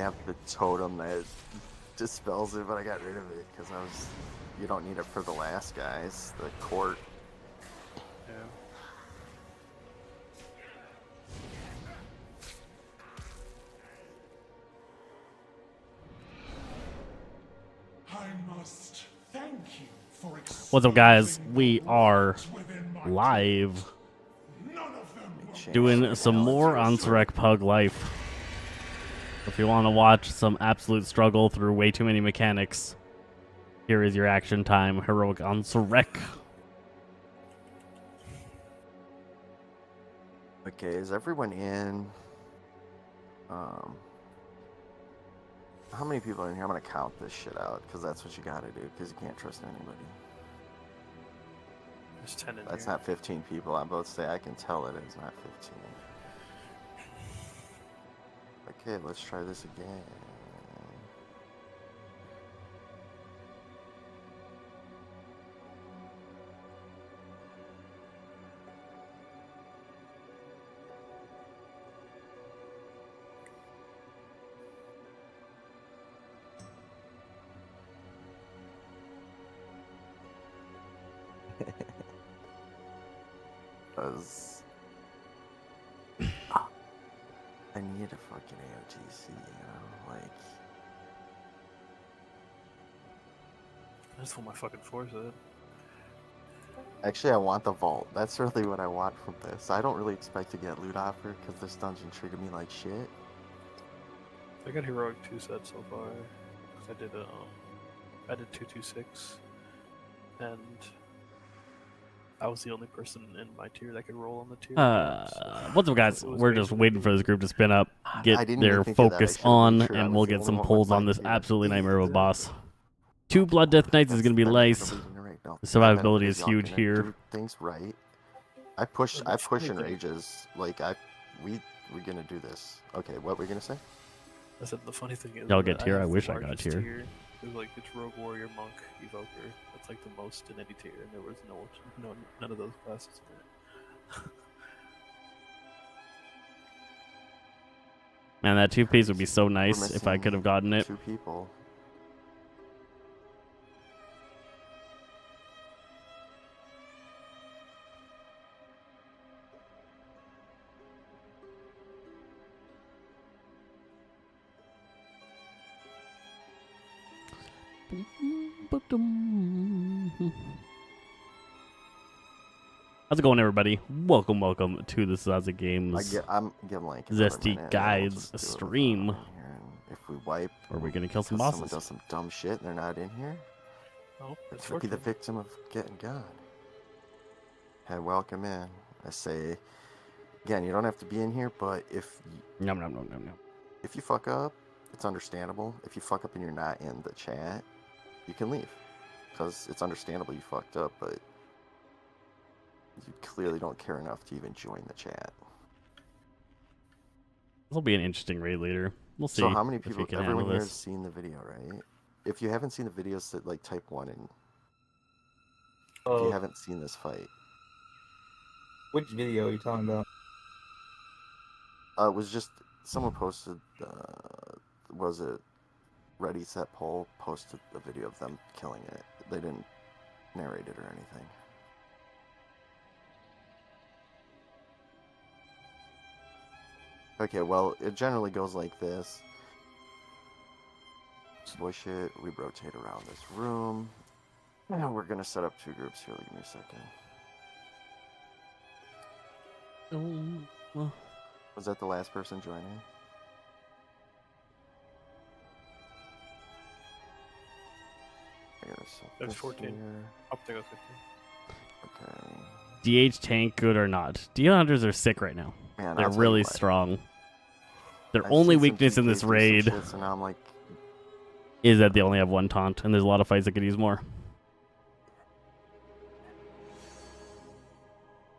have the totem that dispels it, but I got rid of it because you don't need it for the last guys, the court. Yeah. I must thank you for What's up, guys? We are live doing some more on Surrect Pug Life. If you want to watch some absolute struggle through way too many mechanics, here is your action time heroic on Surrect. Okay, is everyone in? How many people are in here? I'm gonna count this shit out because that's what you gotta do because you can't trust anybody. There's 10 in That's here. not 15 people. I'm about to say I can tell it is not 15. Okay, let's try this again. Because I need a fucking AOTC, you know? Like, That's what my fucking force is. actually, I want the vault. That's really what I want from this. I don't really expect to get loot offer because this dungeon treated me like shit. I got heroic 2 sets so far. 'Cause I did 226, and I was the only person in my tier that could roll on the tier. What's up, guys? It was We're just basically- waiting for this group to spin up, I get didn't their even think of that. I focus should've made on, sure I and was we'll the get only some one with pulls on my this tier. absolutely nightmare of a boss. 2 Blood Death Knights is going to be nice. No, The survivability is huge here. Do things right. I push in funny thing- rages. Like we're gonna do this. Okay, what were you gonna say? I said the funny thing is, Y'all that get tier? have I the wish I got largest tier. It's like it's Rogue Warrior, Monk, Evoker. That's like the most in any tier, and there was none of those classes in it. Man, that 2-piece would be so We're nice if I missing could have gotten it. 2 people. How's it going, everybody? Welcome to the Zaza Games I'm giving like another Zesty minute, and Guides we'll just do it stream. without them in here. And if we wipe, Or are we gonna kill some because someone bosses? does some dumb shit and they're not in here, Oh, I it's could be the 14. victim of getting gone. Hey, welcome in. I say, again, you don't have to be in here, but if No. you fuck up, it's understandable. If you fuck up and you're not in the chat, you can leave. Because it's understandable you fucked up, but you clearly don't care enough to even join the chat. This will be an interesting raid later. We'll see. So how many if we people, can everyone handle here has this. seen the video, right? If you haven't seen the videos, like type 1 and if you haven't seen this fight. Which video are you talking about? It was just, someone posted, was it Ready Set Poll posted a video of them killing it. They didn't narrate it or anything. Okay, well, it generally goes like this. Swish it, we rotate around this room. Now we're gonna set up 2 groups here, give me a second. Was that the last person joining? There's 14. Up there goes 15. Okay. DH tank, good or not? DH hunters are sick right now. Man, They're I'll tell you really what. strong. Their I've only seen some weakness in TKs this do some raid shit, so now I'm like, is that they only have 1 taunt, and there's a lot of fights that could use more.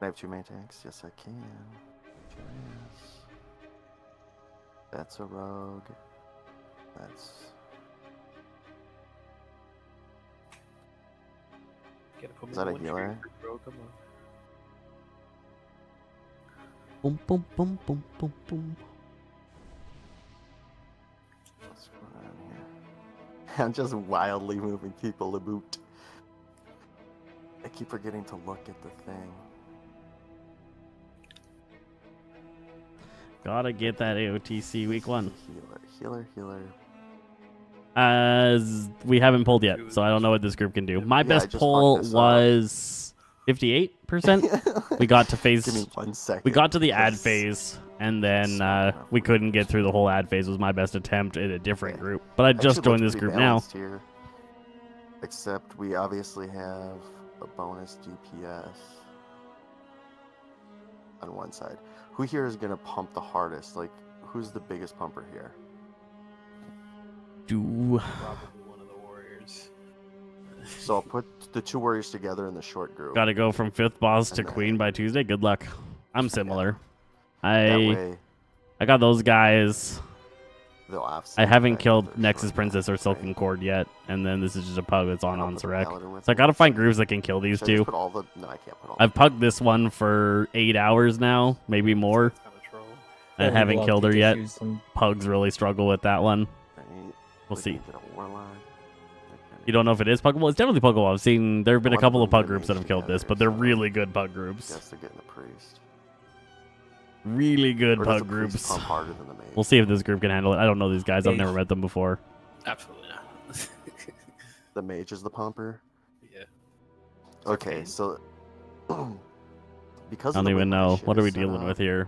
I have 2 main tanks. Yes, I can. Yes. That's a rogue. That's. Is that a healer? Bro, come on. Boom, boom, boom, boom, boom, boom. What's going on here? I'm just wildly moving people about. I keep forgetting to look at the thing. Gotta get that AOTC week 1. Healer. As we haven't pulled yet, so I don't know what this group can do. My Yeah, I best just pull fucked this up. was 58%. We got to phase. Give me 1 second. We got to the ad 'cause- phase, and then Smart enough we for couldn't you. get through the whole ad phase. Was my best attempt in a different Okay. group, but I Actually just looks joined this pretty group now. balanced here. Except we obviously have a bonus DPS on one side. Who here is gonna pump the hardest? Like, who's the biggest pumper here? Do Probably one of the warriors. So I'll put the 2 warriors together in the short group. gotta go from 5th boss to And then- queen by Tuesday. Good luck. I'm similar. That I way got those guys. they'll offset. I haven't the fact killed that they're Nexus short Princess or group, Silken right? Cord yet, and then this is just a pug that's on And I'll put the Surek. paladin with So I it. gotta find grooves that can kill these Should I just two. put all the... No, I can't put all I've pugged this one for 8 hours now, maybe more. It's kind of troll. I haven't killed her yet. Some Pugs really struggle with that one. Right? We'll We see. can get a warlock. You don't know if it is puggable? It's definitely puggable. I've seen there have been a One of couple of them pug groups that have killed this, together, but they're so- really good pug groups. Guess they're getting a priest. Really good Or does pug the priest groups. pump harder than the mage? We'll see if this group can handle it. I don't know these guys. I've Mage. never met them before. Absolutely not. The mage is the pumper. Yeah. Okay, Arcane. so because I of don't the way even my know. shit What are is we set dealing up, with here?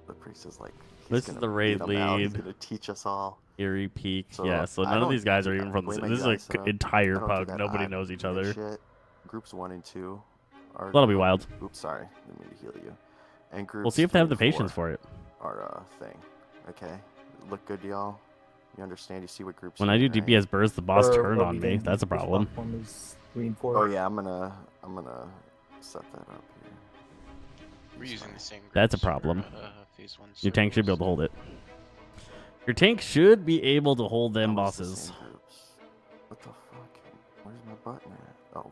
The priest is like, This he's is gonna the raid beat 'em out, He's lead. gonna teach us all. Erie Peak. So, Yeah, so I none of don't- these guys are even the from way this. my This is guys an set up, entire I don't do pug. that Nobody odd knows each unit other. shit. Groups 1 and 2 are. That'll be wild. Oops, sorry, didn't mean to heal you. And groups. We'll see if they have the 3 and patience 4 for it. Are a thing. Okay, look good, y'all. You understand? You see what groups? When are I do in, right? DPS burst, the boss or turn what on we me. did, That's a which problem. platform is 3 and 4. Oh yeah, I'm gonna set that up here. We're using the same. That's a groups for, problem. phase 1 Your tank should be able to circles. hold it. Your tank should be able to hold them That was the bosses. same groups. What the fuck? Where's my button at? Oh,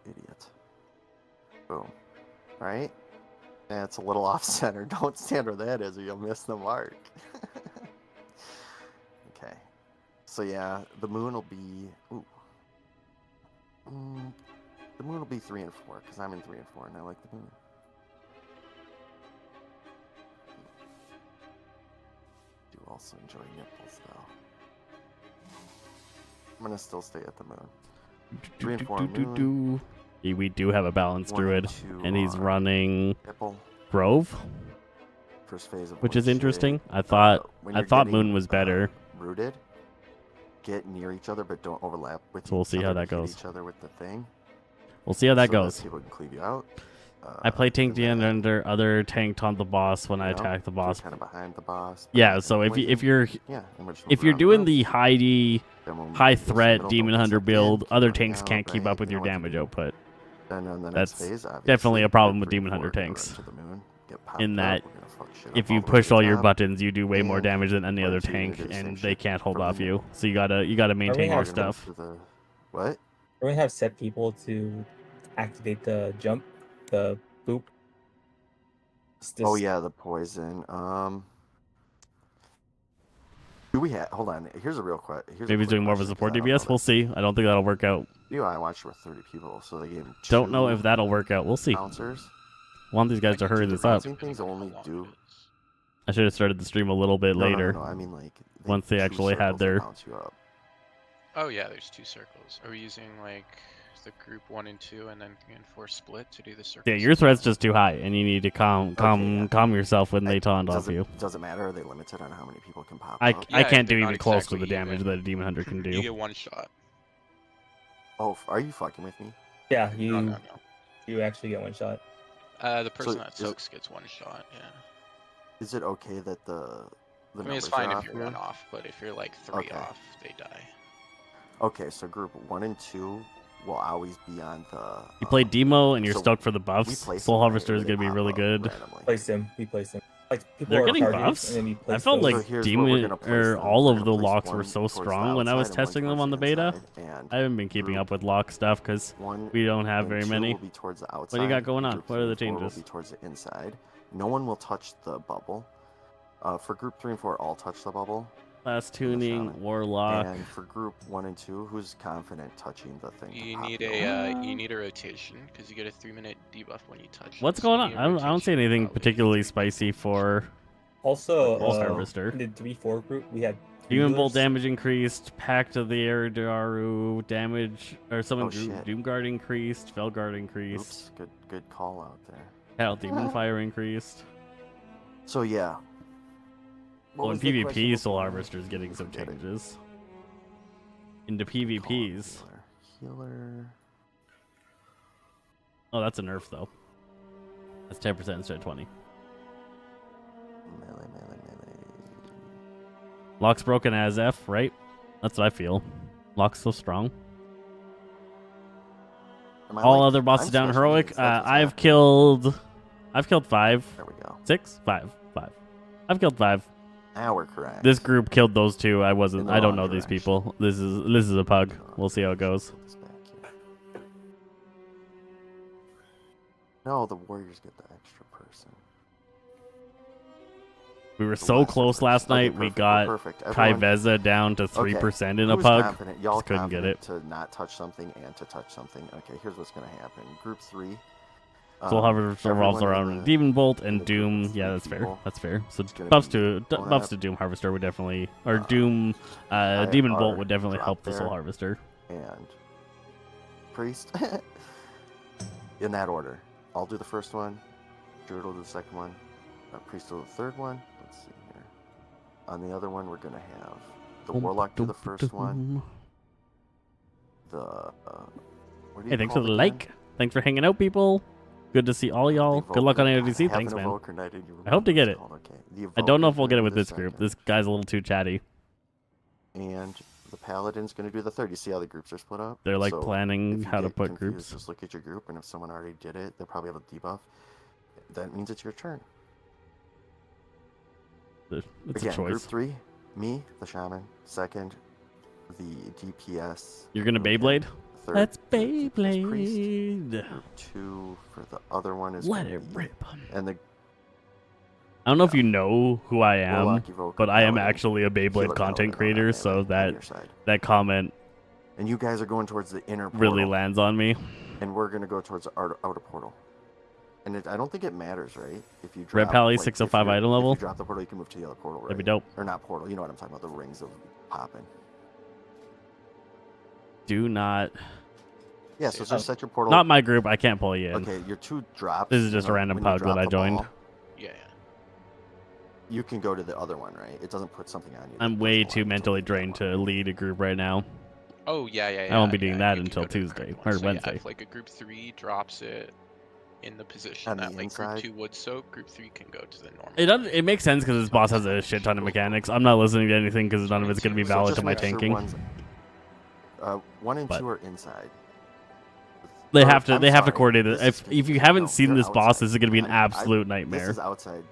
idiot. Boom. Right? Yeah, it's a little off center. Don't stand where that is or you'll miss the mark. Okay. So yeah, the moon will be... Ooh. The moon will be 3 and 4, because I'm in 3 and 4 and I like the moon. Do also enjoy nipples though. I'm gonna still stay at the moon. 3 and 4 moon. Yeah, we do have a balanced 1 druid, and 2 and he's are running nipple. Grove, First phase of which wood is shit. interesting. I thought When I you're thought getting, Moon was better. Rooted. Get near each other, but don't overlap with. So we'll each see how other that to hit goes. Each other with the thing. We'll see how that so goes. People can cleave you out. I play tank the and end then, under other tanked on the boss when I you know, attack the get boss. kind of behind the boss. Yeah, but so then if when you're yeah, and we're just if moving you're around doing room, the high D, then when we high get to the threat middle, demon don't hunter accept in, build, keep other running tanks out, can't keep right? up with You your know what to damage do. output. Then on the That's next phase, definitely obviously, a problem we're with demon 3 and hunter 4 gonna tanks. run to the moon, get popped In up, that we're gonna fuck shit If up you all the way push to all the your top. buttons, you do way more and damage than any run other to you, tank, do the same and they shit, can't hold come off in, you. So you gotta maintain have your to stuff. to the what? Or we have set people to activate the jump, the boop. It's Oh just- yeah, the poison. Do we have? Hold on. Here's a real question. Maybe he's doing more of a support DPS. We'll see. I don't think that'll work out. You know, I watched with 30 people, so they gave him Don't know if 2 that'll work out. We'll see. bouncers. Want these guys to hurry the this up. bouncing things only do. I should have started the stream a little bit later. No, I mean like Once they two actually had circles that their- bounce you up. Oh yeah, there's 2 circles. Are we using like the group 1 and 2 and then 3 and 4 split to do the circles? Yeah, your threat's just too high, and you need to calm yeah. yourself when they taunt off Does you. it matter? Are they limited on how many people can pop I up? Yeah, can't do they're even not close to exactly the damage even. that a demon hunter can You do. get 1 shot. Oh, are you fucking with me? Yeah, No, no, you actually get 1 shot. no. The person that is it- soaks gets 1 shot. Yeah. Is it okay that the I mean, it's numbers are fine if off you're here? 1 off, but if you're like 3 Okay. off, they die. Okay, so group 1 and 2 will always be on the. You play demo, and you're so stoked for the we buffs. place Soul them, right, Harvester or is they gonna be pop really up good. randomly? Place him. We place him. Like people They're are getting targeted, buffs? and then we I place felt those. like So here's where we're demon gonna place or them. all We're of gonna the place locks were one so towards the strong when I was outside and one testing them towards on the the beta. inside, and I haven't been keeping group up with lock stuff because one we don't have and very 2 many. will be towards the outside. What do you got going on? Group What are 3 the and 4 will changes? be towards the inside. No one will touch the bubble. For group 3 and 4, all touch the bubble. Class the tuning, shaman. warlock. And for group 1 and 2, who's confident touching the thing? to You pop need you? you need a rotation because you get a 3-minute debuff when you touch. it, What's so you going on? need a I don't see rotation, anything probably particularly 3 spicy people. for Also, Okay, so- Harvester. in the 3-4 group, we had Demon Bolt healers. damage increased, Pact of the Eridaru damage, or summon Oh, shit. Doom Guard increased, Fel Guard increased, Oops, good call out there. Hell Demon Fire increased. So yeah. What Well, in was the question PvP, Soul before? Harvester's getting some Forget it. changes. Into Call out PvPs. Healer. Oh, that's a nerf though. That's 10% instead of 20. Melee. Lock's broken as F, right? That's what I feel. Lock's so strong. Am I All like- other bosses I'm down special heroic. needs, that's what's I've happening. killed 5, There we go. 6, 5. I've killed 5. Now we're correct. This group killed those 2. I In wasn't. the I don't wrong know these direction. people. This is a pug. We'll see how it goes. Put this back here. No, the warriors get the extra person. We were The so lesser close person. last Okay, night. We perfect, we're got perfect. Everyone- Kaiveza down to 3% in a Who's pug. confident? Y'all Just couldn't get confident it. to not touch something and to touch something. Okay, here's what's gonna happen. Group 3. Soul Harvester revolves everyone around in the- Demon Bolt in and the group Doom. is Yeah, 3 that's fair. people. That's fair. So It's gonna buffs be to going buffs up. to Doom Harvester would definitely, or Uh, Doom Demon Bolt IR would definitely drop help the Soul there. Harvester. And priest. In that order. I'll do the first one. Druid will do the second one. Priest will do the third one. Let's see here. On the other one, we're gonna have the warlock do the first one. The what do you Hey, thanks for call the it like. again? Thanks for hanging out, people. Good to see all y'all. Good luck on Evoker. AODC. Have Thanks, an man. Evoker night and you I hope to remember get what it. it's called. Okay. The I don't know if Evoker's we'll get it gonna with do the this group. second. This guy's a little too chatty. And the paladin's gonna do the third. You see how the groups are split up? They're like So planning if you how to get put confused, groups. Just look at your group, and if someone already did it, they probably have a debuff. That means it's your turn. It's Again, a group choice. 3, me, the shaman. Second, the DPS. You're gonna and Beyblade? Third, Let's the DPS priest. Beyblade. Group 2 for the other one is Let gonna it be- rip. And the I don't know if you know who I am, Warlock, Evoker, but I am Paladin, actually a Beyblade Healer, content Paladin on creator, melee so on that your side. that comment And you guys are going towards the inner portal. really lands on me. And we're gonna go towards the outer portal. And I don't think it matters, right? If you Red drop, Pally, like, 605 if you're- item level? If you drop the portal, you can move to the other portal, right? That'd be dope. Or not portal, you know what I'm talking about, the rings of popping. Do not. Yeah, so just set your portal. Not my group. I can't pull you in. Okay, your 2 drops. This is just a random when you pug that drop I the joined. ball, Yeah. you can go to the other one, right? It doesn't put something on you. I'm that way goes too along mentally with that drained to one. lead a group right now. Oh yeah. I won't be doing yeah, that you can until go to the Tuesday, correct or one. So, Wednesday. Yeah, if like a group 3 drops it in the position On the that like inside? group 2 would soak, group 3 can go to the normal. It doesn't. It makes sense because this boss has a shit ton of mechanics. I'm not listening to anything because none of it's gonna be So valid just to my make sure tanking. one's- 1 and But- 2 are inside. They Or, have to. I'm They have to sorry, coordinate it. this is If you confusing. haven't No, seen they're this boss, outside. this is gonna be an I'm- absolute This nightmare. is outside.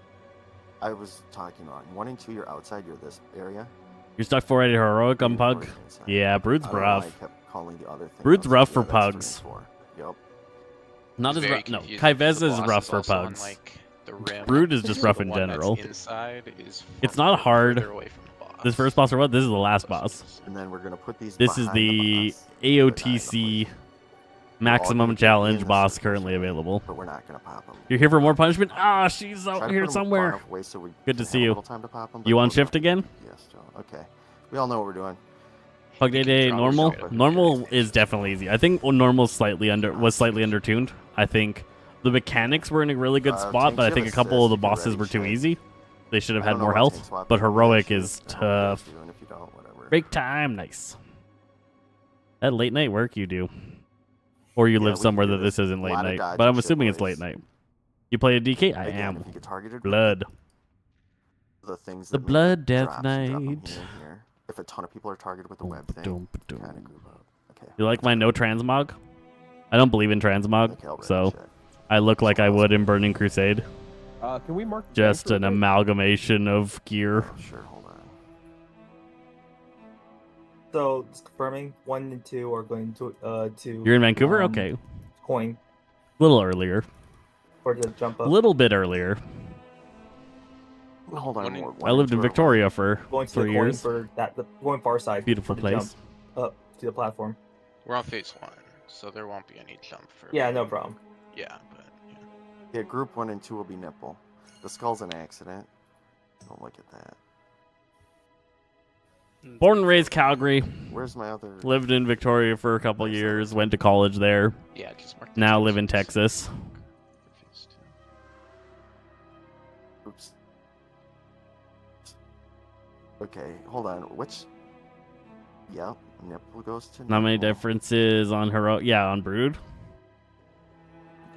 I was talking wrong. 1 and 2, you're outside. You're this area. You're stuck 480 heroic on 3 and 4 pug. is inside. Yeah, Brood's I don't know why I rough. kept calling the other thing Brood's outside. rough for Yeah, that's 3 and pugs. 4. Yep. Not It's as very rough. No, confusing 'cause Kaiveza the is boss rough is for also on, pugs. like, the rim, Brood is just so rough the in one that's general. Inside is It's far not hard. further away from the boss. This first boss or what? This is the last boss. And then we're gonna put these. This is behind the boss, but not in the AOTC place. maximum gonna be challenge in the boss circles, currently right? available. But we're not gonna pop them. You're here for more punishment? Ah, she's Try out to put here 'em far somewhere. enough away so we Good to can see have a you. little time to pop 'em, but You on those are shift again? DPS still. Okay. We all know what we're doing. Pug Day You can Day drop normal. straight up and Normal do is definitely easy. I think normal's slightly undertuned. I think the mechanics were in a really good spot, tank but I shift think a couple of assist, the you can bosses ready were too shit. easy. They should have I had don't know more about health, tank swap, but you can heroic ready is shift. I don't know what you guys tough. do, and if you don't, whatever. Break time, nice. That late night work you do, or you Yeah, live we somewhere do that this. this isn't A late lot of night. dodge But I'm and shit, assuming it's boys. late night. You play a DK? I Again, am. if you get targeted with Blood. the things The that make Blood Death drops, you drop 'em Knight. here and here. If a ton of people are targeted with the web thing, Dum, dum. kind of group up. Okay. You like my no transmog? I don't believe in transmog, Okay, I'll ready so shit. I look like I would in Burning Crusade. Can we mark the Just tank an real quick? amalgamation of gear. Oh, sure, hold on. So just confirming 1 and 2 are going to You're in Vancouver? um, Okay. coin A little earlier. for the jump A up. little bit earlier. Hold on. One in- one I and lived two in are Victoria for Going to the 3 coin years. for going far side. Beautiful for the place. Jump up to the platform. We're on phase 1, so there won't be any jump for. Yeah, no problem. Yeah, but yeah. Yeah, group 1 and 2 will be nipple. The skull's an accident. Don't look at that. Born and raised Calgary. Where's my other? Lived in Victoria for a couple years. Went to college there. Yeah, just mark the Now two live in circles Texas. for phase 2. Oops. Okay, hold on. Which? Yep, nipple goes to. Not many nipple. differences on Hero. Yeah, on Brood.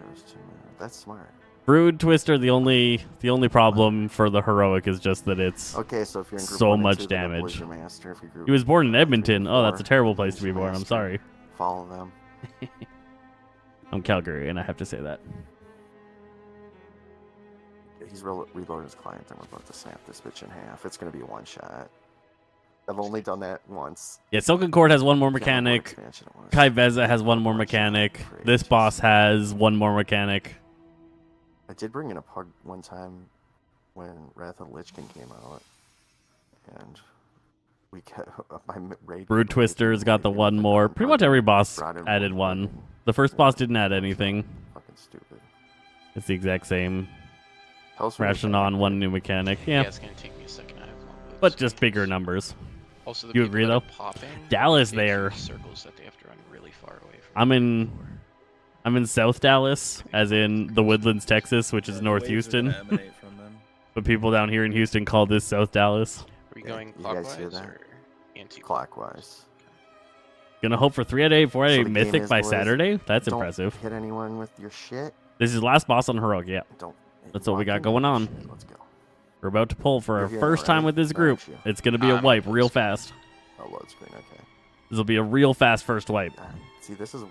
Goes to. That's smart. Brood Twister. The only problem for the heroic is just that it's. Okay, so if you're in group So 1 and much 2, the nipple is damage. your master. If you're group He was born in 3 Edmonton. and Oh, that's a 4, terrible place to he's be your born. I'm master. sorry. Follow them. I'm Calgary, and I have to say that. He's reloading his client, and we're about to snap this bitch in half. It's gonna be a one shot. I've only done that once. Yeah, Silken Court has one more Can't remember what mechanic. expansion it was. Kai Veza has one more mechanic. This boss has one more mechanic. I did bring in a pug one time when Wrath of the Lich King came out, and we kept my raid. Brood Twister's got the one more. Pretty much every boss added one. The first boss didn't add anything. Fucking stupid. It's the exact same Tell us when you're rationale on one new mechanic. Yeah, it's gonna take me a second. I have long boots. but just bigger numbers. Also, the You people agree, that are though? Popping, Dallas they there. do circles that they have to run really far away from. I'm in South Dallas, as in the Woodlands, Texas, which is North Houston. But people down here in Houston call this South Dallas. Are we Yeah, going you guys hear clockwise that? or anti? clockwise. Gonna hope for 3 out of 8, 4 out of So 8 the game Mythic is, by boys, Saturday. That's Don't impressive. hit anyone with your shit. This is last boss on Heroic, yeah. Don't. That's what we lock got in going with your on. shit. Let's go. We're about to pull for You're our here now, first time right? with this Or group. aren't you? It's gonna be a I'm wipe on real full screen. fast. Oh, load screen. Okay. This will be a real fast first wipe. See, this is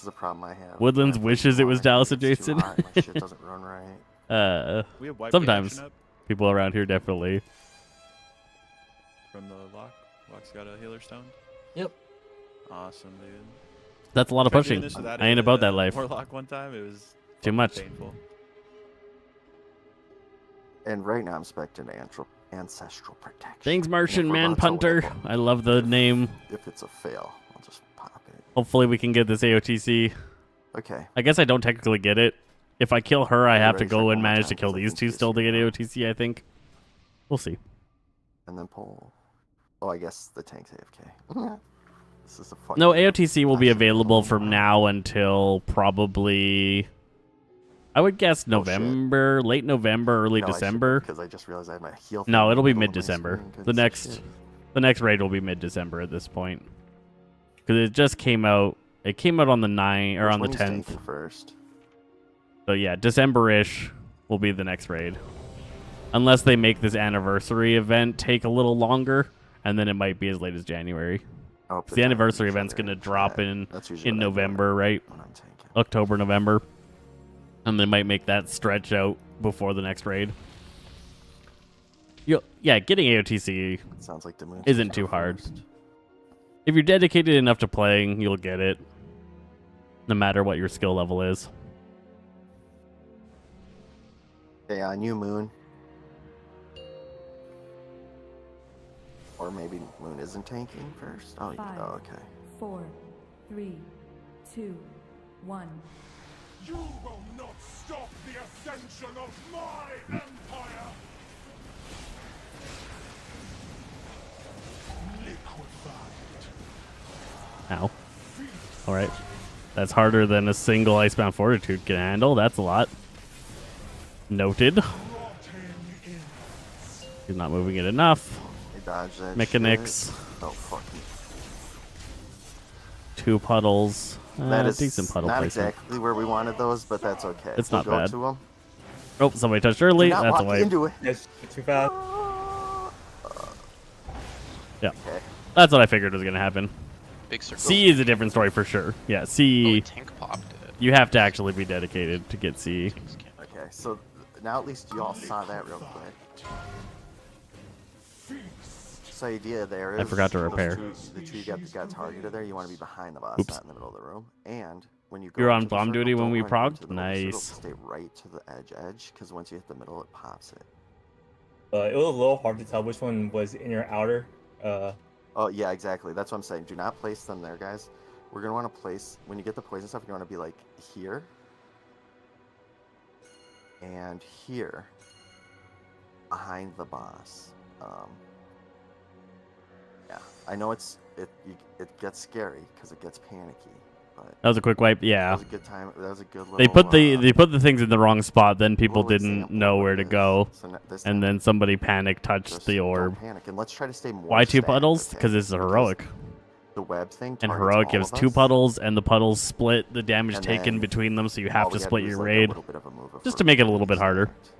a problem I have. Woodlands When I play wishes it was Sonic, Dallas it's too adjacent. hot, my shit doesn't run right. We have wipe Sometimes. action up People around here definitely. from the lock. Lock's got a healer stone. Yep. Awesome, dude. That's a lot of Tried doing pushing. this without I ain't a, about that life. Warlock one time. It was Too fucking much. painful. And right now I'm specting ancestral protection. Thanks, And if Martian we're Man about to Punter. whip 'em, I love the name. If it's a fail, I'll just pop it. Hopefully we can get this AOTC. Okay. I guess I don't technically get it. If I kill her, I Are you have to ready for go it and one more manage time? to kill 'Cause I these think two this still to should get work. AOTC, I think. We'll see. And then pull. Oh, I guess the tank's AFK. This is a fucking. No, AOTC will be I should available pull from now. now until probably, I would guess Bullshit. November, late November, early No, I shouldn't, December. Because I just realized I have my heal. No, thing in it'll be middle of my mid-December. screen 'cause The it's next, shit. the next raid will be mid-December at this point. Because it just came out. It came out on the 9th or Which on the one he's 10th. tanking first. So yeah, December-ish will be the next raid. Unless they make this anniversary event take a little longer, and then it might be as late as January. Oh, The anniversary event's gonna drop in November, November, right? When I'm tanking. October, November. And they might make that stretch out before the next raid. Yeah, getting AOTC, Sounds like the moon. Isn't too hard. if you're dedicated enough to playing, you'll get it. No matter what your skill level is. Okay, on you, Moon. Or maybe Moon isn't tanking first. Oh, Five. oh okay. 4, 3, 2, 1. You will not stop the ascension of my empire! Liquefied. Ow. Alright. That's harder than a single Icebound Fortitude can handle. That's a lot. Noted. Rotting in He's not moving it enough. They dodge that Mechanics. shit. Oh, fuck. 2 puddles. That is Decent puddle not placement. exactly where we wanted those, but that's okay. It's We'll not go bad. to 'em. Oh, somebody touched early. Do not That's a walk wipe. into it. It's too fast. Yeah. Okay. That's what I figured was going to happen. Big circle. C is a different story for sure. Yeah, Oh, C, tank popped it. you have to actually be dedicated to get C. Tanks can't. Okay, so now at least you all saw that real quick. So idea there is I forgot to those repair. the two you got targeted there, you want to be behind the boss, Oops. not in the middle of the room. And when you go You're into on the bomb circle, duty when don't we run into progged? the middle of the circle, Nice. Stay right to the edge, because once you hit the middle, it pops it. It was a little hard to tell which one was inner or outer. Oh yeah, exactly. That's what I'm saying. Do not place them there, guys. We're gonna want to place when you get the poison stuff. You want to be like here and here behind the boss. Yeah, I know it gets scary because it gets panicky, but That was a quick wipe. that Yeah. was a good time. That was a good little. They put the things in the wrong spot. Then people little didn't example know of where what to it is. go, So this and time, then somebody panic touched just the don't orb. panic, and let's try to stay more. Why two stacked, puddles? okay? Because it's a heroic. The web thing And targets heroic all gives of 2 us, puddles, and the puddles split the damage and taken then between them, so you all have we to gotta split do is, your like, a raid. little bit of a move if Just we're to make it a really little bit harder. stacked.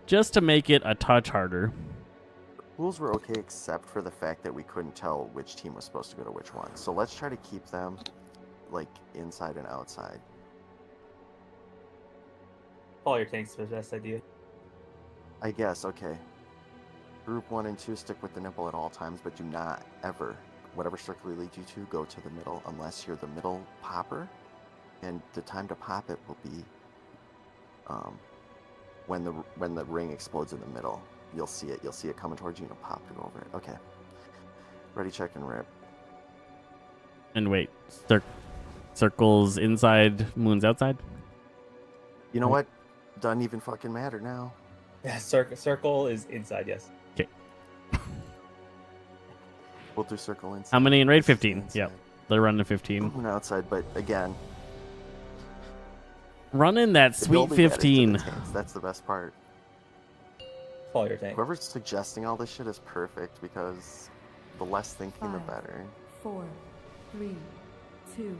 Just to make it a touch harder. Rules were okay except for the fact that we couldn't tell which team was supposed to go to which one. So let's try to keep them like inside and outside. Follow your tanks was the best idea. I guess, okay. Group 1 and 2 stick with the nipple at all times, but do not ever, whatever circle he leads you to, go to the middle unless you're the middle popper. And the time to pop it will be when the ring explodes in the middle. You'll see it. You'll see it coming towards you and you'll pop it over it. Okay. Ready, check, and rip. And wait, circles inside, moons outside? You know what? Doesn't even fucking matter now. Yeah, circle is inside. Yes. We'll do circle inside. How many in raid? This is 15. inside. Yep. They're running 15. Moon outside, but again, Running that the sweet building that into the 15. tanks, that's the best part. Follow your tank. Whoever's suggesting all this shit is perfect because the less thinking, the 5, better. 4, 3, 2,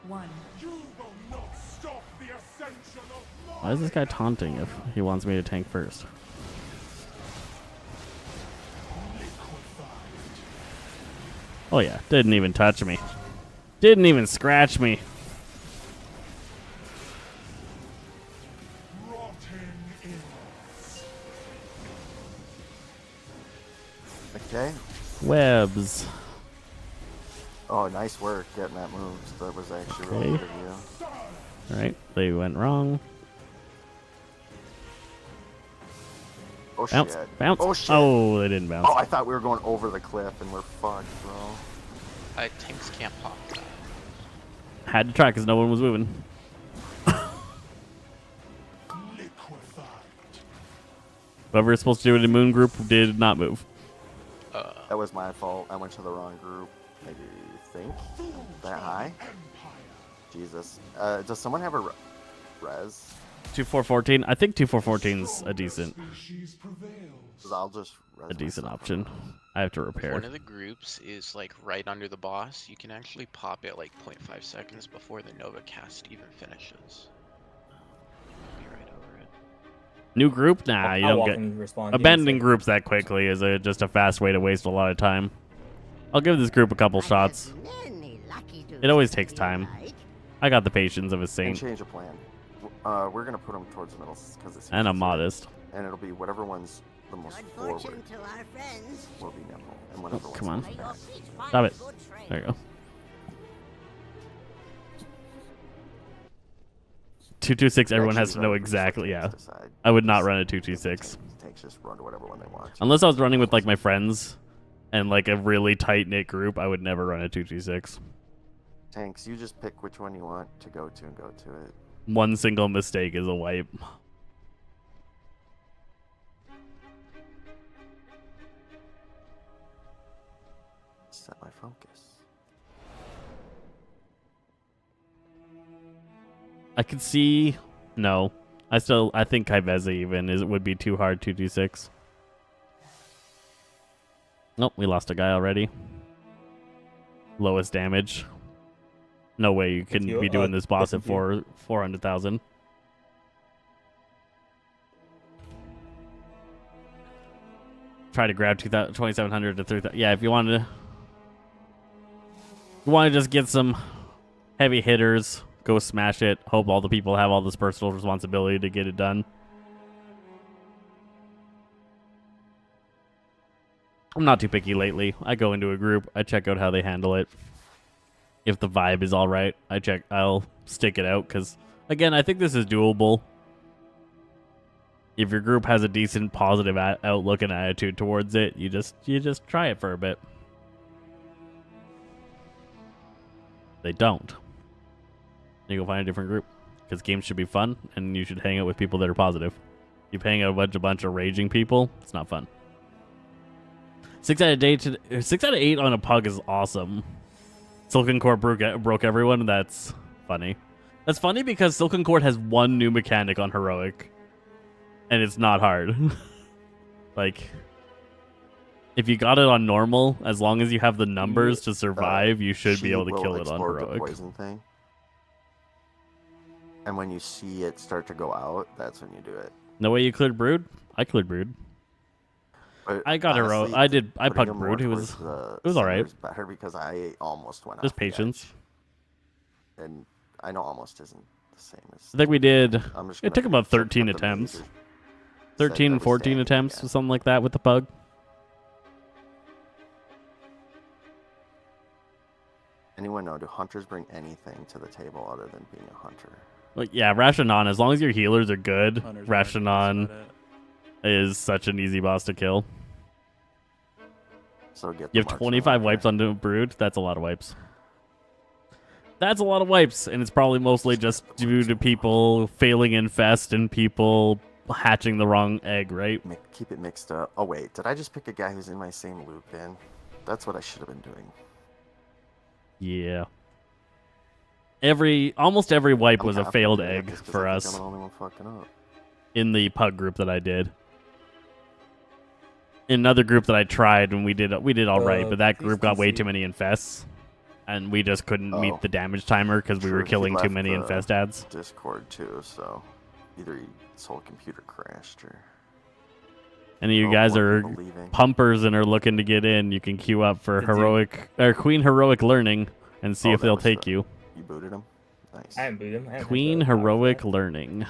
1. You will not stop the ascension of my Why is this guy taunting if he wants me to tank first? Oh yeah, didn't even touch me. Didn't even scratch me. rotting imps. Okay. Webs. Oh, nice work getting that moved. That was actually really Okay. good of you. Alright, they went wrong. Oh Bounce, shit. bounce. Oh shit. Oh, they didn't bounce. Oh, I thought we were going over the cliff and we're fucked, bro. Tanks can't pop that. Had to try because no one was moving. Liquefied. Whoever is supposed to do it in Moon Group did not move. That was my fault. I went to the wrong group. Maybe think that high. Jesus. Does someone have a res? 2414. I think 2414's a decent Species prevails. 'Cause I'll just res myself option. from I have to If repair. one of the groups is like right under the boss, you can actually pop it like 0.5 seconds before the Nova cast even finishes. Be right over it. New group? Nah, you I'll don't walk get. and respond. Abandoning groups that quickly is just a fast way to waste a lot of time. I'll give this group a couple shots. It always takes time. I got the patience of a And saint, change of plan. We're gonna put them towards the middle because it's and I'm easier. modest. And it'll be whatever one's the most forward to our friends. will be nimble, and whatever come one's on. the back. Stop it. There you go. 226. Everyone has to Actually, know run for exactly. seconds Yeah, to decide. I would not run a 226 Tanks just run to whatever one they want. unless I was running with like my friends and like a really tight knit group. I would never run a 226. Tanks, you just pick which one you want to go to and go to it. One single mistake is a wipe. Set my focus. I could see. No, I think Kaiveza even would be too hard. 226. Nope, we lost a guy already. Lowest damage. No way you can you, be doing this boss at listen to you. 400,000. Try to grab 2,700 to 3,000. Yeah, if you wanted to. You want to just get some heavy hitters, go smash it. Hope all the people have all this personal responsibility to get it done. I'm not too picky lately. I go into a group, I check out how they handle it. If the vibe is all right, I'll stick it out because again, I think this is doable. if your group has a decent positive outlook and attitude towards it, you just try it for a bit. They don't. You go find a different group, because games should be fun, and you should hang out with people that are positive. You hang out with a bunch of raging people, it's not fun. 6 out of 8 on a pug is awesome. Silken Core broke everyone. That's funny. That's funny because Silken Core has one new mechanic on heroic, and it's not hard. Like, if you got it on normal, as long as you have the numbers to survive, you should be able to kill it on heroic. The poison thing. And when you see it start to go out, that's when you do it. No way you cleared Brood? I cleared Brood. But I got honestly, heroic. I putting pugged him more Brood. It towards was alright. is better because I almost went Just off the patience. edge. And I know almost isn't the same as. I think we did. I'm just It gonna took about check 13 what the attempts. major 13, said 14 that was attempts, standing, something like that with the pug. Anyone know, do hunters bring anything to the table other than being a hunter? Like, yeah, Rashanon, as long as your healers are good, Hunter's mark, that's Rashanon about it. is such an easy boss to kill. So get You the have marksman 25 marker. wipes on the Brood. That's a lot of wipes. That's a lot of wipes, and it's probably mostly just due to people failing infest and people hatching the wrong egg, right? Keep it mixed up. Oh wait, did I just pick a guy who's in my same loop in? That's what I should have been doing. Yeah. Almost every wipe I'm was a happy failed doing it egg just 'cause for I think us I'm the only one fucking up. in the pug group that I did. In another group that I tried, and we did all right, but that group got way too many infests, and we just couldn't Oh. meet the damage timer because we were True, he killing too left many the infest ads. Discord too, so either his whole computer crashed or. And you Oh, guys more are people leaving. pumpers and are looking to get in, you can queue up for Did you- heroic or Queen Heroic Learning and see Oh, if that they'll was take the- you. You booted him. Nice. I haven't booted him. I haven't Queen hit the box Heroic yet. Learning.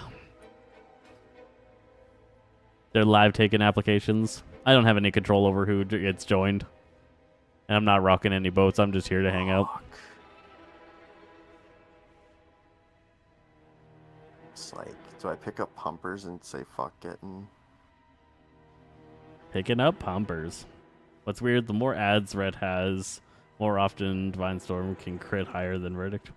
They're live taking applications. I don't have any control over who gets joined. And I'm not rocking any boats. I'm just here to hang out. Fuck. It's like, do I pick up pumpers and say fuck getting? Picking up pumpers. What's weird, the more ads Red has, more often Divine Storm can crit higher than Verdict.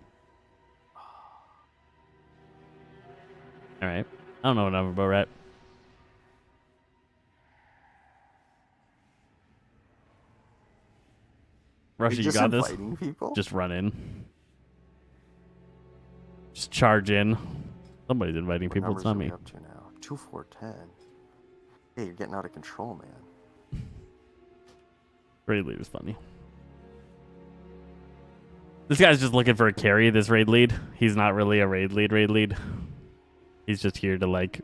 Alright. I don't know enough about Red. Russia, you just got this? inviting people? Just run in. Just charge in. Somebody's inviting What people, it's numbers not are me. we up to now? 2, 4, 10. Hey, you're getting out of control, man. Raid lead is funny. This guy's just looking for a carry, this raid lead. He's not really a raid lead. He's just here to, like,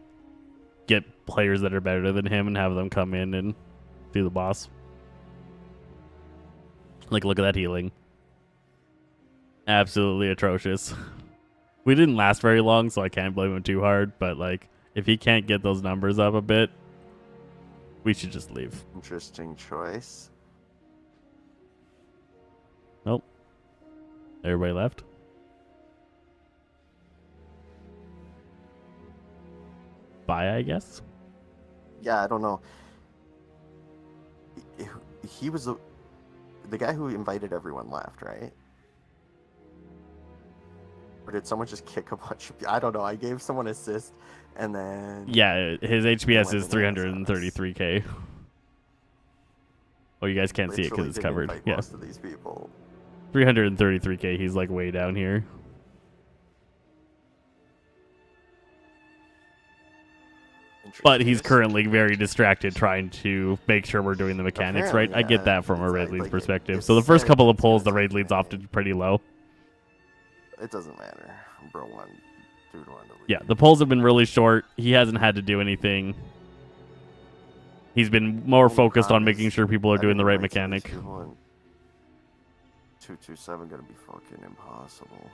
get players that are better than him and have them come in and do the boss. Like, look at that healing. Absolutely atrocious. We didn't last very long, so I can't blame him too hard, but, like, if he can't get those numbers up a bit, we should just leave. Interesting choice. Nope. Everybody left. Bye, I guess. Yeah, I don't know. He was the guy who invited everyone left, right? Or did someone just kick a bunch of people? I don't know. I gave someone assist, and then... Yeah, his HPS went is bananas on us. 333k. Oh, you guys can't see it because literally it's didn't covered. invite Yeah, most of these people. 333k. He's like way down here. But he's Interesting. currently very distracted trying to make sure we're doing the mechanics right. I Apparently, get that from a raid exactly. lead's Like, perspective. it's So the first said couple of it's pulls, the gonna raid take lead's a often minute. pretty low. It doesn't matter. Bro, dude wanted to leave. Yeah, the pulls have been really short. He hasn't had to do anything. He's been more Only focused on problem is making sure people are I doing the didn't right invite some of these mechanic. people, and 227 gonna be fucking impossible.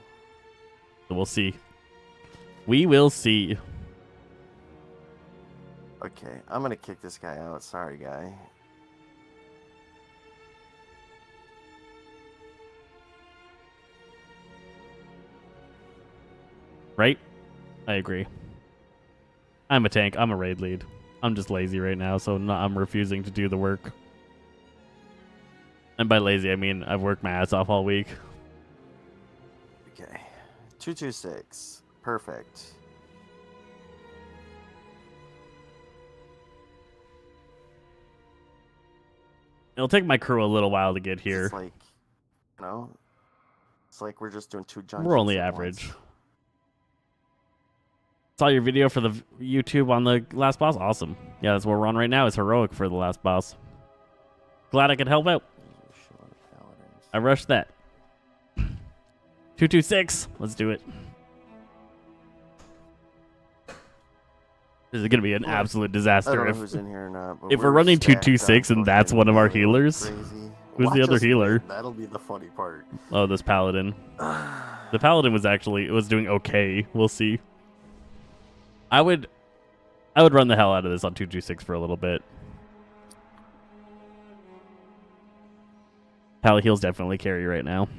So we'll see. We will see. Okay, I'm gonna kick this guy out. Sorry, guy. Right? I agree. I'm a tank. I'm a raid lead. I'm just lazy right now, so I'm refusing to do the work. And by lazy, I mean I've worked my ass off all week. Okay. 226. Perfect. It'll take my crew a little while to get here. It's like, you know, it's like we're just doing 2 junkies. We're only at average. once. Saw your video for the YouTube on the last boss. Awesome. Yeah, that's what we're on right now. Is heroic for the last boss. Glad I could help out. I rushed that. 226. Let's do it. This is gonna be an absolute I disaster don't know if who's in here or not. But if we're running stacked 226 up and that's fucking one of our healers. crazy. Who's the Watch other us healer? win. That'll be the funny part. Oh, this paladin. The paladin was doing okay. We'll see. I would run the hell out of this on 226 for a little bit. Pally heals definitely carry right now.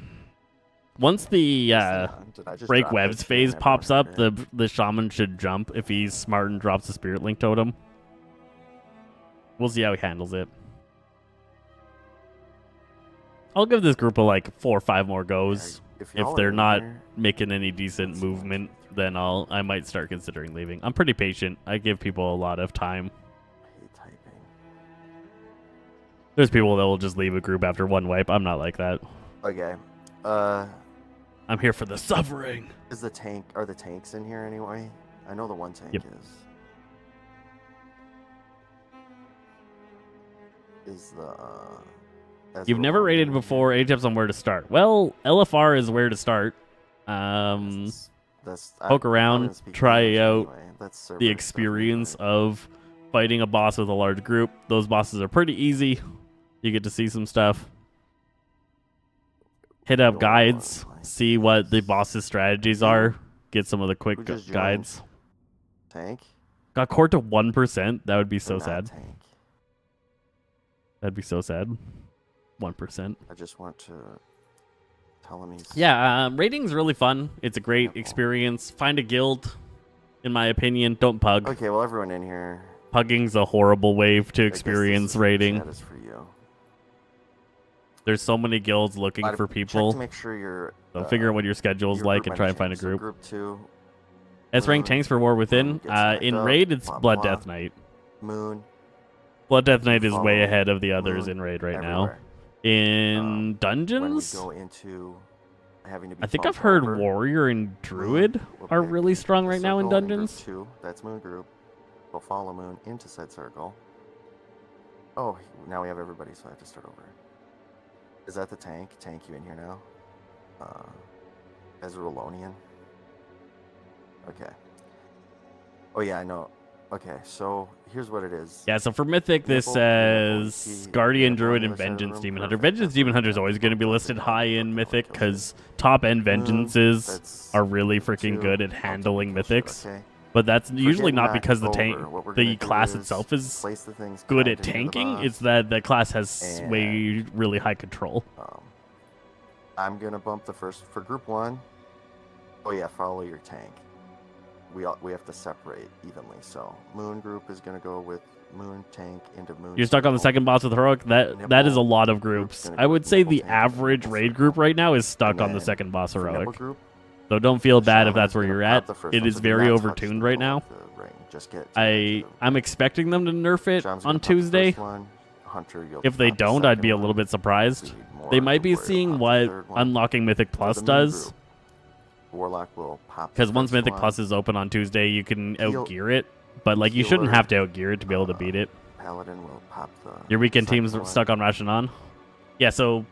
Once the Did I just break drop webs that shit phase and pops everyone up, heard it? the shaman should jump if he's smart and drops the spirit link totem. We'll see how he handles it. I'll give this group a like 4 or 5 more goes. If y'all they're are in not here, making any decent That's one, movement, two, then I might start considering leaving. I'm pretty patient. I give people a lot of time. I hate typing. There's people that will just leave a group after one wipe. I'm not like that. Okay. I'm here for the suffering. Are the tanks in here anyway? I know the one tank Yep. is the Ezra You've never Logan rated in here? before. Any tips on where to start? Well, LFR is where to start. Poke around, try out the experience of fighting a boss with a large group. Those bosses are pretty easy. You get to see some stuff. Hit up guides, see what the boss's strategies are. Get some of the quick Who just joined? guides. Tank. Got court to 1%. That would be Or so not sad. Tank. That'd be so sad. 1%. I just want to tell him he's. Yeah, rating's really fun. It's a great Careful. experience. Find a guild, in my opinion. Don't pug. Okay, well, everyone in here. Pugging's a horrible way to I guess this experience is- rating. That is for you. There's so many guilds looking I'd for check people. to make sure you're. So figure out what your schedule's your like group and try and find a membership. So group. Group 2, S-rank tanks for War Within. Moon gets backed In up, raid, it's blah, Blood blah. Death Knight. Moon. Blood Death Knight is follow way ahead of the others Moon in raid right now. everywhere. In When we dungeons, go into having to be I think I've bumped heard over, Warrior and Druid will are pick really strong a right now in circle group dungeons. 2, that's Moon group. We'll follow Moon into said circle. Oh, now we have everybody, so I have to start over. Is that the tank? Tank, you in here now? Ezralonian? Okay. Oh yeah, I know. Okay, so here's what it is. Yeah, so for Mythic, this Nipple, says nipple, Guardian, nipple, Druid, nipple, and Vengeance nipple, Demon Hunter. perfect. Vengeance Demon Hunter is always going to be listed high in Mythic because top end Vengeances That's are really freaking two good at ultimate handling kill shit, Mythics. okay? But that's usually getting not knocked because the tank, over, what we're the gonna do class is itself is place the things good kind at into the tanking. box. It's that the class has And- way really high control. I'm gonna bump the first for group 1. Oh yeah, follow your tank. We have to separate evenly. So Moon group is gonna go with Moon tank into Moon. You're stuck on the circle. second boss with Heroic. That is a Nipple lot of group's groups. gonna I go would with say nipple the tank into average nipple raid circle. group right now is stuck And on the then second boss for nipple Heroic. group, So don't feel bad if Shaman that's is where gonna you're pop at. the first It one, is so do very not touch the overtuned right middle now. of the ring. Just get to the I'm expecting them to nerf it Shaman's on gonna pop the Tuesday. first one. Hunter, you'll If they pop the don't, I'd second be a one. little bit We surprised. need more They might to be worry seeing about the what third one. unlocking Mythic For Plus the Moon does. group, Warlock will pop. the Because once first Mythic one. Plus is open on Tuesday, you can Heal- outgear it. But like you shouldn't healer, have to outgear it to be able to beat it. Paladin will pop the. Your weekend second team's one, stuck on Rashanon. Yeah, so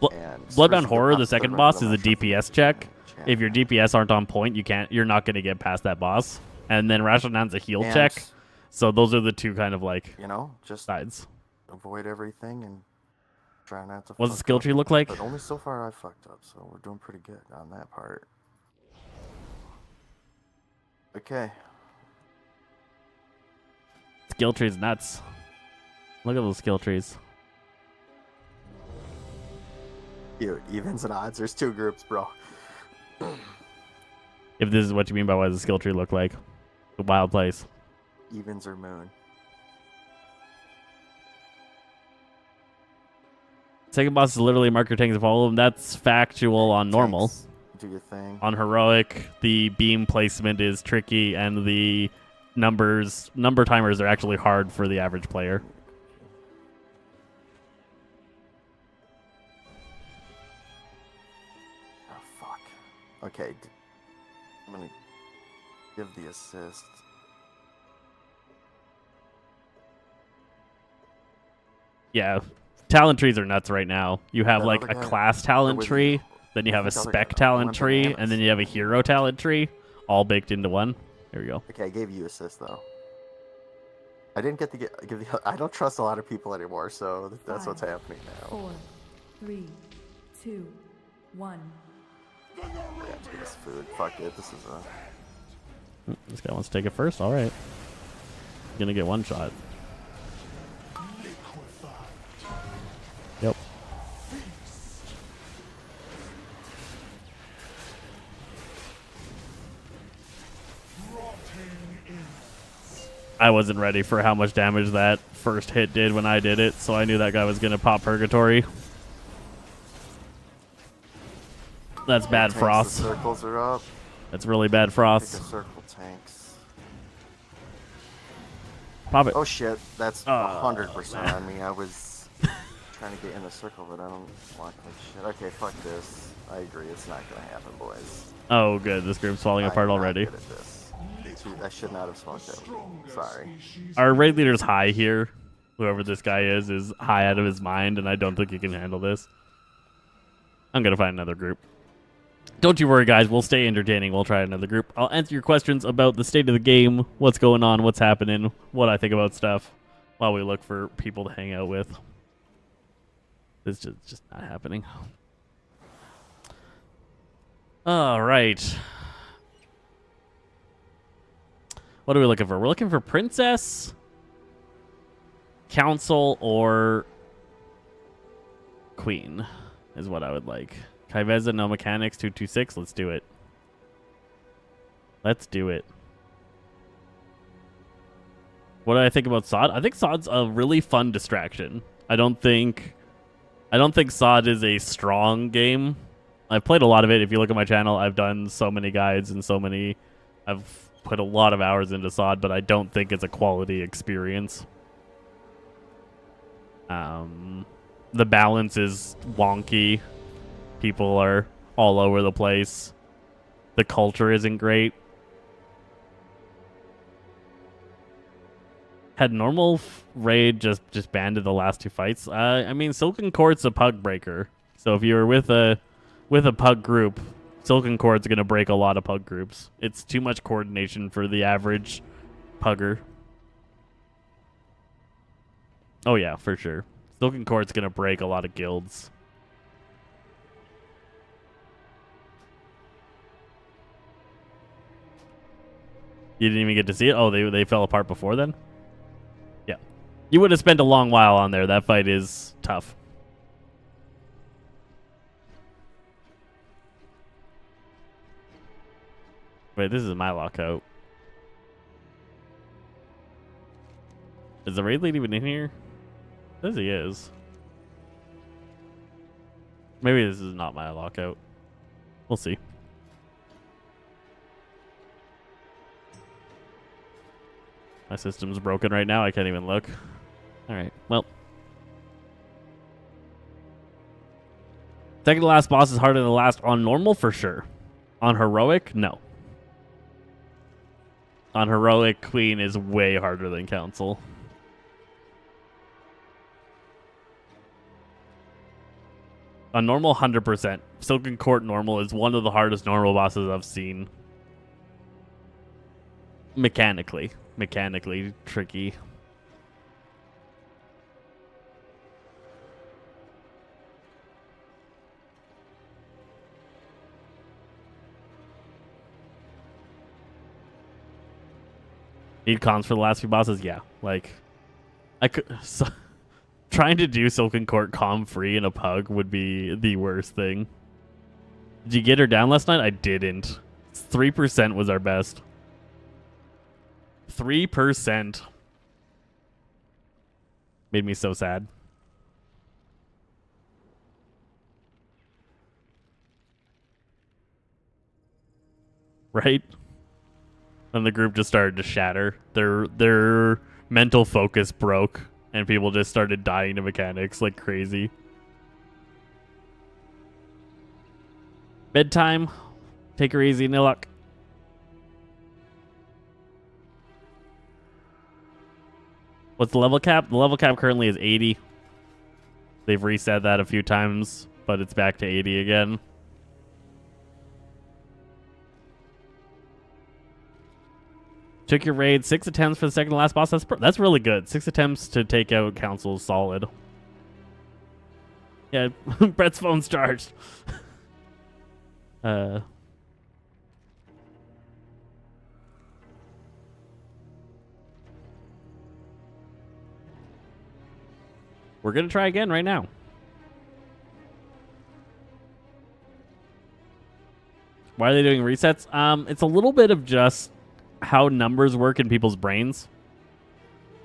and Bloodbound Cersei will Horror, pop the the second third boss, one, is a I'm not sure if DPS it's check. champ. If your DPS aren't on point, you're not going to get past that boss. And then Rashonon's a heal And, check. So those are the two kind of like You know, just sides. avoid everything and try not to. What's the fuck skill up. tree look like? But only so far I fucked up, so we're doing pretty good on that part. Okay. Skill tree's nuts. Look at those skill trees. Dude, evens and odds. There's 2 groups, bro. If this is what you mean by what does the skill tree look like. A wild place. Evens or moon. Second boss is literally mark your tanks of all of them. That's factual on normal. Tanks, do your thing. On heroic, the beam placement is tricky, and the number timers are actually hard for the average player. Oh fuck. Okay, I'm gonna give the assist. Yeah, talent trees are nuts right now. You have That like other a guy- class talent was- tree, then you have a the other spec guy talent went tree, bananas. and then you have a hero talent tree, all baked into one. Here we go. Okay, I gave you assist though. I didn't get to give the. I don't trust a lot of people anymore, so that's what's 5, happening now. 4, 3, 2, 1. Yeah, let's get this food. Fuck it. This is a. This guy wants to take it first. All right. Gonna get one shot. Yep. I wasn't ready for how much damage that first hit did when I did it, so I knew that guy was gonna pop Purgatory. That's bad Tanks, frost. The circles are up. That's really bad Pick a frost. circle tanks. Pop it. Oh shit, that's Oh, 100% on me. I was trying to get in the circle, but I don't want that shit. Okay, fuck this. I agree, it's not gonna happen, boys. Oh, good. This group's falling apart I'm not already. good at this. I should not have smoked that. Sorry. Our raid leader's high here. Whoever this guy is high out of his mind, and I don't think he can handle this. I'm gonna find another group. Don't you worry, guys. We'll stay entertaining. We'll try another group. I'll answer your questions about the state of the game, what's going on, what's happening, what I think about stuff, while we look for people to hang out with. It's just not happening. All right. What are we looking for? We're looking for Princess, Council, or Queen is what I would like. Kaiveza, no mechanics, 226. Let's do it. Let's do it. What do I think about Sod? I think Sod's a really fun distraction. I don't think Sod is a strong game. I've played a lot of it. If you look at my channel, I've done so many guides and I've put a lot of hours into Sod, but I don't think it's a quality experience. The balance is wonky. People are all over the place. The culture isn't great. Had normal raid just banned the last two fights. I mean, Silken Court's a pug breaker. So if you're with a pug group, Silken Court's gonna break a lot of pug groups. It's too much coordination for the average pugger. Oh yeah, for sure. Silken Court's gonna break a lot of guilds. You didn't even get to see it? Oh, they fell apart before then? Yeah. You would have spent a long while on there. That fight is tough. Wait, this is my lockout. Is the raid lead even in here? Says he is. Maybe this is not my lockout. We'll see. My system's broken right now. I can't even look. Alright, well. Second to last boss is harder than the last on normal for sure. On heroic, no. On heroic, Queen is way harder than Council. On normal, 100%. Silken Court normal is one of the hardest normal bosses I've seen. Mechanically tricky. Need cons for the last few bosses? Yeah. Like, I could... So, trying to do Silken Court calm free in a pug would be the worst thing. Did you get her down last night? I didn't. 3% was our best. 3%. Made me so sad. Right? And the group just started to shatter. Their mental focus broke, and people just started dying to mechanics like crazy. Bedtime. Take her easy, Niluk. What's the level cap? The level cap currently is 80. They've reset that a few times, but it's back to 80 again. Took your raid 6 attempts for the second to last boss. That's really good. 6 attempts to take out Council is solid. Yeah, Brett's phone's charged. We're gonna try again right now. Why are they doing resets? It's a little bit of just how numbers work in people's brains.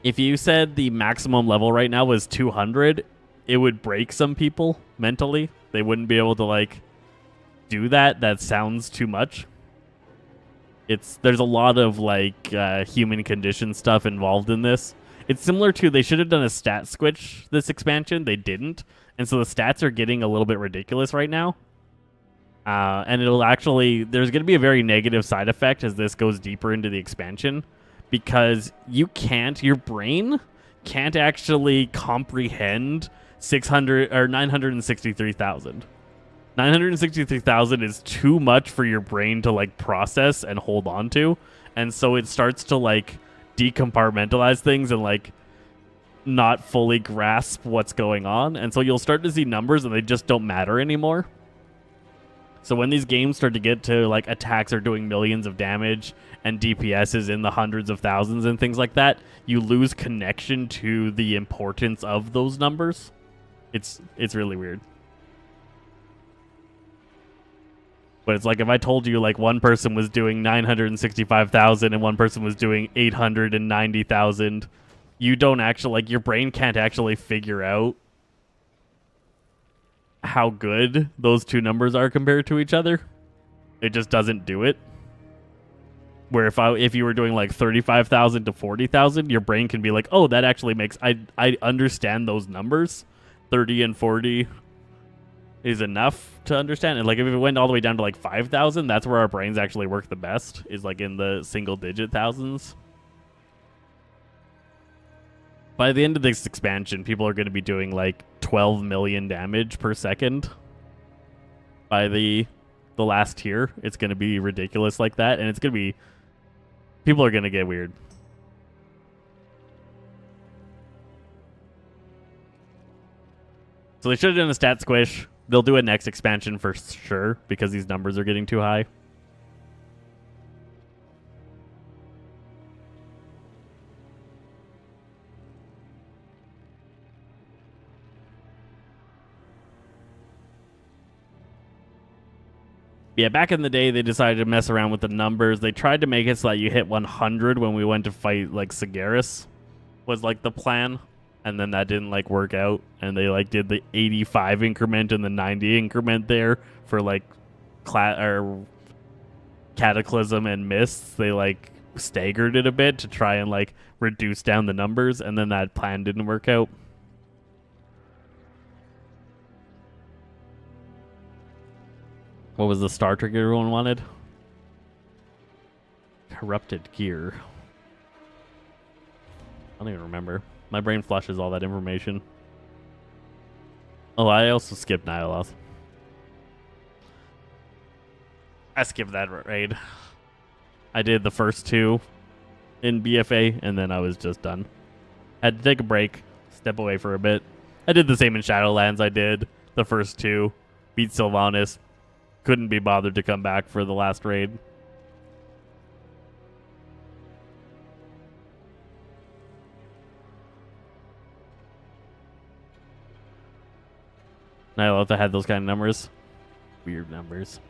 If you said the maximum level right now was 200, it would break some people mentally. They wouldn't be able to like do that. That sounds too much. There's a lot of like human condition stuff involved in this. It's similar to they should have done a stat switch this expansion. They didn't, and so the stats are getting a little bit ridiculous right now. And it'll actually, there's going to be a very negative side effect as this goes deeper into the expansion, because your brain can't actually comprehend 600 or 963,000. 963,000 is too much for your brain to like process and hold on to, and so it starts to like decompartmentalize things and like not fully grasp what's going on, and so you'll start to see numbers and they just don't matter anymore. So when these games start to get to like attacks are doing millions of damage and DPS is in the hundreds of thousands and things like that, you lose connection to the importance of those numbers. It's really weird. But it's like if I told you like one person was doing 965,000 and one person was doing 890,000, you don't actually, like, your brain can't actually figure out how good those two numbers are compared to each other. It just doesn't do it. Where if you were doing like 35,000 to 40,000, your brain can be like, oh, that actually makes, I understand those numbers. 30 and 40 is enough to understand. And like if it went all the way down to like 5,000, that's where our brains actually work the best, is like in the single digit thousands. By the end of this expansion, people are going to be doing like 12 million damage per second. By the last tier, it's going to be ridiculous like that, and it's going to be, people are going to get weird. So they should have done a stat squish. They'll do a next expansion for sure, because these numbers are getting too high. Yeah, back in the day, they decided to mess around with the numbers. They tried to make it so that you hit 100 when we went to fight, like, Sagaris was, like, the plan. And then that didn't, like, work out. And they, like, did the 85 increment and the 90 increment there for, like, Cataclysm and Mists. They, like, staggered it a bit to try and, like, reduce down the numbers. And then that plan didn't work out. What was the star trick everyone wanted? Corrupted gear. I don't even remember. My brain flushes all that information. Oh, I also skipped Nyloth. I skipped that raid. I did the first two in BFA, and then I was just done. Had to take a break, step away for a bit. I did the same in Shadowlands. I did the first two, beat Sylvanas. Couldn't be bothered to come back for the last raid. Nyloth had those kind of numbers. Weird numbers.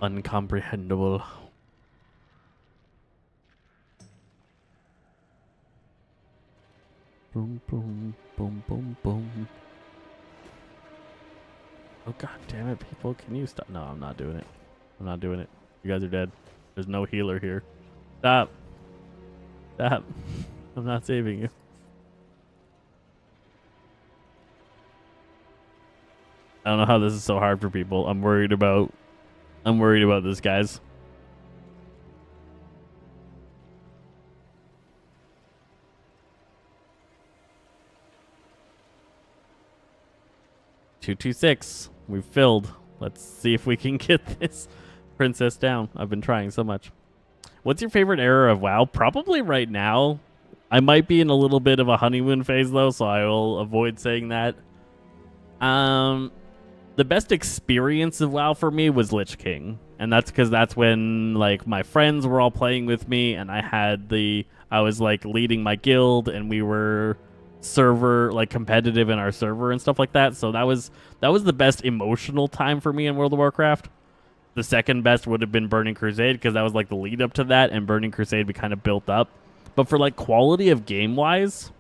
Uncomprehendable. Boom, boom, boom, boom, boom. Oh, god damn it, people. Can you stop? No, I'm not doing it. I'm not doing it. You guys are dead. There's no healer here. Stop. Stop. I'm not saving you. I don't know how this is so hard for people. I'm worried about this, guys. $226. We've filled. Let's see if we can get this princess down. I've been trying so much. What's your favorite era of WoW? Probably right now. I might be in a little bit of a honeymoon phase though, so I will avoid saying that. The best experience of WoW for me was Lich King. And that's because that's when like my friends were all playing with me and I was like leading my guild and we were server like competitive in our server and stuff like that. So that was the best emotional time for me in World of Warcraft. The second best would have been Burning Crusade because that was like the lead up to that, and Burning Crusade we kind of built up. But for like quality of game wise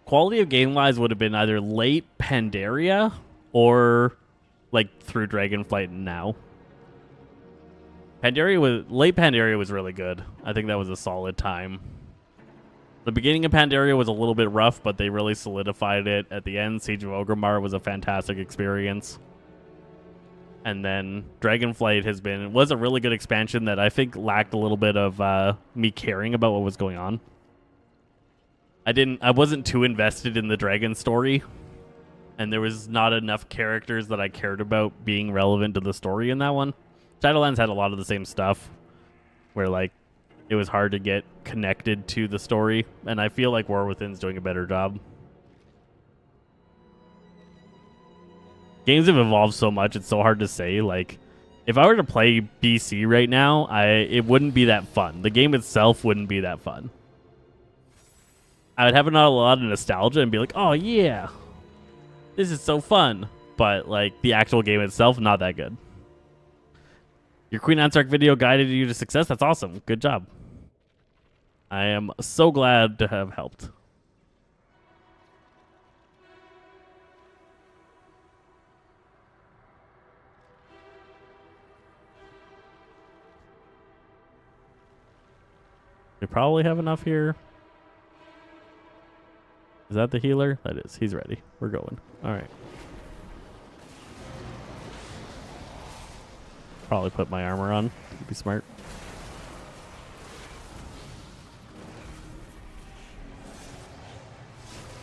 would have been either late Pandaria or like through Dragonflight and now. Late Pandaria was really good. I think that was a solid time. The beginning of Pandaria was a little bit rough, but they really solidified it at the end. Siege of Orgrimmar was a fantastic experience. And then Dragonflight was a really good expansion that I think lacked a little bit of me caring about what was going on. I wasn't too invested in the dragon story, and there was not enough characters that I cared about being relevant to the story in that one. Shadowlands had a lot of the same stuff, where like it was hard to get connected to the story, and I feel like War Within's doing a better job. Games have evolved so much, it's so hard to say. Like, if I were to play BC right now, it wouldn't be that fun. The game itself wouldn't be that fun. I would have a lot of nostalgia and be like, oh yeah, this is so fun. But like the actual game itself, not that good. Your Queen Ansark video guided you to success. That's awesome. Good job. I am so glad to have helped. We probably have enough here. Is that the healer? That is. He's ready. We're going. All right. Probably put my armor on. Be smart.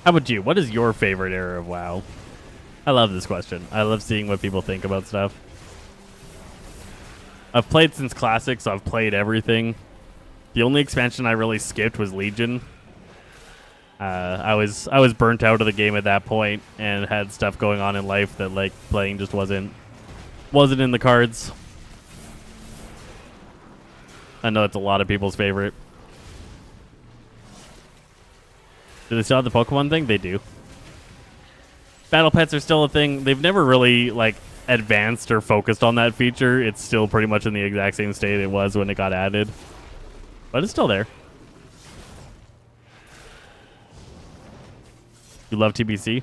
How about you? What is your favorite era of WoW? I love this question. I love seeing what people think about stuff. I've played since Classic, so I've played everything. The only expansion I really skipped was Legion. I was burnt out of the game at that point and had stuff going on in life that like playing just wasn't in the cards. I know it's a lot of people's favorite. Do they still have the Pokemon thing? They do. Battle pets are still a thing. They've never really like advanced or focused on that feature. It's still pretty much in the exact same state it was when it got added. But it's still there. You love TBC?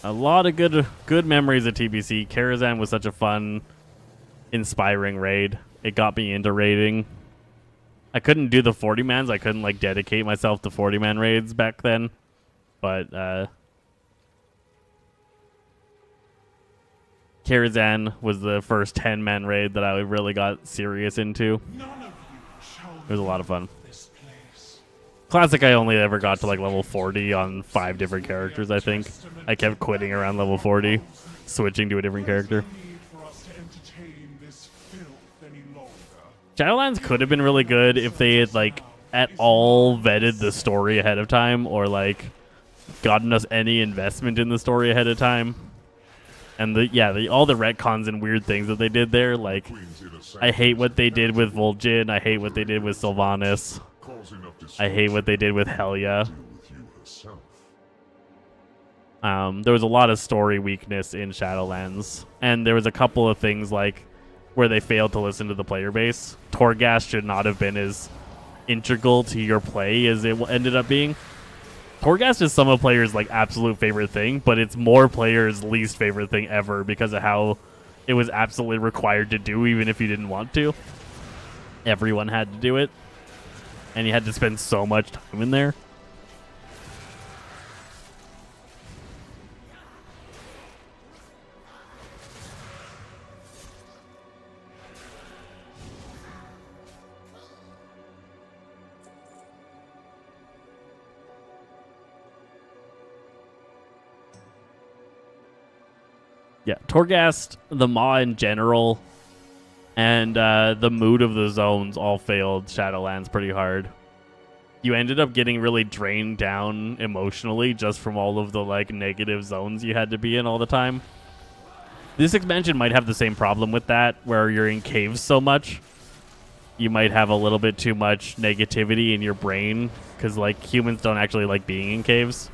A lot of good memories of TBC. Karazhan was such a fun, inspiring raid. It got me into raiding. I couldn't do the 40-mans. I couldn't like dedicate myself to 40-man raids back then. But Karazhan was the first 10-man raid that I really got serious into. It was a lot of fun. Classic, I only ever got to like level 40 on 5 different characters, I think. I kept quitting around level 40, switching to a different character. Shadowlands could have been really good if they had like at all vetted the story ahead of time, or like gotten us any investment in the story ahead of time. And all the retcons and weird things that they did there, like I hate what they did with Vol'jin, I hate what they did with Sylvanas. I hate what they did with Helya. There was a lot of story weakness in Shadowlands, and there was a couple of things like where they failed to listen to the player base. Torghast should not have been as integral to your play as it ended up being. Torghast is some of players' like absolute favorite thing, but it's more players' least favorite thing ever because of how it was absolutely required to do, even if you didn't want to. Everyone had to do it, and you had to spend so much time in there. Yeah, Torghast, the Maw in general, and the mood of the zones all failed Shadowlands pretty hard. You ended up getting really drained down emotionally just from all of the like negative zones you had to be in all the time. This expansion might have the same problem with that, where you're in caves so much. You might have a little bit too much negativity in your brain, because like humans don't actually like being in caves.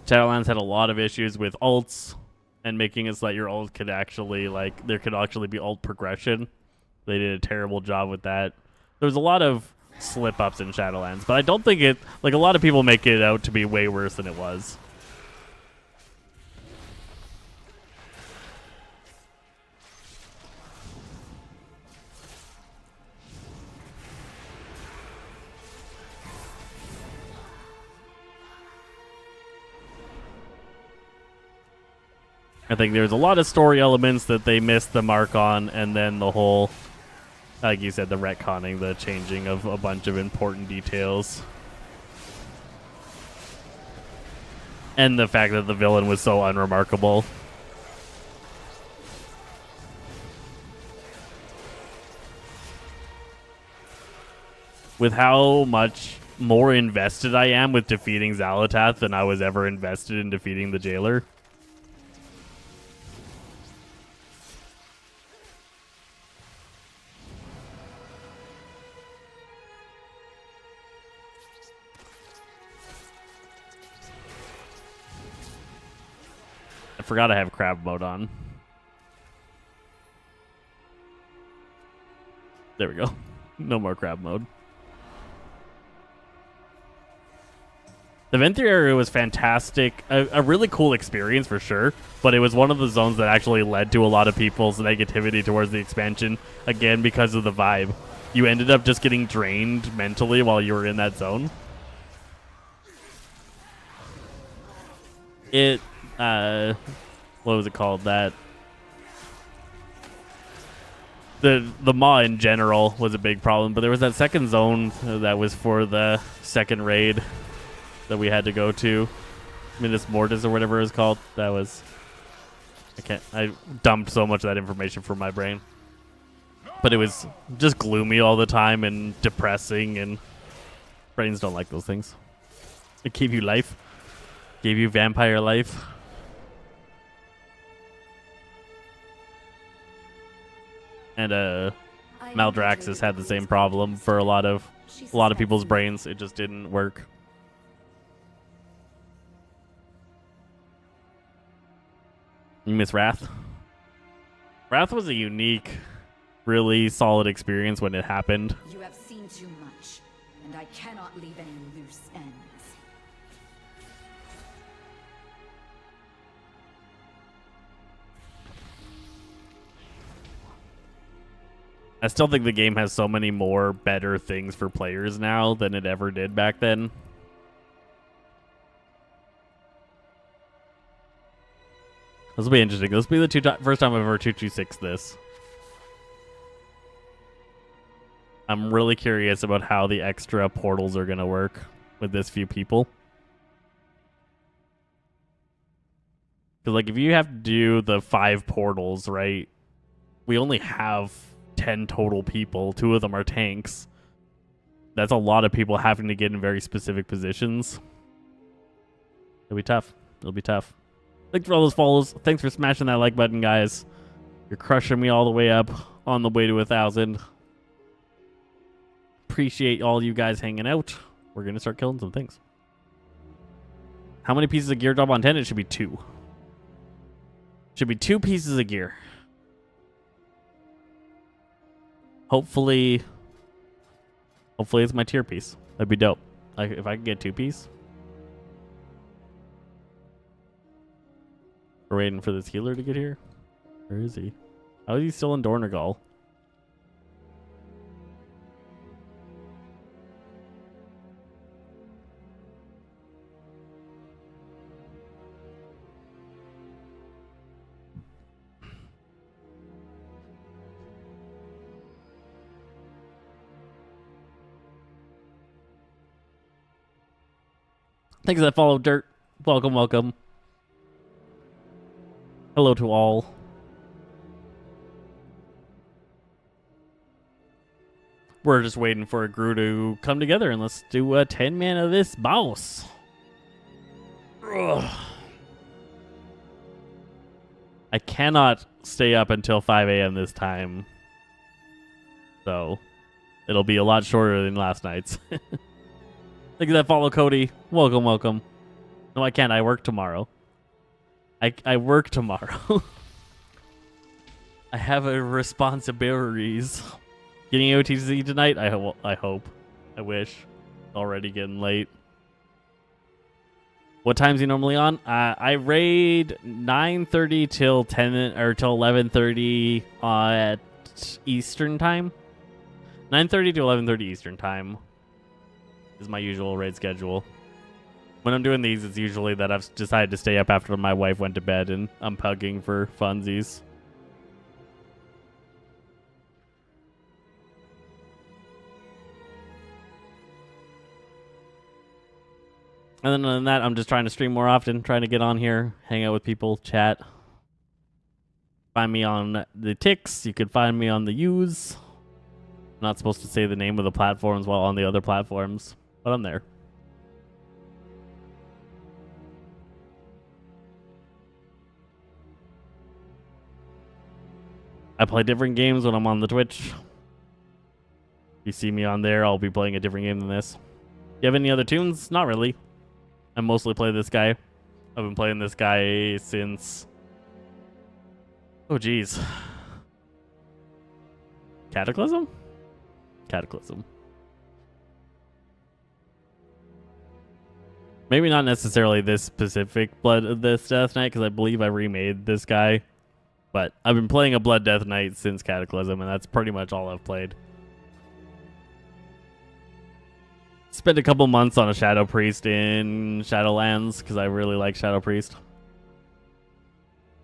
Shadowlands had a lot of issues with ults and making it so that your ult could actually, like, there could actually be ult progression. They did a terrible job with that. There was a lot of slip-ups in Shadowlands, but I don't think it, like, a lot of people make it out to be way worse than it was. I think there's a lot of story elements that they missed the mark on, and then the whole, like you said, the retconning, the changing of a bunch of important details. And the fact that the villain was so unremarkable. With how much more invested I am with defeating Xalatath than I was ever invested in defeating the Jailer. I forgot I have crab mode on. There we go. No more crab mode. The Venthyr area was fantastic. A really cool experience for sure, but it was one of the zones that actually led to a lot of people's negativity towards the expansion, again, because of the vibe. You ended up just getting drained mentally while you were in that zone. It, what was it called? That the Maw in general was a big problem, but there was that second zone that was for the second raid that we had to go to, Minas Mortis or whatever it was called. That was, I dumped so much of that information from my brain, but it was just gloomy all the time and depressing, and brains don't like those things. It gave you life, gave you vampire life. And Maldraxxus had the same problem for a lot of people's brains. It just didn't work. You miss Wrath? Wrath was a unique, really solid experience when it happened. You have seen too much, and I cannot leave any loose ends. I still think the game has so many more better things for players now than it ever did back then. This will be interesting. This will be the first time I've ever 226 this. I'm really curious about how the extra portals are going to work with this few people. Because, like, if you have to do the 5 portals, right, we only have 10 total people. 2 of them are tanks. That's a lot of people having to get in very specific positions. It'll be tough. It'll be tough. Thanks for all those follows. Thanks for smashing that like button, guys. You're crushing me all the way up on the way to 1,000. appreciate all you guys hanging out. We're going to start killing some things. How many pieces of gear drop on 10? It should be 2. Should be 2 pieces of gear. Hopefully it's my tier piece. That'd be dope. Like if I could get 2 piece. We're waiting for this healer to get here. Where is he? How is he still in Dornegal? Thanks for that follow, Dirt. Welcome, welcome. Hello to all. We're just waiting for a crew to come together and let's do a 10-man of this boss. Ugh. I cannot stay up until 5 a.m. this time. So, it'll be a lot shorter than last night's. Thank you for that follow, Cody. Welcome, welcome. No, I can't. I work tomorrow. I work tomorrow. I have a responsibilities. Getting OTC tonight? I hope. I wish. Already getting late. What time's he normally on? I raid 9:30 till 10 or till 11:30 at Eastern time. 9:30 to 11:30 Eastern time is my usual raid schedule. When I'm doing these, it's usually that I've decided to stay up after my wife went to bed and I'm pugging for funsies. And then other than that, I'm just trying to stream more often, trying to get on here, hang out with people, chat. Find me on the Tix. You could find me on the U's. I'm not supposed to say the name of the platforms while on the other platforms, but I'm there. I play different games when I'm on the Twitch. If you see me on there, I'll be playing a different game than this. You have any other tunes? Not really. I mostly play this guy. I've been playing this guy since... Oh, geez. Cataclysm? Cataclysm. Maybe not necessarily this specific Blood this Death Knight, because I believe I remade this guy. But I've been playing a Blood Death Knight since Cataclysm, and that's pretty much all I've played. Spent a couple months on a Shadow Priest in Shadowlands, because I really like Shadow Priest.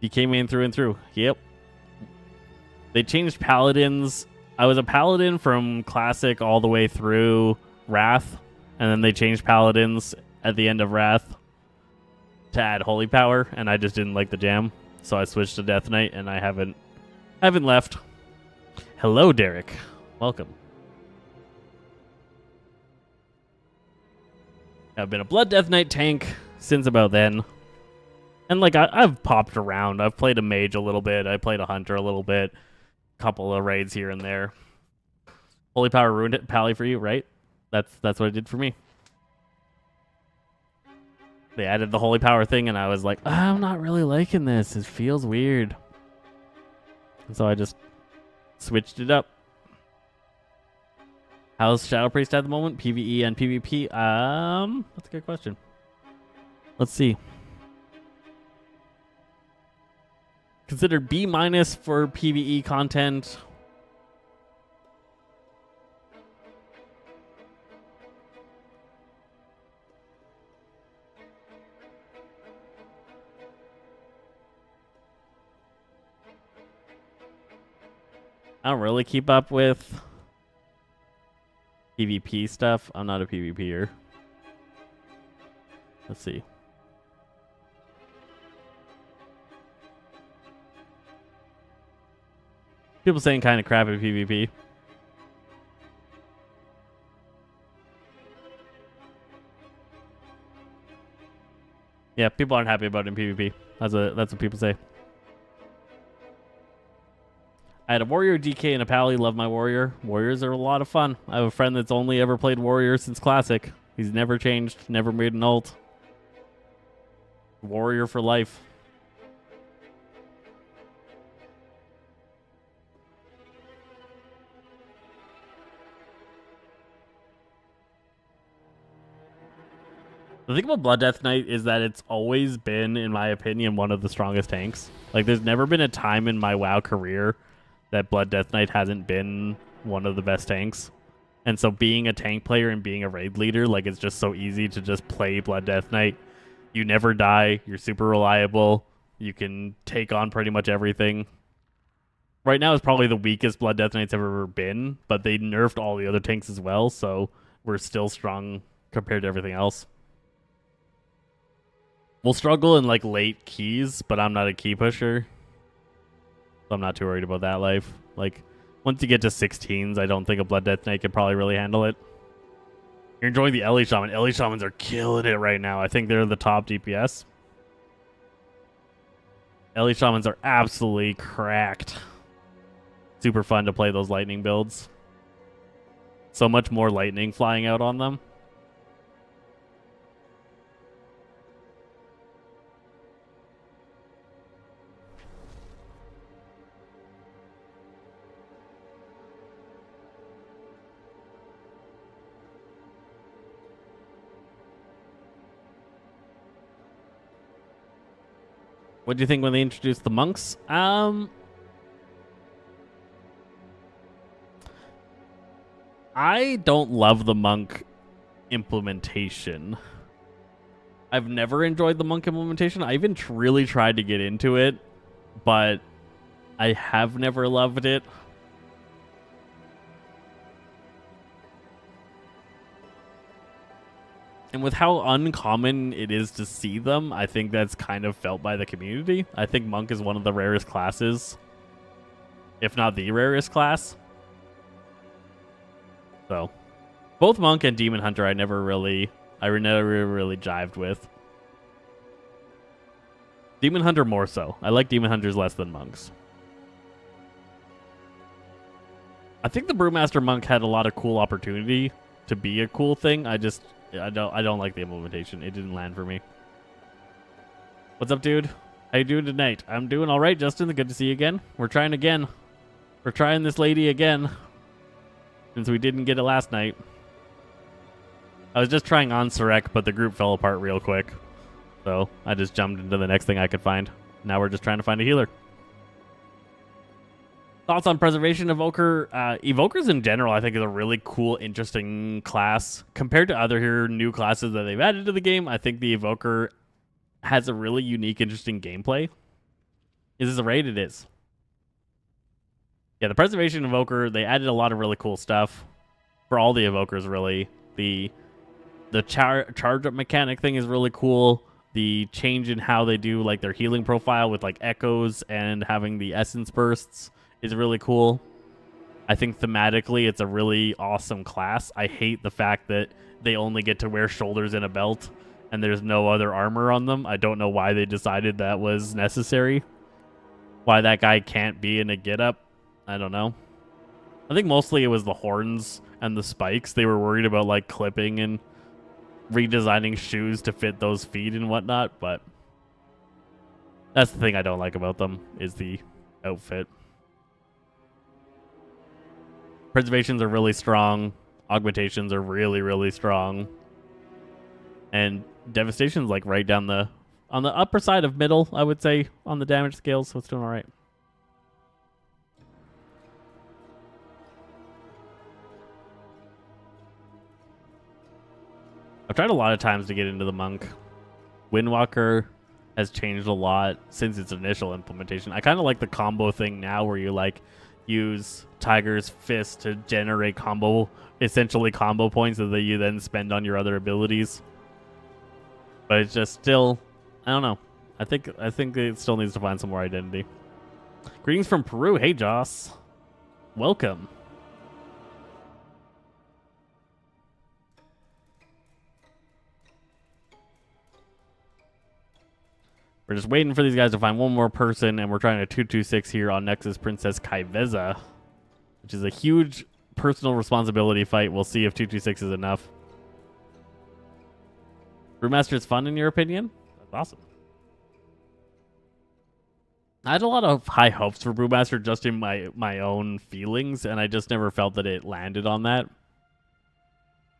He came in through and through. Yep. They changed Paladins. I was a Paladin from Classic all the way through Wrath, and then they changed Paladins at the end of Wrath to add Holy Power, and I just didn't like the jam. So I switched to Death Knight, and I haven't left. Hello, Derek. Welcome. I've been a Blood Death Knight tank since about then. And, like, I've popped around. I've played a mage a little bit. I played a hunter a little bit. Couple of raids here and there. Holy Power ruined it, Pally, for you, right? That's what it did for me. They added the Holy Power thing, and I was like, I'm not really liking this. It feels weird. And so I just switched it up. How's Shadow Priest at the moment? PvE and PvP? That's a good question. Let's see. Considered B- for PvE content. I don't really keep up with PvP stuff. I'm not a PvPer. Let's see. People saying kind of crap at PvP. Yeah, people aren't happy about it in PvP. That's what people say. I had a warrior, DK, and a pally. Love my warrior. Warriors are a lot of fun. I have a friend that's only ever played warrior since classic. He's never changed, never made an ult. Warrior for life. The thing about Blood Death Knight is that it's always been, in my opinion, one of the strongest tanks. Like, there's never been a time in my WoW career that Blood Death Knight hasn't been one of the best tanks. And so being a tank player and being a raid leader, like, it's just so easy to just play Blood Death Knight. You never die. You're super reliable. You can take on pretty much everything. Right now is probably the weakest Blood Death Knight's ever been, but they nerfed all the other tanks as well, so we're still strong compared to everything else. We'll struggle in, like, late keys, but I'm not a key pusher. So I'm not too worried about that life. Like, once you get to 16s, I don't think a Blood Death Knight could probably really handle it. You're enjoying the Ellie Shaman. Ellie Shamans are killing it right now. I think they're the top DPS. Ellie Shamans are absolutely cracked. Super fun to play those lightning builds. So much more lightning flying out on them. What do you think when they introduced the monks? I don't love the monk implementation. I've never enjoyed the monk implementation. I even really tried to get into it, but I have never loved it. And with how uncommon it is to see them, I think that's kind of felt by the community. I think Monk is one of the rarest classes, if not the rarest class. So, both Monk and Demon Hunter I never really jived with. Demon Hunter more so. I like Demon Hunters less than Monks. I think the Brewmaster Monk had a lot of cool opportunity to be a cool thing. I don't like the implementation. It didn't land for me. What's up, dude? How you doing tonight? I'm doing all right, Justin. Good to see you again. We're trying again. We're trying this lady again, since we didn't get it last night. I was just trying on Sarek, but the group fell apart real quick. So I just jumped into the next thing I could find. Now we're just trying to find a healer. Thoughts on Preservation Evoker? Evokers in general, I think, is a really cool, interesting class. Compared to other new classes that they've added to the game, I think the Evoker has a really unique, interesting gameplay. Is this a raid? It is. Yeah, the Preservation Evoker, they added a lot of really cool stuff. For all the Evokers, really. The charge-up mechanic thing is really cool. The change in how they do like their healing profile with like echoes and having the essence bursts is really cool. I think thematically it's a really awesome class. I hate the fact that they only get to wear shoulders and a belt and there's no other armor on them. I don't know why they decided that was necessary. Why that guy can't be in a get-up. I don't know. I think mostly it was the horns and the spikes. They were worried about like clipping and redesigning shoes to fit those feet and whatnot, but that's the thing I don't like about them is the outfit. Preservations are really strong. Augmentations are really, really strong. And Devastation's like right down on the upper side of middle, I would say, on the damage scales, so it's doing alright. I've tried a lot of times to get into the Monk. Windwalker has changed a lot since its initial implementation. I kind of like the combo thing now where you like use Tiger's Fist to generate essentially combo points that you then spend on your other abilities. But it's just still, I don't know. I think it still needs to find some more identity. Greetings from Peru. Hey, Joss. Welcome. We're just waiting for these guys to find one more person, and we're trying a 2-2-6 here on Nexus Princess Kaiveza, which is a huge personal responsibility fight. We'll see if 2-2-6 is enough. Brewmaster is fun in your opinion? That's awesome. I had a lot of high hopes for Brewmaster just in my own feelings, and I just never felt that it landed on that.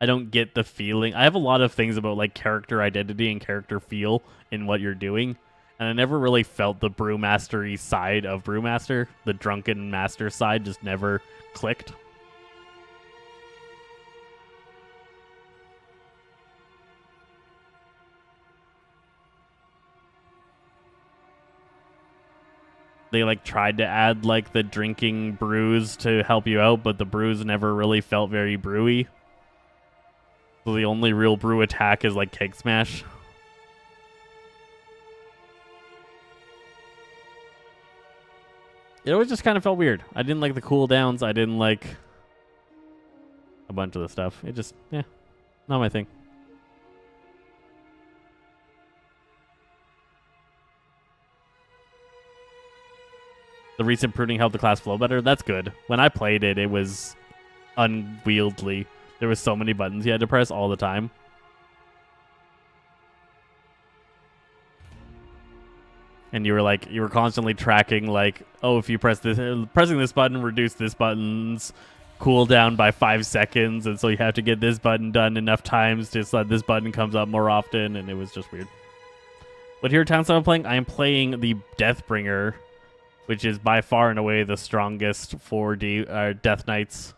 I don't get the feeling. I have a lot of things about like character identity and character feel in what you're doing, and I never really felt the Brewmastery side of Brewmaster. The drunken master side just never clicked. They like tried to add like the drinking brews to help you out, but the brews never really felt very brewy. So the only real brew attack is like Keg Smash. It always just kind of felt weird. I didn't like the cooldowns. I didn't like a bunch of the stuff. It just, not my thing. The recent pruning helped the class flow better. That's good. When I played it, it was unwieldy. There was so many buttons you had to press all the time. And you were constantly tracking like, oh, if you press this, pressing this button, reduce this button's cooldown by 5 seconds. And so you have to get this button done enough times to so that this button comes up more often. And it was just weird. What hero talents am I playing? I am playing the Deathbringer, which is by far and away the strongest for Death Knights.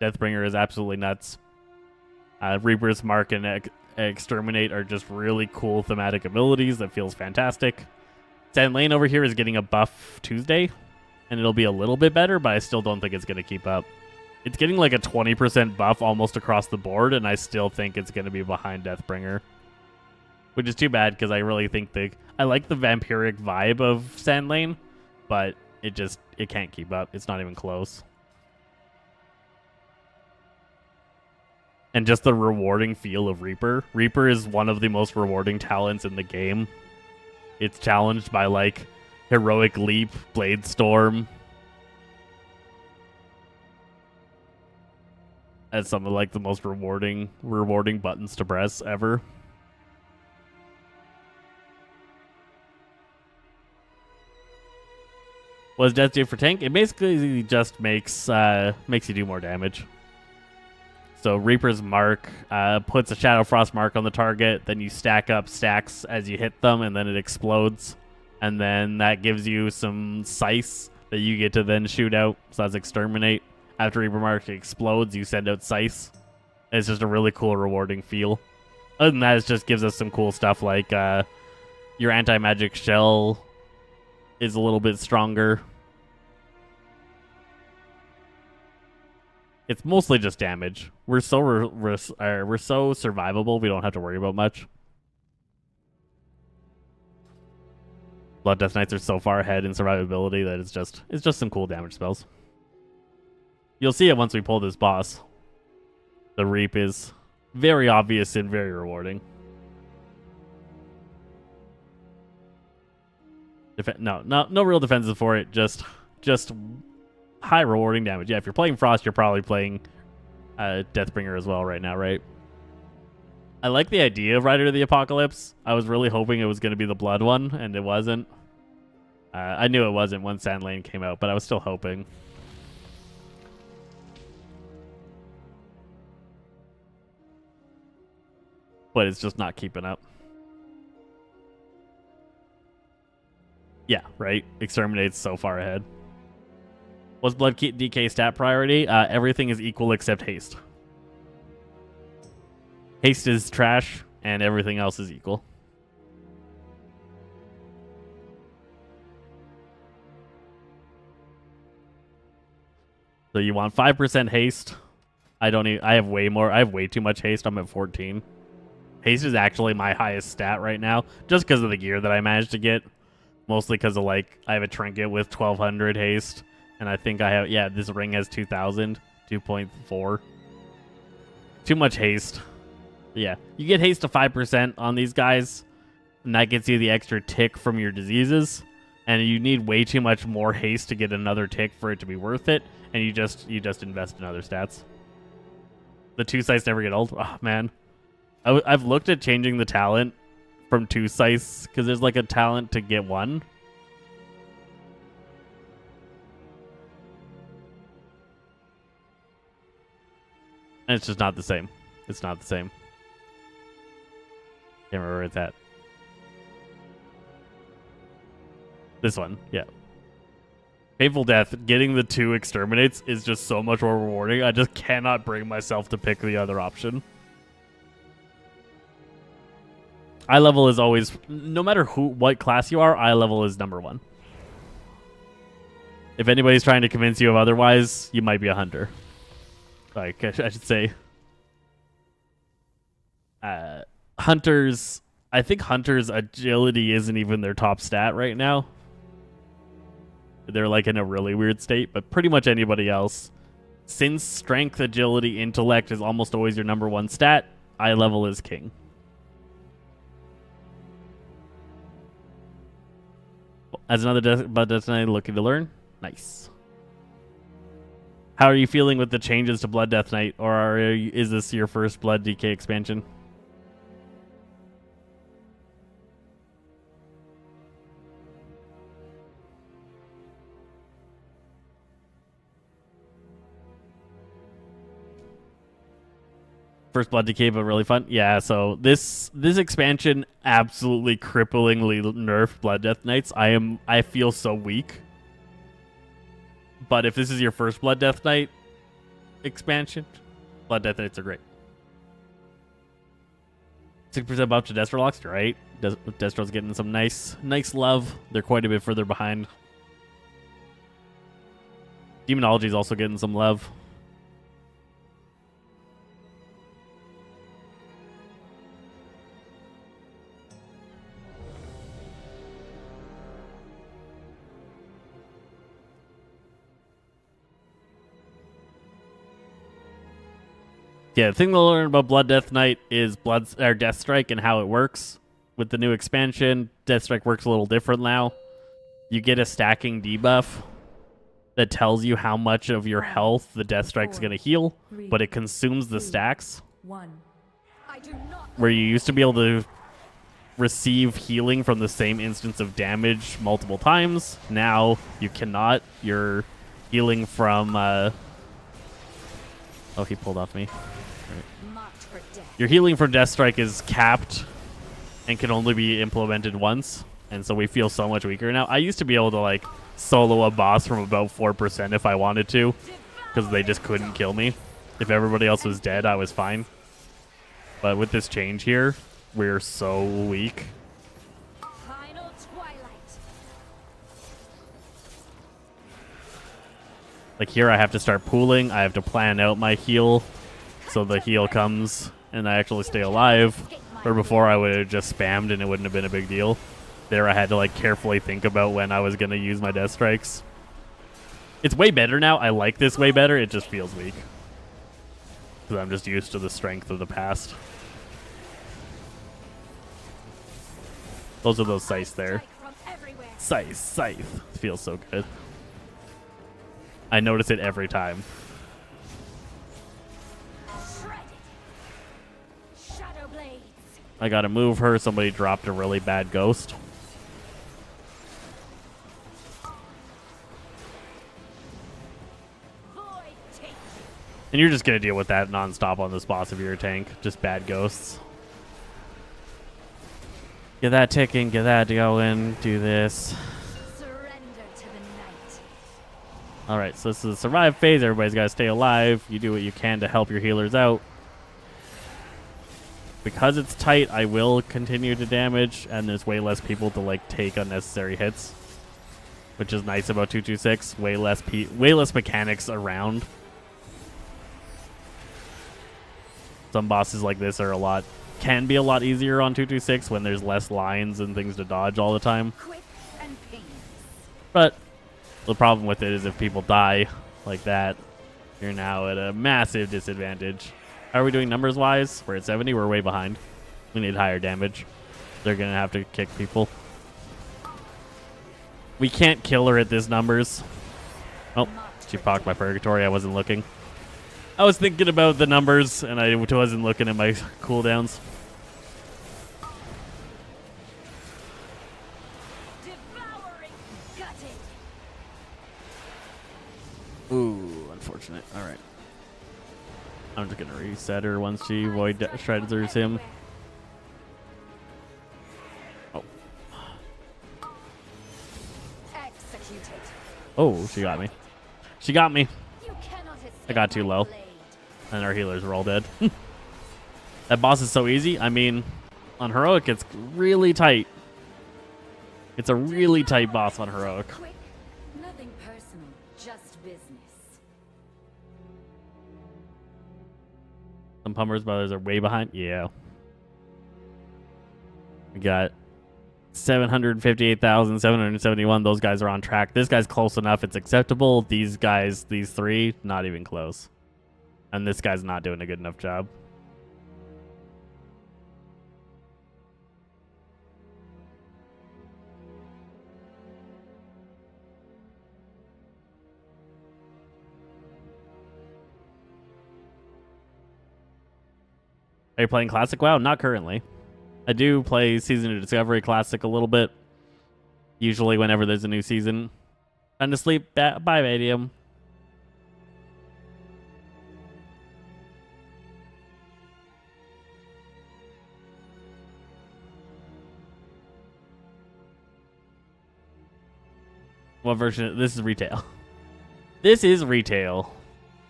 Deathbringer is absolutely nuts. Reaper's Mark and Exterminate are just really cool thematic abilities that feels fantastic. Sand Lane over here is getting a buff Tuesday, and it'll be a little bit better, but I still don't think it's going to keep up. It's getting like a 20% buff almost across the board, and I still think it's going to be behind Deathbringer. Which is too bad, because I really think I like the vampiric vibe of Sand Lane, but it can't keep up. It's not even close. And just the rewarding feel of Reaper. Reaper is one of the most rewarding talents in the game. It's challenged by like Heroic Leap, Blade Storm, as some of like the most rewarding buttons to press ever. What does Death do for tank? It basically just makes you do more damage. So Reaper's Mark puts a Shadow Frost mark on the target, then you stack up stacks as you hit them, and then it explodes. And then that gives you some Scythe that you get to then shoot out. So that's Exterminate. After Reaper Mark explodes, you send out Scythe. It's just a really cool, rewarding feel. Other than that, it just gives us some cool stuff like your Anti-Magic Shell is a little bit stronger. It's mostly just damage. We're so survivable. We don't have to worry about much. Blood Death Knights are so far ahead in survivability that it's just some cool damage spells. You'll see it once we pull this boss. The Reap is very obvious and very rewarding. No real defenses for it. Just high rewarding damage. Yeah, if you're playing Frost, you're probably playing Deathbringer as well right now, right? I like the idea of Rider of the Apocalypse. I was really hoping it was going to be the Blood one, and it wasn't. I knew it wasn't when Sand Lane came out, but I was still hoping. But it's just not keeping up. Yeah, right? Exterminate's so far ahead. What's Blood DK stat priority? Everything is equal except Haste. Haste is trash, and everything else is equal. So you want 5% haste. I have way too much haste. I'm at 14. Haste is actually my highest stat right now, just because of the gear that I managed to get. Mostly because of I have a trinket with 1200 haste. And I think I have, this ring has 2,000, 2.4. Too much haste. Yeah, you get haste to 5% on these guys, and that gets you the extra tick from your diseases, and you need way too much more haste to get another tick for it to be worth it, and you just invest in other stats. The 2 sites never get old. Oh man, I've looked at changing the talent from 2 sites because there's like a talent to get 1. And it's just not the same. It's not the same. Can't remember where it's at. This one, yeah. Painful Death, getting the 2 exterminates is just so much more rewarding. I just cannot bring myself to pick the other option. Eye level is always, no matter what class you are, eye level is number 1. If anybody's trying to convince you of otherwise, you might be a hunter. Like, I should say. Hunters, I think Hunters' agility isn't even their top stat right now. They're like in a really weird state, but pretty much anybody else. Since strength, agility, intellect is almost always your number 1 stat, eye level is king. As another Blood Death Knight looking to learn, nice. How are you feeling with the changes to Blood Death Knight, or is this your first Blood DK expansion? First Blood Decay, but really fun. Yeah, so this expansion absolutely cripplingly nerfed Blood Death Knights. I feel so weak. But if this is your first Blood Death Knight expansion, Blood Death Knights are great. 6% buff to Destrolox, right? Destro's getting some nice love. They're quite a bit further behind. Demonology is also getting some love. Yeah, the thing to learn about Blood Death Knight is Death Strike and how it works. With the new expansion, Death Strike works a little different now. You get a stacking debuff that tells you how much of your health the Death Strike's going to heal, but it consumes the stacks. Where you used to be able to receive healing from the same instance of damage multiple times, now you cannot. You're healing from... Oh, he pulled off me. Your healing for Death Strike is capped and can only be implemented once, and so we feel so much weaker now. I used to be able to like solo a boss from about 4% if I wanted to, because they just couldn't kill me. If everybody else was dead, I was fine. But with this change here, we're so weak. Like here, I have to start pooling. I have to plan out my heal so the heal comes and I actually stay alive. Where before I would have just spammed and it wouldn't have been a big deal. There I had to like carefully think about when I was going to use my Death Strikes. It's way better now. I like this way better. It just feels weak. Because I'm just used to the strength of the past. Those are those scythes there. Scythe. Feels so good. I notice it every time. I gotta move her. Somebody dropped a really bad ghost. And you're just gonna deal with that nonstop on this boss if you're a tank. Just bad ghosts. Get that ticking, get that going, do this. Alright, so this is the survive phase. Everybody's got to stay alive. You do what you can to help your healers out. Because it's tight, I will continue to damage, and there's way less people to like take unnecessary hits. Which is nice about 226. Way less mechanics around. Some bosses like this are can be a lot easier on 226 when there's less lines and things to dodge all the time. But the problem with it is if people die like that, you're now at a massive disadvantage. How are we doing numbers-wise? We're at 70. We're way behind. We need higher damage. They're gonna have to kick people. We can't kill her at this numbers. Oh, she pocked my purgatory. I wasn't looking. I was thinking about the numbers, and I wasn't looking at my cooldowns. Devouring, gutted. Ooh, unfortunate. All right. I'm just gonna reset her once she void shredders him. Oh. Executed. Oh, she got me. She got me. You cannot escape I got too my low. blade. And our healers are all dead. That boss is so easy. I mean, on Heroic, it's really tight. It's a really tight boss on Heroic. Quick, nothing personal, just business. Some Pummers Brothers are way behind. Yeah. We got 758,771. Those guys are on track. This guy's close enough. It's acceptable. These guys, these three, not even close. And this guy's not doing a good enough job. Are you playing Classic WoW? Not currently. I do play Season of Discovery Classic a little bit. Usually whenever there's a new season. Time to sleep. Bye, Vadium. What version? This is retail. This is retail.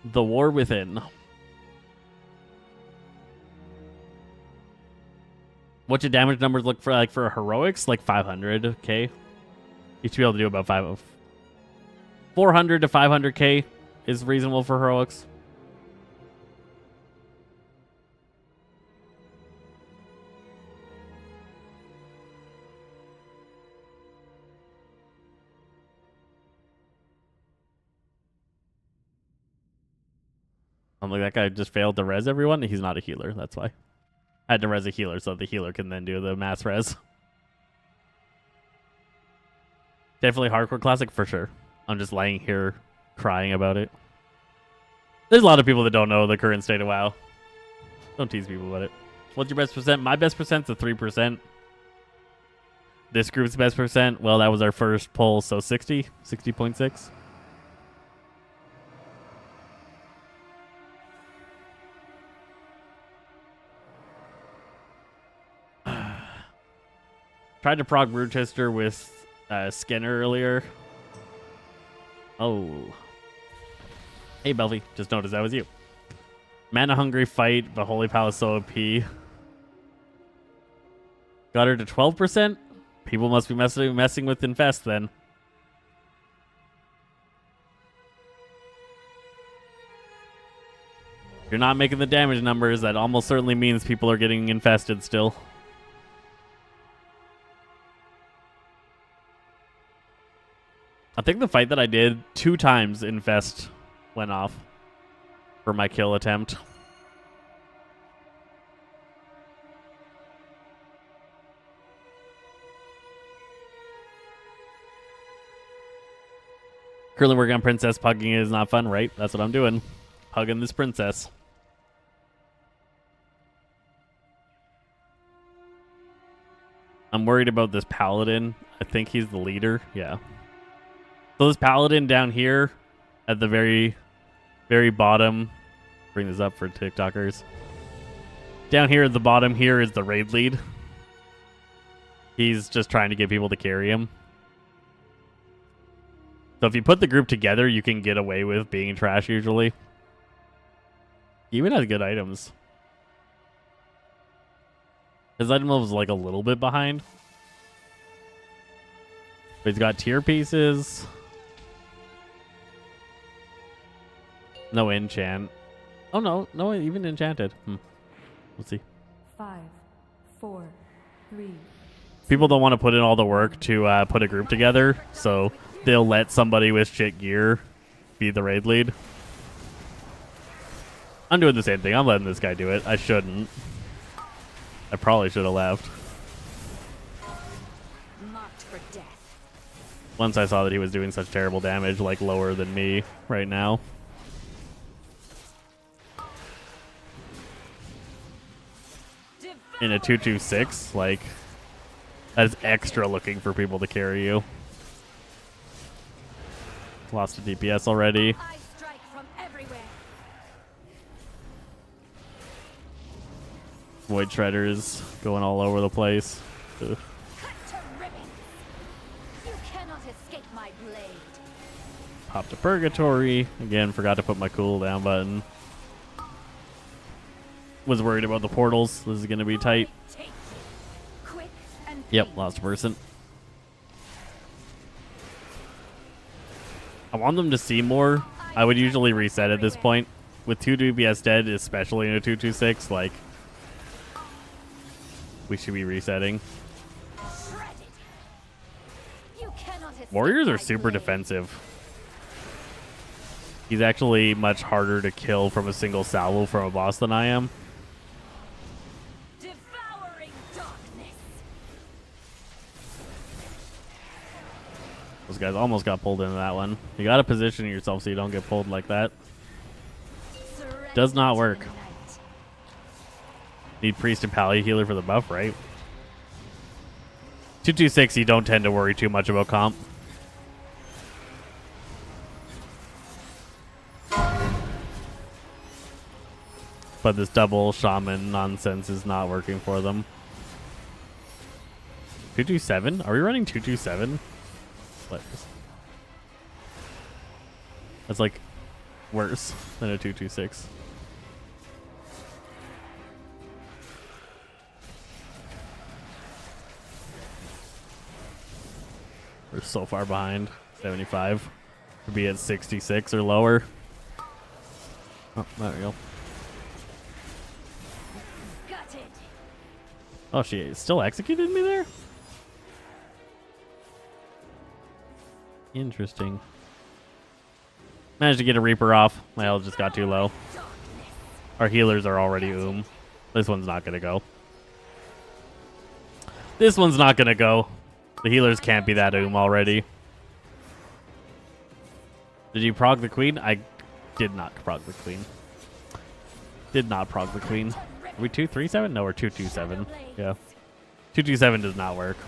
The War Within. What's your damage numbers look for like for heroics? Like 500k. You should be able to do about 400 to 500k is reasonable for heroics. I'm like, that guy just failed to res everyone. He's not a healer. That's why. I had to res a healer so the healer can then do the mass res. Definitely hardcore classic for sure. I'm just laying here crying about it. There's a lot of people that don't know the current state of WoW. Don't tease people about it. What's your best percent? My best percent's a 3%. This group's best percent, well, that was our first poll, so 60.6. Tried to prog Rootchester with Skinner earlier. Oh. Hey, Belvy. Just noticed that was you. Mana hungry fight, but Holy Palace so OP. Got her to 12%? People must be messing with Infest then. If you're not making the damage numbers, that almost certainly means people are getting infested still. I think the fight that I did 2 times Infest went off for my kill attempt. Currently working on Princess. Pugging is not fun, right? That's what I'm doing. Hugging this princess. I'm worried about this paladin. I think he's the leader. Yeah. So this paladin down here at the very, very bottom. Bring this up for TikTokers. Down here at the bottom here is the raid lead. He's just trying to get people to carry him. So if you put the group together, you can get away with being trash usually. He even has good items. His item level is like a little bit behind. But he's got tier pieces. No enchant. Oh no, no, even enchanted. Let's see. 5, 4, 3. People don't want to put in all the work to put a group together, so they'll let somebody with shit gear be the raid lead. I'm doing the same thing. I'm letting this guy do it. I shouldn't. I probably should have left. Once I saw that he was doing such terrible damage, like lower than me right now. In a 2-2-6, like, that's extra looking for people to carry you. Lost to DPS already. I strike from everywhere. Void Shredder's going all over the place. Ugh. Cut to ribbons. You cannot escape my blade. Popped to Purgatory. Again, forgot to put my cooldown button. Was worried about the portals. This is going to be tight. Take you. Quick and Yep, painless. lost a person. I want them to see more. I would usually reset at this point. With 2 DPS dead, especially in a 2-2-6, like, we should be resetting. Shredded. You cannot escape Warriors my are super blade. defensive. He's actually much harder to kill from a single salvo from a boss than I am. Devouring darkness. Those guys almost got pulled into that one. You gotta position yourself so you don't get pulled like that. Does not Surrender work. to the night. Need Priest and Pally Healer for the buff, right? 2-2-6, you don't tend to worry too much about comp. But this double shaman nonsense is not working for them. 2-2-7? Are we running 2-2-7? What? That's like worse than a 2-2-6. We're so far behind. 75. To be at 66 or lower. Oh, there we go. Gutted. Oh, she still executed me there? Interesting. Managed to get a Reaper off. My health just got too low. Our healers are already This one's not going to go. This one's not going to go. The healers can't be that already. Did you prog the queen? I did not prog the queen. Did not prog the queen. Are we 2-3-7? No, we're 2-2-7. Yeah. 2-2-7 does not work.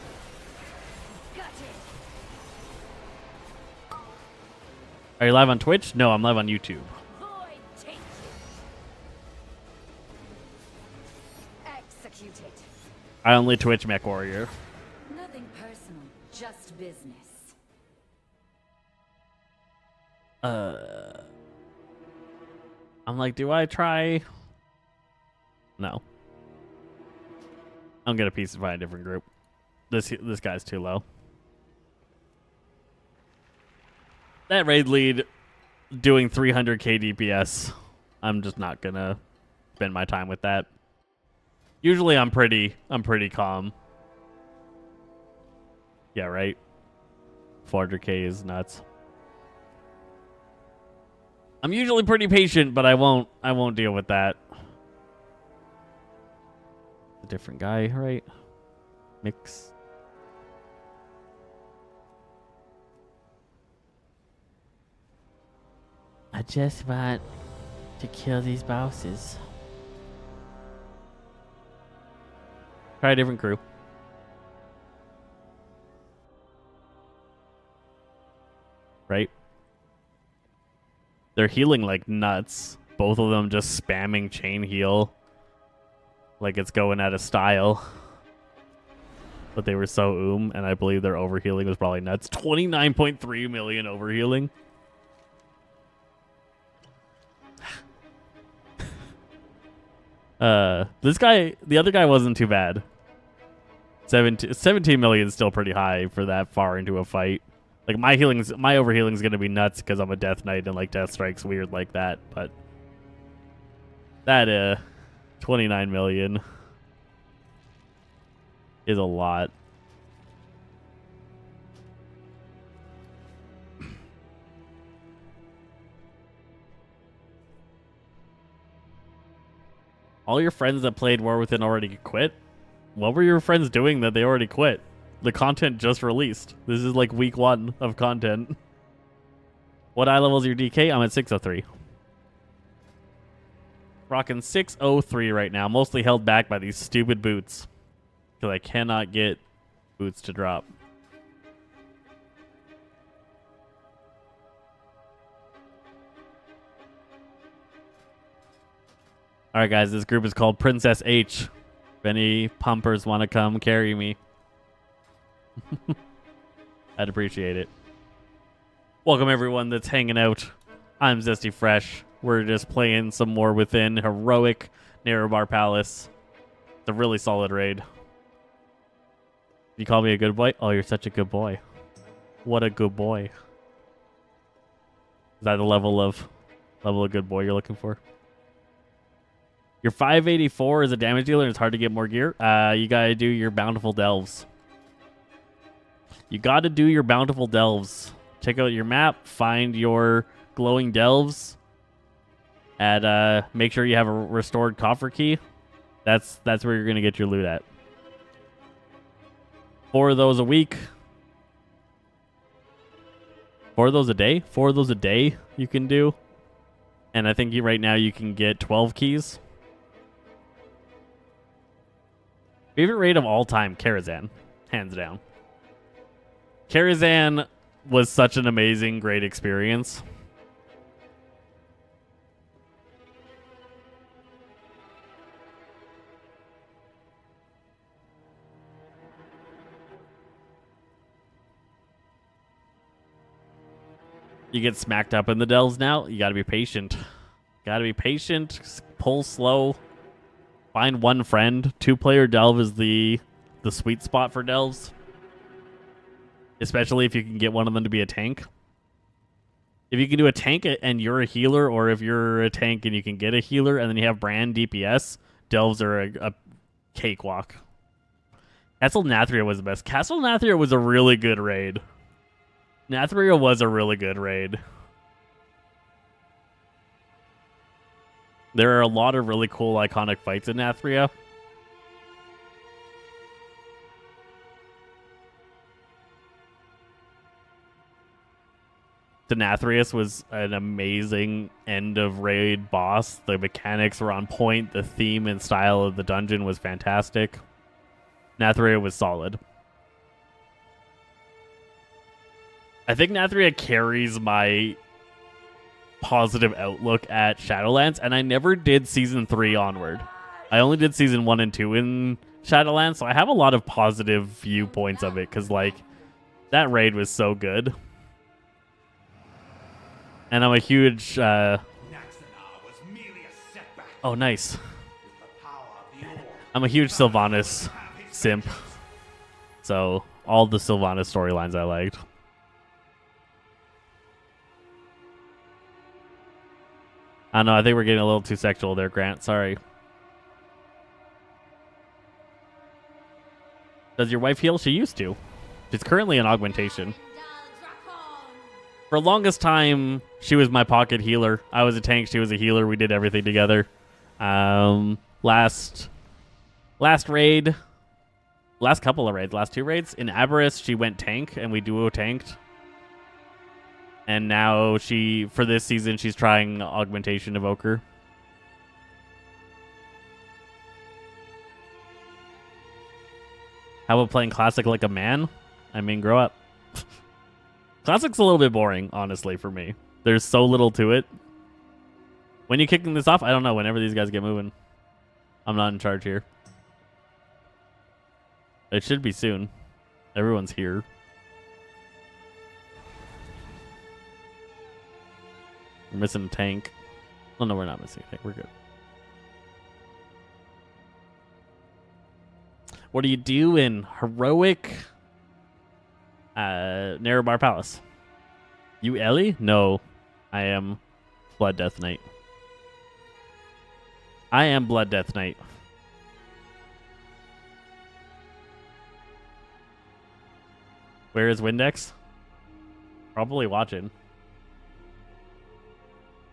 Are you live on Twitch? No, I'm live on YouTube. Void take you. Executed. I only Twitch Mech Warrior. Nothing personal, just business. I'm like, do I try? No. I'm gonna piece find a different group. This guy's too low. That raid lead doing 300k DPS. I'm just not gonna spend my time with that. Usually I'm pretty calm. Yeah, right. 400k is nuts. I'm usually pretty patient, but I won't deal with that. A different guy, right? Mix. I just want to kill these bosses. Try a different crew. Right? They're healing like nuts. Both of them just spamming chain heal. Like it's going out of style. But they were so and I believe their overhealing was probably nuts. 29.3 million overhealing. This guy, the other guy wasn't too bad. 17 million is still pretty high for that far into a fight. Like my overhealing's gonna be nuts because I'm a Death Knight and like Death Strike's weird like that. But that 29 million is a lot. All your friends that played War Within already quit? What were your friends doing that they already quit? The content just released. This is like week 1 of content. What eye level is your DK? I'm at 603. Rocking 603 right now. Mostly held back by these stupid boots. Because I cannot get boots to drop. Alright guys, this group is called Princess H. If any pumpers want to come carry me. I'd appreciate it. Welcome everyone that's hanging out. I'm Zesty Fresh. We're just playing some more within Heroic Nerub'ar Palace. It's a really solid raid. You call me a good boy? Oh, you're such a good boy. What a good boy. Is that the level of good boy you're looking for? Your 584 is a damage dealer and it's hard to get more gear. You gotta do your bountiful delves. You gotta do your bountiful delves. Check out your map, find your glowing delves, and make sure you have a restored coffer key. That's where you're gonna get your loot at. 4 of those a week. 4 of those a day? 4 of those a day you can do. And I think right now you can get 12 keys. Favorite raid of all time, Karazhan. Hands down. Karazhan was such an amazing, great experience. You get smacked up in the delves now. You gotta be patient. Gotta be patient. Pull slow. Find one friend. 2-player delve is the sweet spot for delves. Especially if you can get one of them to be a tank. If you can do a tank and you're a healer, or if you're a tank and you can get a healer and then you have brand DPS, delves are a cakewalk. Castle Nathria was the best. Castle Nathria was a really good raid. Nathria was a really good raid. There are a lot of really cool iconic fights in Nathria. Denathrius was an amazing end of raid boss. The mechanics were on point. The theme and style of the dungeon was fantastic. Nathria was solid. I think Nathria carries my positive outlook at Shadowlands, and I never did Season 3 onward. I only did Season 1 and 2 in Shadowlands, so I have a lot of positive viewpoints of it, because, like, that raid was so good. And I'm a huge... Oh, nice. I'm a huge Sylvanas simp, so all the Sylvanas storylines I liked. I don't know, I think we're getting a little too sexual there, Grant. Sorry. Does your wife heal? She used to. She's currently an augmentation. For the longest time, she was my pocket healer. I was a tank, she was a healer. We did everything together. Last raid, last couple of raids, last 2 raids, in Aberrus, she went tank, and we duo tanked. And now for this season, she's trying Augmentation Evoker. How about playing Classic like a man? I mean, grow up. Classic's a little bit boring, honestly, for me. There's so little to it. When you kicking this off? I don't know. Whenever these guys get moving. I'm not in charge here. It should be soon. Everyone's here. We're missing a tank. Oh, no, we're not missing a tank. We're good. What do you do in Heroic Nerub'ar Palace? You Ellie? No. I am Blood Death Knight. I am Blood Death Knight. Where is Windex? Probably watching.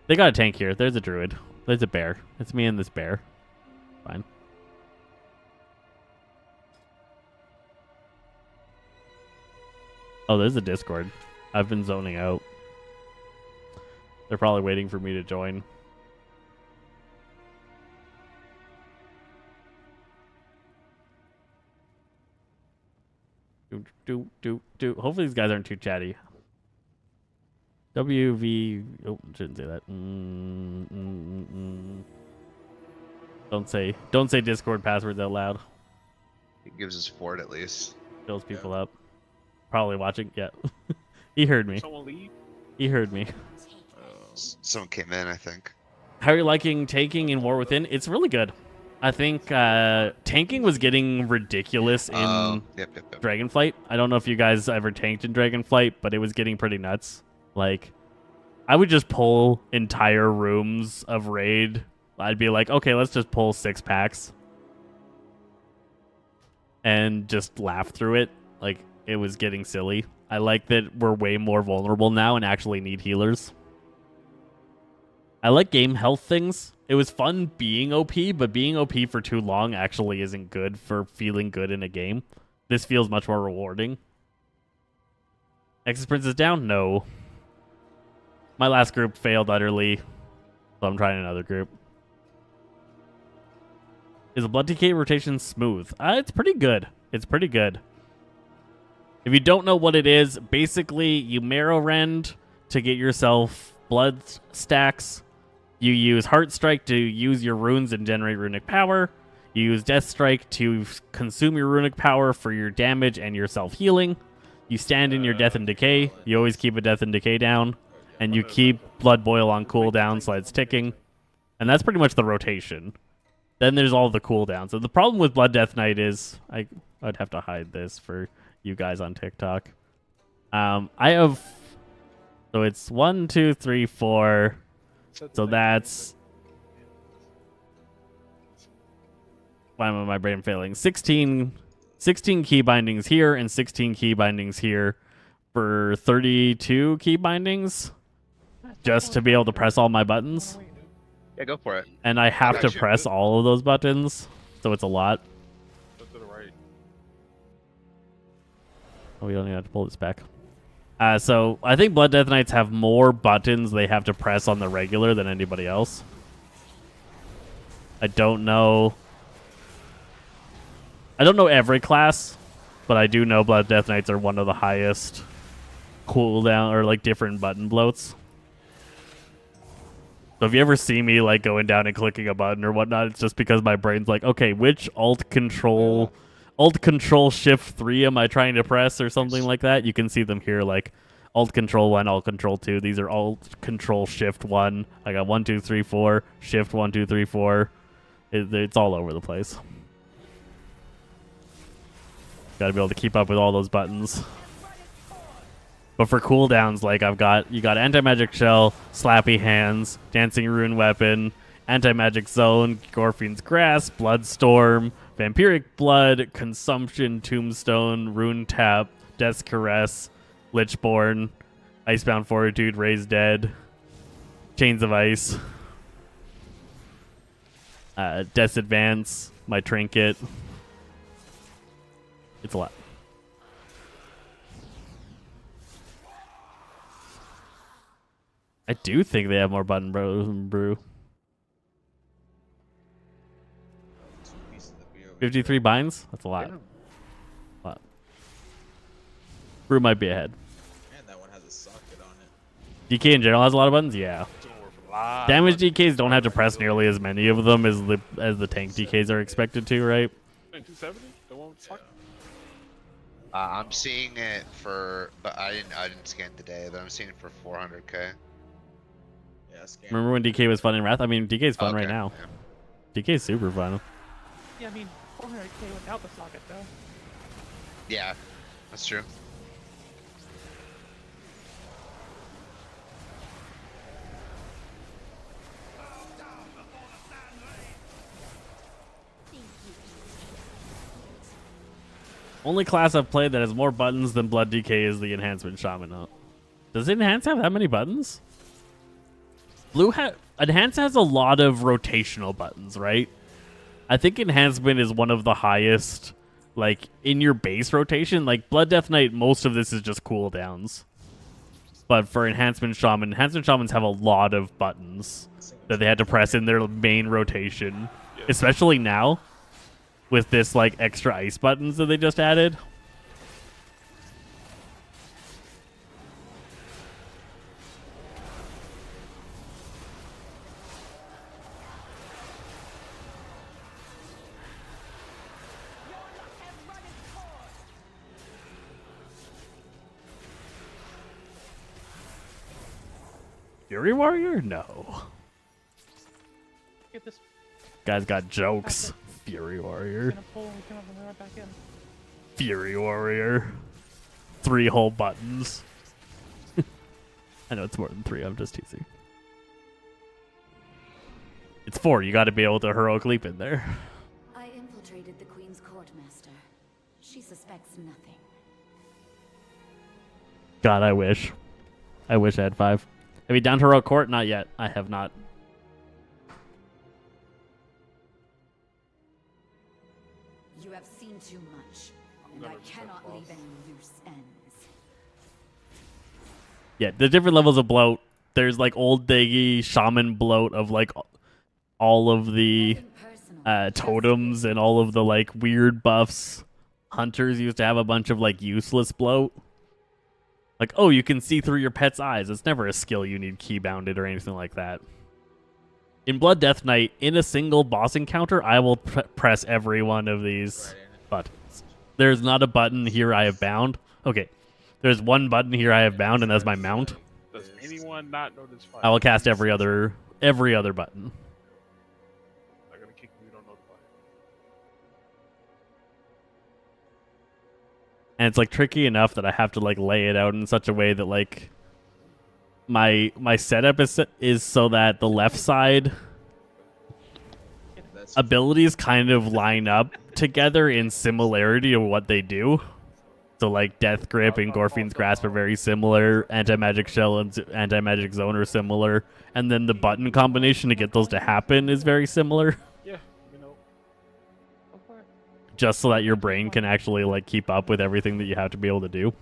They got a tank here. There's a druid. There's a bear. It's me and this bear. Fine. Oh, there's a Discord. I've been zoning out. They're probably waiting for me to join. Hopefully these guys aren't too chatty. WV. Oh, shouldn't say that. Don't say Discord passwords out loud. He gives us Ford at least. Fills people up. Probably watching. Yeah. He heard me. Someone leave. He heard me. Someone came in, I think. How are you liking tanking in War Within? It's really good. I think tanking was getting ridiculous in Yep. Dragonflight. I don't know if you guys ever tanked in Dragonflight, but it was getting pretty nuts. Like, I would just pull entire rooms of raid. I'd be like, okay, let's just pull 6 packs. And just laugh through it. Like, it was getting silly. I like that we're way more vulnerable now and actually need healers. I like game health things. It was fun being OP, but being OP for too long actually isn't good for feeling good in a game. This feels much more rewarding. Nexus Prince is down? No. My last group failed utterly, so I'm trying another group. Is the Blood DK rotation smooth? It's pretty good. It's pretty good. If you don't know what it is, basically you Marrow Rend to get yourself blood stacks. You use Heart Strike to use your runes and generate runic power. You use Death Strike to consume your runic power for your damage and your self-healing. You stand in your Death and Decay. You always keep a Death and Decay down. And you keep Blood Boil on cooldown so it's ticking. And that's pretty much the rotation. Then there's all the cooldowns. So the problem with Blood Death Knight is... I'd have to hide this for you guys on TikTok. I have... So it's 1, 2, 3, 4... So that's... Why am my brain failing? 16 key bindings here and 16 key bindings here for 32 key bindings just to be able to press all my buttons. Yeah, go for it. And I have to press all of those buttons, so it's a lot. Go to the right. Oh, we don't even have to pull this back. So I think Blood Death Knights have more buttons they have to press on the regular than anybody else. I don't know every class, but I do know Blood Death Knights are one of the highest cooldown or like different button bloats. So if you ever see me like going down and clicking a button or whatnot, it's just because my brain's like, okay, which Alt Control Shift 3 am I trying to press or something like that? You can see them here, like Alt Control 1, Alt Control 2. These are Alt Control Shift 1. I got 1, 2, 3, 4, Shift 1, 2, 3, 4. It's all over the place. Gotta be able to keep up with all those buttons. But for cooldowns, like you got Anti-Magic Shell, Slappy Hands, Dancing Rune Weapon, Anti-Magic Zone, Gorfine's Grasp, Bloodstorm, Vampiric Blood, Consumption, Tombstone, Rune Tap, Death's Caress, Lichborn, Icebound Fortitude, Raise Dead, Chains of Ice, Death's Advance, my Trinket. It's a lot. I do think they have more button bros than Brew. 53 binds? That's a lot. A lot. Brew might be ahead. Man, that one has a socket on it. DK in general has a lot of buttons? Yeah. Damage DKs don't have to press nearly as many of them as the tank DKs are expected to, right? 270? The one with socket? I'm seeing it for, but I didn't scan today, but I'm seeing it for 400k. Yeah, scan. Remember when DK was fun in Wrath? I mean, DK's fun right Okay, now. yeah. DK's super fun. Yeah, I mean, 400k without the socket, though. Yeah, that's true. Only class I've played that has more buttons than Blood DK is the Enhancement Shaman. Huh? Does Enhance have that many buttons? Enhance has a lot of rotational buttons, right? I think Enhancement is one of the highest like in your base rotation. Like Blood Death Knight, most of this is just cooldowns. But for Enhancement Shamans have a lot of buttons that they had to press in their main rotation, especially now with this like extra ice buttons that they just added. Fury Warrior? No. Get this. Guy's got jokes. Fury Warrior. Gonna pull and we come up and right back in. Fury Warrior. 3 whole buttons. I know it's more than 3, I'm just teasing. It's 4, you gotta be able to heroic leap in there. I infiltrated the Queen's court, Master. She suspects nothing. God, I wish. I wish I had 5. Have you done heroic court? Not yet. I have not. You have seen too much, and I cannot leave any loose ends. Yeah, the different levels of bloat. There's like old diggy shaman bloat of like all of the totems and all of the like weird buffs. Hunters used to have a bunch of like useless bloat. Like, oh, you can see through your pet's eyes. It's never a skill you need key-bounded or anything like that. In Blood Death Knight, in a single boss encounter, I will press every one of these buttons. There's not a button here I have bound. Okay, there's one button here I have bound, and that's my mount. Does anyone not know this fight? I will cast every other button. They're gonna kick me. We don't know the fight. And it's like tricky enough that I have to like lay it out in such a way that like my setup is so that the left side abilities kind of line up together in similarity of what they do. So like Death Grip and Gorfine's Grasp are very similar. Anti-Magic Shell and Anti-Magic Zone are similar. And then the button combination to get those to happen is very similar. Yeah, you know. Just so that your brain can actually like keep up with everything that you have to be able to do.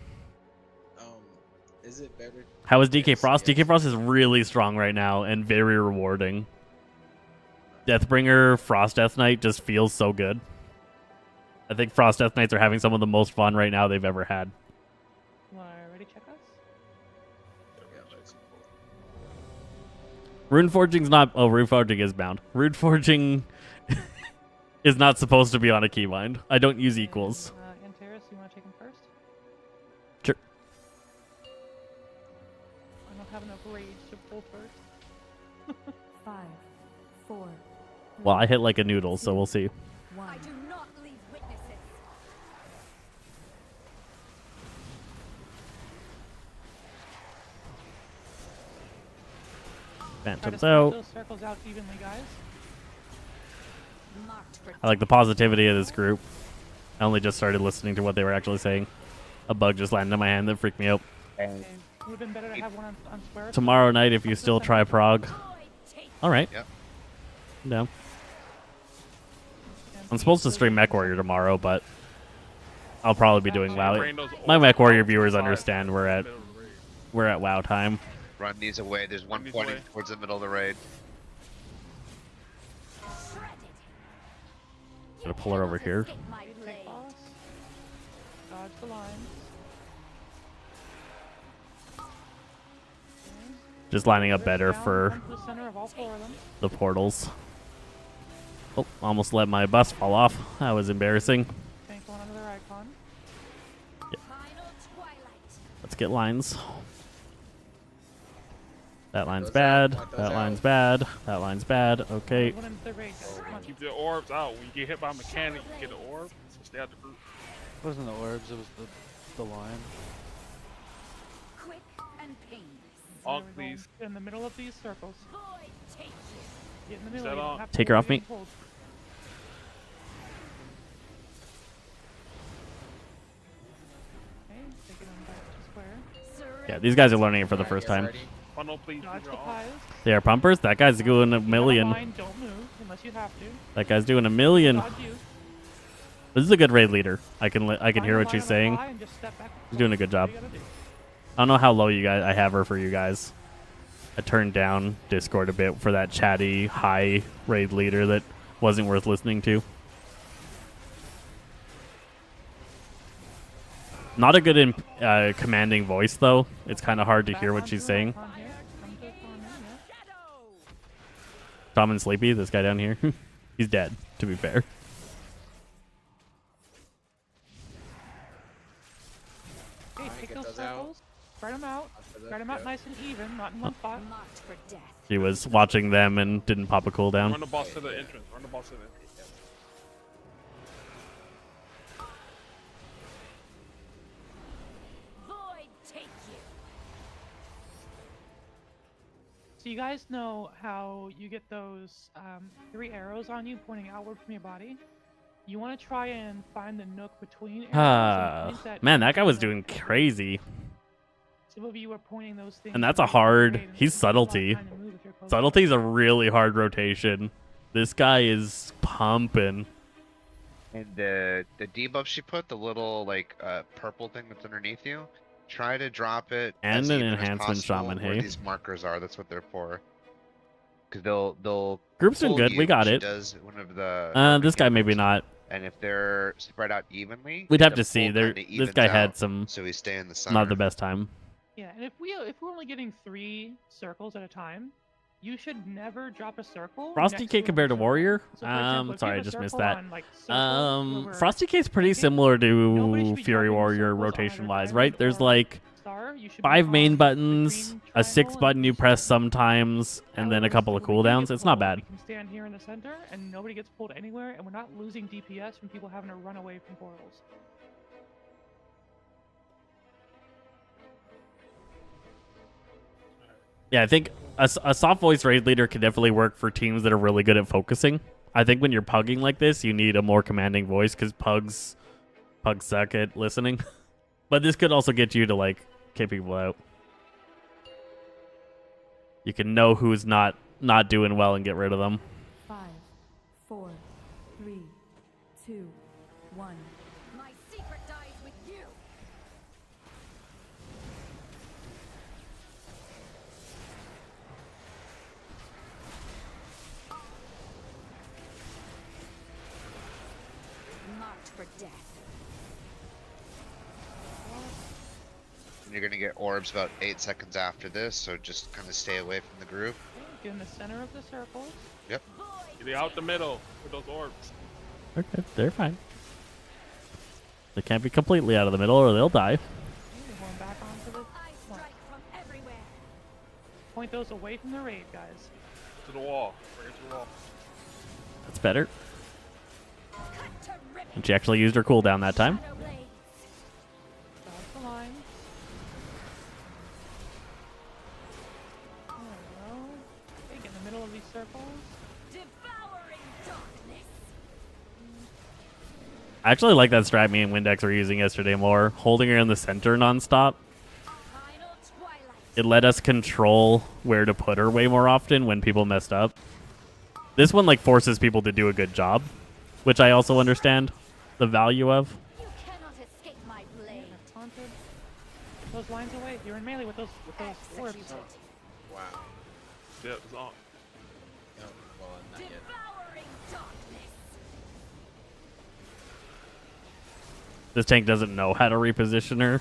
Is it better? How is DK Frost? DK Frost is really strong right now and very rewarding. Deathbringer Frost Death Knight just feels so good. I think Frost Death Knights are having some of the most fun right now they've ever had. Ready, check us? Runeforging's not... Oh, Runeforging is bound. Runeforging is not supposed to be on a keybind. I don't use equals. Antares, you want to take him first? Sure. I don't have enough rage to pull first. 5, 4. Well, I hit like a noodle, so we'll see. I do not leave witnesses. Phantom's Try to out. spread those circles out evenly, guys. I like the positivity of this group. I only just started listening to what they were actually saying. A bug just landed in my hand that freaked me out. Okay. Would have been better to have one on square. Tomorrow night, if you still try Prague. Alright. Yep. No. I'm supposed to stream MechWarrior tomorrow, but I'll probably be doing WoW. My MechWarrior viewers understand we're at WoW time. Run these away. There's one pointing towards the middle of the raid. Gonna pull her over here. Take boss. Dodge the lines. Just lining up better for Run to the center of all 4 of them. the portals. Oh, almost let my bus fall off. That was embarrassing. Tank one under their icon. Yep. Let's get lines. That line's bad. That line's bad. That line's bad. Okay. One into the raid, guys. Come on. Keep the orbs out. When you get hit by a mechanic, you get an orb. So stay out the group. It wasn't the orbs, it was the lion. Quick and painless. All There we go. please. In the middle of these circles. Get in the Is middle. that You don't on? have to Take her worry off me. getting pulled. Okay, take it on back to square. Yeah, these guys are learning it for the first time. Funnel, please. Dodge Bring the her off. piles. They are pumpers. That guy's doing a Line, million. don't move unless you have to. That guy's doing a million. Dodge you. This is a good raid leader. I can hear what she's saying. She's doing a good job. I don't know how low I have her for you guys. I turned down Discord a bit for that chatty high raid leader that wasn't worth listening to. Not a good commanding voice though. It's kind of hard to hear what she's saying. Tom and Sleepy, this guy down here, he's dead. To be fair. Hey, take those circles, spread them out. Spread them out nice and even, not in one spot. He was watching them and didn't pop a cooldown. Run the boss to the entrance. Run the boss to the entrance. Void take you. So you guys know how you get those 3 arrows on you pointing outward from your body? You want to try and find the nook between arrows. Man, that guy was doing crazy. Some of you are pointing those things. And that's a hard... He's subtlety. Subtlety's a really hard rotation. This guy is pumping. And the debuff she put, the little like purple thing that's underneath you, try to drop it. And as an even as enhancement possible shaman, where hey? these markers are. That's what they're for. Because they'll. Group's been pull good. you We got when she it. Does one of the This guy maybe not. And if they're spread out evenly, We'd have the to see. pull There, kinda this evens guy had out, some. So we stay in the center. Not the best time. Yeah, and if we're only getting 3 circles at a time, you should never drop a circle. Frosty next K to compared to another Warrior. circle. So for example, if you Sorry, I have a just missed circle that. on, like, circles where we're Frosty K is pretty thinking, similar nobody to should be Fury dropping Warrior circles on rotation either wise, diamond right? There's or like star. You should be 5 main on the buttons, green a 6th triangle, button you and press sometimes, and then a couple of when we do cooldowns. get It's not pulled, bad. We can stand here in the center, and nobody gets pulled anywhere, and we're not losing DPS from people having to run away from portals. Yeah, I think a soft voice raid leader can definitely work for teams that are really good at focusing. I think when you're pugging like this, you need a more commanding voice because pugs suck at listening. But this could also get you to like kick people out. You can know who's not doing well and get rid of them. 5, 4, 3, 2, 1. My secret dies with you. Marked for death. And you're gonna get orbs about 8 seconds after this, so just kind of stay away from the group. Get in the center of the circles. Yep. Get out the middle with those orbs. Okay, they're fine. They can't be completely out of the middle or they'll die. We're going back onto the I strike from everywhere. point those away from the raid, guys. To the wall. Bring it to the wall. That's better. Cut to ribbons. And she actually used her cooldown that time. Shadow blades. Dodge the line. There we go. Okay, get in the middle of these circles. Devouring darkness. I actually like that strat me and Windex were using yesterday more. Holding her in the center nonstop. Final twilight. It let us control where to put her way more often when people messed up. This one like forces people to do a good job, which I also understand the value of. You cannot escape my blade. Taunted. Get those lines away. You're in melee with those orbs. Executed. Wow. Yeah, it's on. No, well, not yet. Devouring darkness. This tank doesn't know how to reposition her.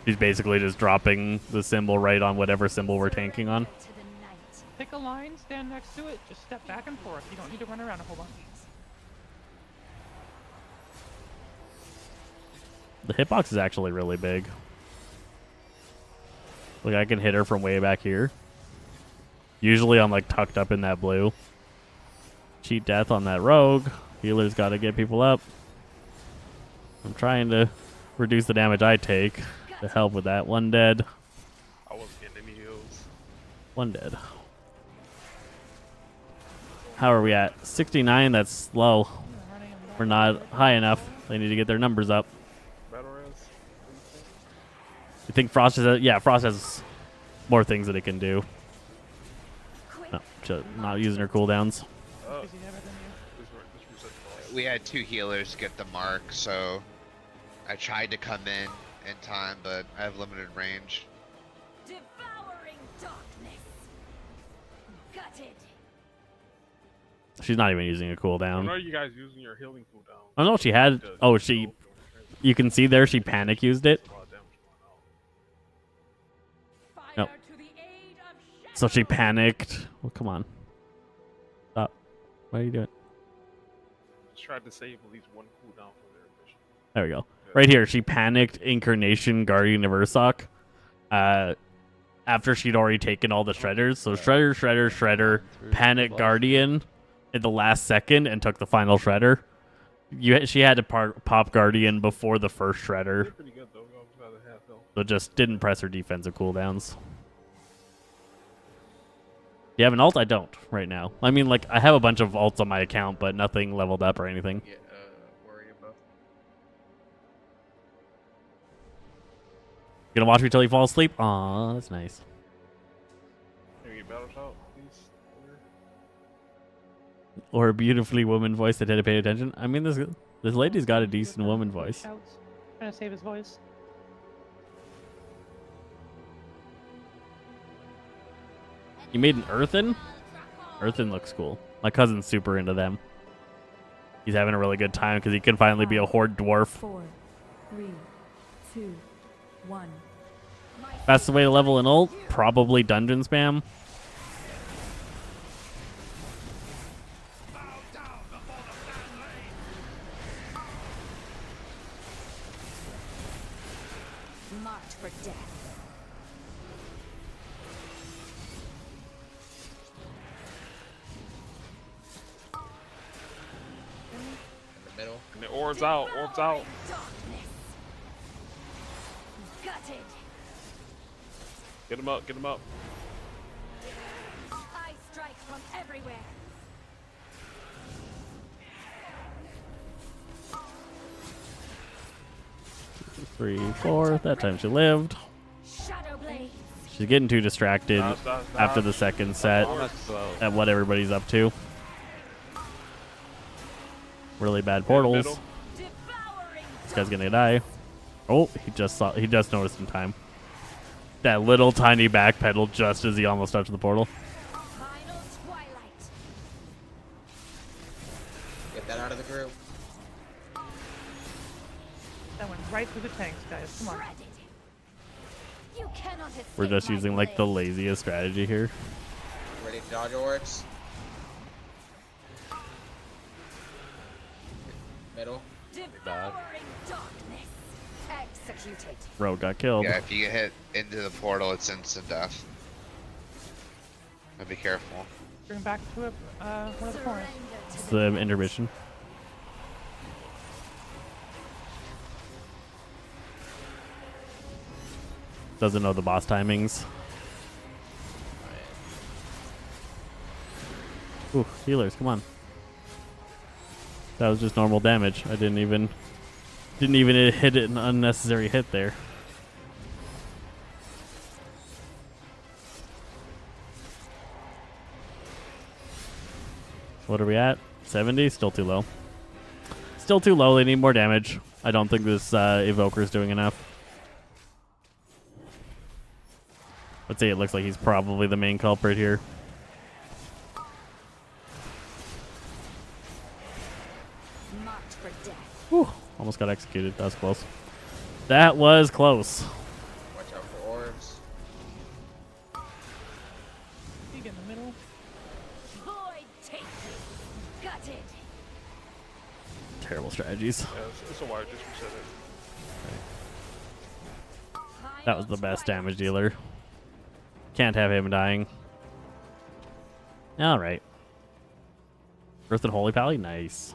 She's basically just dropping the symbol right on whatever symbol we're tanking on. To the night. Pick a line, stand next to it, just step back and forth. You don't need to run around a whole bunch. The hitbox is actually really big. Like I can hit her from way back here. Usually I'm like tucked up in that blue. Cheat death on that rogue. Healer's got to get people up. I'm trying to reduce the damage I take to help with that. One dead. I wasn't getting any heals. One dead. How are we at? 69? That's low. We're not high enough. They need to get their numbers up. Battle res. You think Frost has... Yeah, Frost has more things that it can do. No, just not using her cooldowns. Oh. Busy never than you. This reset the boss. we had 2 healers get the mark, so I tried to come in time, but I have limited range. Devouring darkness. Gutted. She's not even using a When cooldown. are you guys using your healing cooldown? I don't know. She had. Oh, she. You can see there. She panic used it. Nope. So she panicked. Well, come on. Stop. What are you doing? Just tried to save at least 1 cooldown for their mission. There we go. Right here, she panicked Incarnation Guardian of Ursoc. After she'd already taken all the shredders. So shredder, panic Guardian in the last second and took the final shredder. She had to pop Guardian before the first shredder. Pretty good though. We almost got a half health. So just didn't press her defensive cooldowns. You have an ult? I don't right now. I mean, like, I have a bunch of ults on my account, but nothing leveled up or anything. Yeah, worry about. Gonna watch me till you fall asleep? Aw, that's nice. Can we get battle shout, please? Or a beautifully woman voice that had to pay attention. I mean, this lady's got a decent woman voice. Shouts. Trying to save his voice. You made an Earthen? Earthen looks cool. My cousin's super into them. He's having a really good time because he can finally be a horde dwarf. 4, 3, 2, 1. Fastest way to level an ult? Probably dungeon spam. Marked for death. In the middle. And the orbs out, orbs out. Darkness. Gutted. Get him up, get him up. I strike from everywhere. 3, 4. That time she lived. Shadow blade. She's getting too distracted Stop. after the second set at what everybody's up to. Really bad portals. Middle. Devouring. This guy's gonna die. Oh, he just noticed in time. That little tiny backpedal just as he almost touched the portal. Final twilight. Get that out of the group. That went right through the tanks, guys. Come on. Shredded. You cannot escape We're just my using like the blade. laziest strategy here. Ready to dodge orbs? Middle. Devouring darkness. Executed. Rogue got killed. Yeah, if you get hit into the portal, it's instant death. So be careful. Bring back to it, one of the corners. It's the intermission. Doesn't know the boss timings. Ooh, healers, come on. That was just normal damage. I didn't even hit an unnecessary hit there. What are we at? 70? Still too low. Still too low. They need more damage. I don't think this Evoker is doing enough. Let's say it looks like he's probably the main culprit here. Marked for death. Whew, almost got executed. That was close. That was close. Watch out for orbs. You get in the middle. Void taken. Gutted. Terrible strategies. Yeah, it's a wire, just reset it. That was the best damage dealer. Can't have him dying. Alright. Earth and Holy Pally? Nice.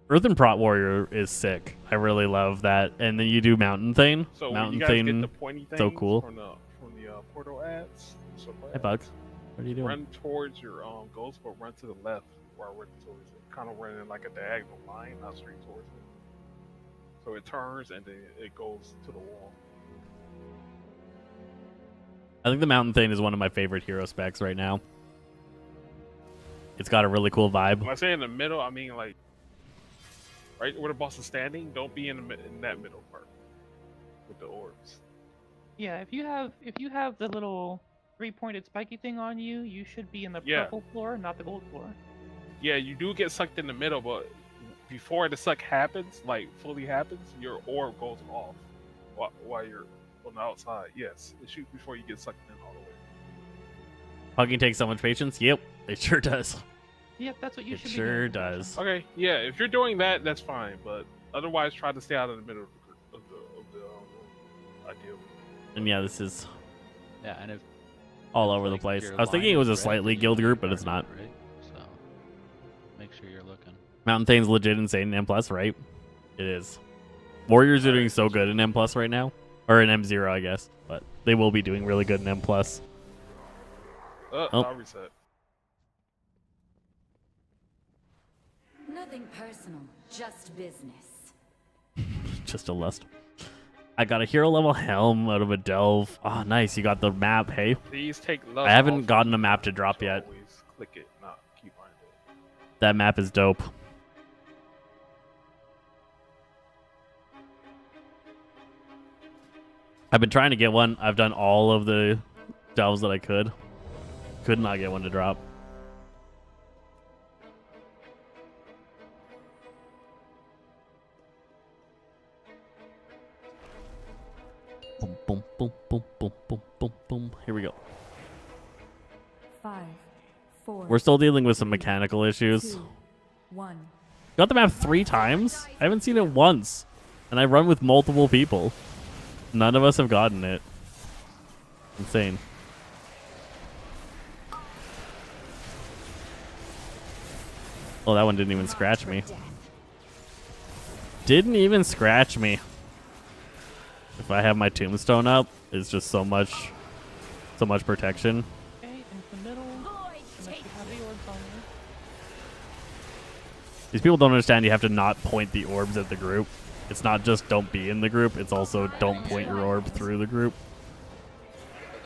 Earth and Prot Warrior is sick. I really love that. And then you do Mountain Thane. So when Mountain you guys get Thane, the pointy things so cool. from the portal ads. Hey, Bug. What are you doing? Run towards your ghost, but run to the left while running towards it. Kind of running like a diagonal line, not straight towards it. So it turns and then it goes to the wall. I think the Mountain Thane is one of my favorite hero specs right now. It's got a really cool vibe. When I say in the middle, I mean like right where the boss is standing. Don't be in that middle part with the orbs. Yeah, if you have the little 3-pointed spiky thing on you, you should be in the Yeah. purple floor, not the gold floor. Yeah, you do get sucked in the middle, but before the suck happens, like fully happens, your orb goes off while you're on the outside. Yes, it shoots before you get sucked in all the way. Hugging takes so much patience. Yep, it sure does. Yep, that's what you It should be sure doing. does. Okay, yeah, if you're doing that, that's fine, but otherwise, try to stay out of the middle of the ideal. And yeah, this is Yeah, and if all if, over the like, place. your I was thinking line it was a is red, slightly then guild you're group, but it's not. targeted, right? So make sure you're looking. Mountain Thane's legit insane in M+, right? It is. Warriors are doing so good in M+ right now. Or in M0, I guess. But they will be doing really good in M+. Oh. I'll reset. Nothing personal, just business. Just a lust. I got a hero level helm out of a delve. Oh, nice. You got the map, hey? Please take love. I haven't gotten a map to drop yet. Always click it, not keep on it. That map is dope. I've been trying to get one. I've done all of the delves that I could. Could not get one to drop. Boom, boom, boom, boom, boom, boom, boom, boom. Here we go. 5, 4. We're still dealing with some mechanical issues. 2, 1. Got the map 3 times? I haven't seen it once. And I run with multiple people. None of us have gotten it. Insane. Oh, that one didn't even scratch me. Didn't even scratch me. If I have my tombstone up, it's just so much protection. Okay, into the middle. Unless you have the orbs on you. These people don't understand you have to not point the orbs at the group. It's not just don't be in the group, it's also don't point your orb through the group.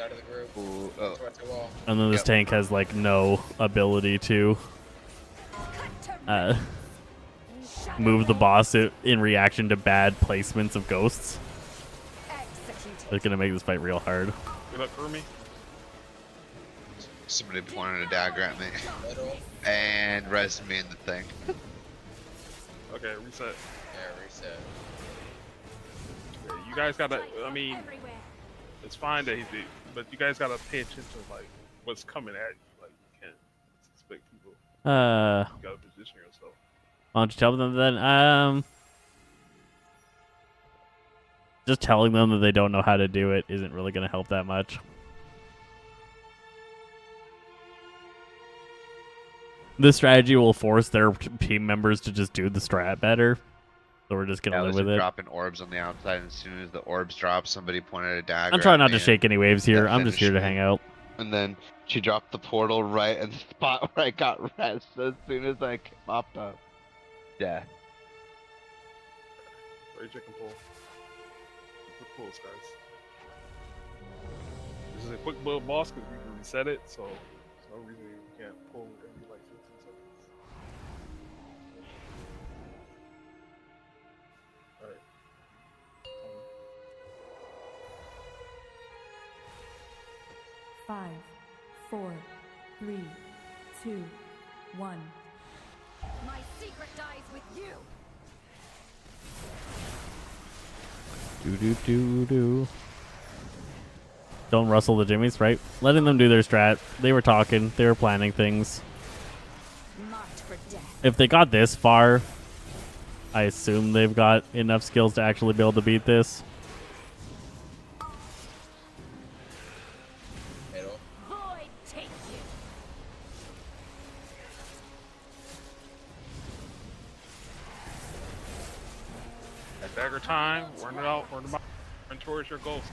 Out of the group. Ooh, oh. Towards the wall. And then this tank has like no ability to move the boss in reaction to bad placements of ghosts. It's gonna make this fight real hard. Good luck for me. Somebody pointed a dagger at me and rested me in the thing. Okay, reset. Yeah, reset. Yeah, you guys gotta. I mean, it's fine that but you guys gotta pay attention to like what's coming at you. Like you can't expect people. You gotta position yourself. Why don't you tell them then? Just telling them that they don't know how to do it isn't really going to help that much. This strategy will force their team members to just do the strat better. So we're just going to live with it. Dropping orbs on the outside, and as soon as the orbs drop, somebody pointed a dagger. I'm trying not at me to shake any waves here. that I'm just here to finished hang out. And then she dropped the portal right at the spot where I got rest as soon as I popped up. Yeah. Rage and pull. Quick pulls, guys. This is a quick build boss because we can reset it, so there's no reason we can't pull every like 15 seconds. Alright. 5, 4, 3, 2, 1. My secret dies with you. Do. Don't rustle the jimmies, right? Letting them do their strat. They were talking. They were planning things. Marked for death. If they got this far, I assume they've got enough skills to actually be able to beat this. Middle. Void take you. At dagger time, run it out, run towards your goals.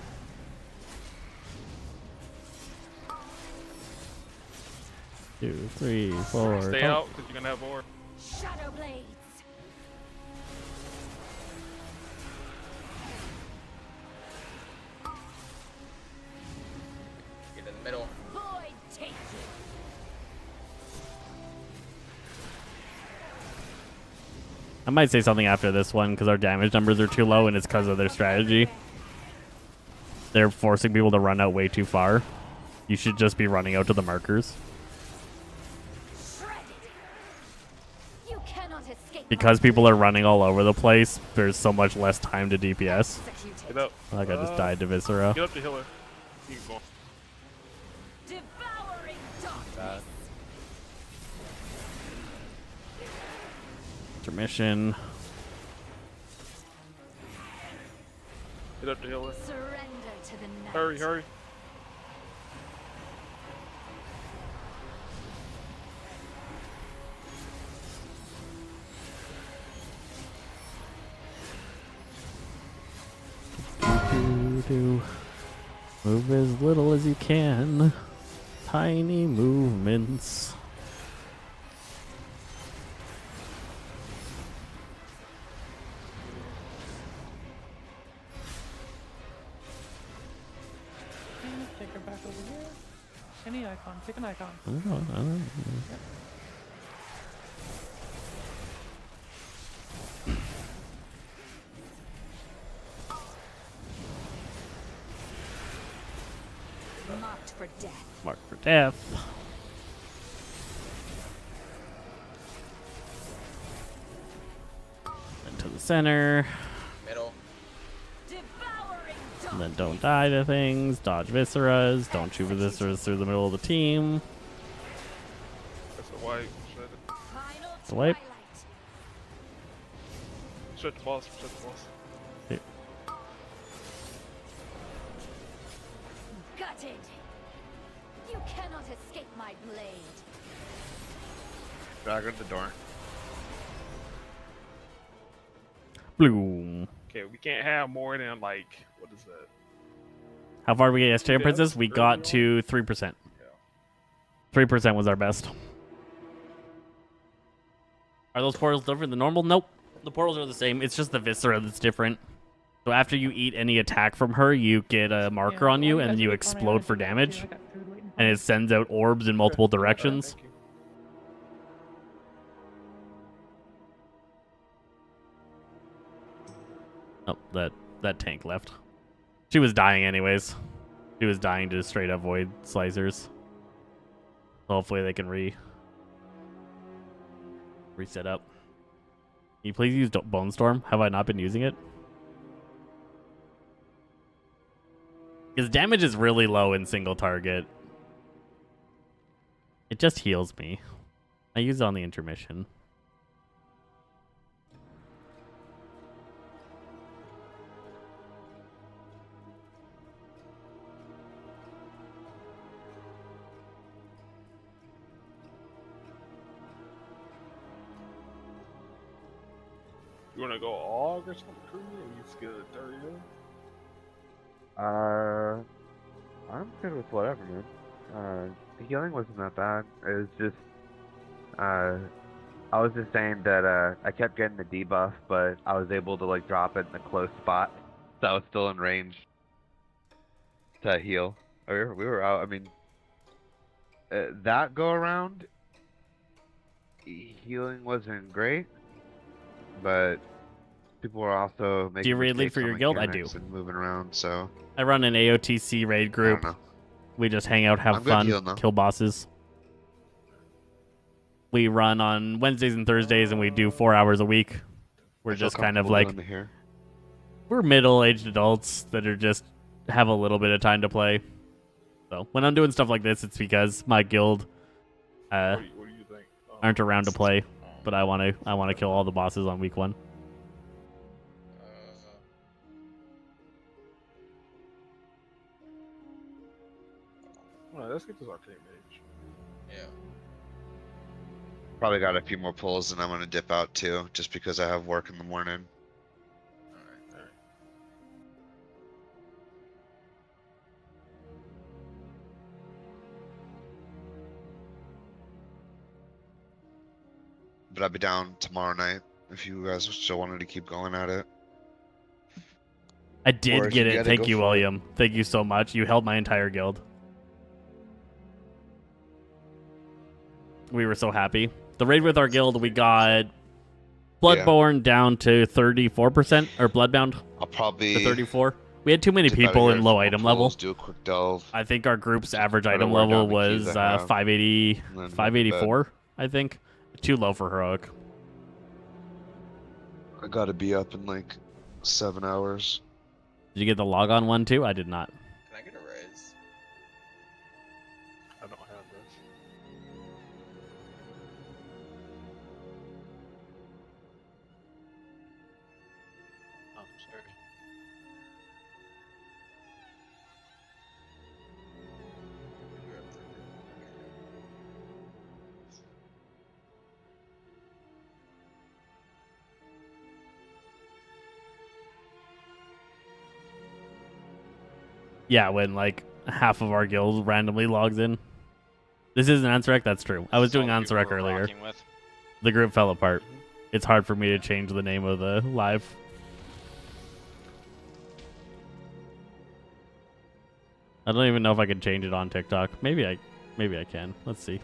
Two, three, four. Stay top. out, because you're gonna have more. Shadow blades. Get in the middle. Void take you. I might say something after this one because our damage numbers are too low and it's because of their strategy. They're forcing people to run out way too far. You should just be running out to the markers. You cannot escape Because people are running all over the place, there's so much less time to DPS. Get up. Like I just died to Viscera. Get up the healer. Keep going. devouring darkness. Intermission. Get up the healer. Surrender to the night. Hurry, hurry. Move as little as you can. Tiny movements. Take her back over here. Any icon. Pick an icon. I don't know. Marked for death. Mark for death. And to the center. Middle. And then don't die to things. Dodge Visceras. Don't shoot Visceras through the middle of the team. That's a wipe. The wipe. Shut the boss. Shut the boss. Here. Gutted. You cannot escape my blade. Dagger at the door. Bloom. Okay, we can't have more than like, what is that? How far did we get yesterday, Yeah, Princess? We early got on. to 3%. 3% was our best. Are those portals different than normal? Nope. The portals are the same. It's just the Viscera that's different. So after you eat any attack from her, you get a marker on you, and then you explode for damage. And it sends out orbs in multiple directions. Oh, that tank left. She was dying anyways. She was dying to straight up void slicers. Hopefully they can reset up. Can you please use Bone Storm? Have I not been using it? His damage is really low in single target. It just heals me. I use it on the intermission. You wanna go AUG or something, crew? Or you just get a 30 healer? I'm good with whatever, man. The healing wasn't that bad. It was just, I was just saying that I kept getting the debuff, but I was able to like drop it in a close spot, so I was still in range to heal. We were out. I mean, that go around, healing wasn't great, but people were also making. Do you raid league mistakes for on your guild? I do. mechanics and moving around, so. I run an AOTC raid group. know. We just hang out, have I'm good fun, healing, though. kill bosses. We run on Wednesdays and Thursdays, and we do 4 hours a week. We're I feel just kind of comfortable like doing it here. we're middle-aged adults that are just have a little bit of time to play. So when I'm doing stuff like this, it's because my guild What do you think? aren't around to play, but I want to kill all the bosses on week 1. Alright, let's get this arcade mage. Yeah. Probably got a few more pulls, and I'm gonna dip out too, just because I have work in the morning. Alright. But I'll be down tomorrow night if you guys still wanted to keep going at it. I Or did if get you it. gotta Thank go you, for it. William. Thank you so much. You held my entire guild. We were so happy. The raid with our guild, we got Bloodborne down to 34%, or Bloodbound I'll probably to 34. We had too many dip out of people here in a low couple item pools, level. Do a quick delve. I think our group's average try to item wear level down the keys was I have, 580, and then head to bed. 584, I think. Too low for heroic. I gotta be up in like 7 hours. Did you get the logon one too? I did not. Can I get a raise? I don't have this. Oh, sorry. Yeah, when like half of our guild randomly logs in. This isn't Ansurek, that's true. I was doing Ansurek earlier. The group fell apart. It's hard for me to change the name of the live. I don't even know if I can change it on TikTok. Maybe I can. Let's see.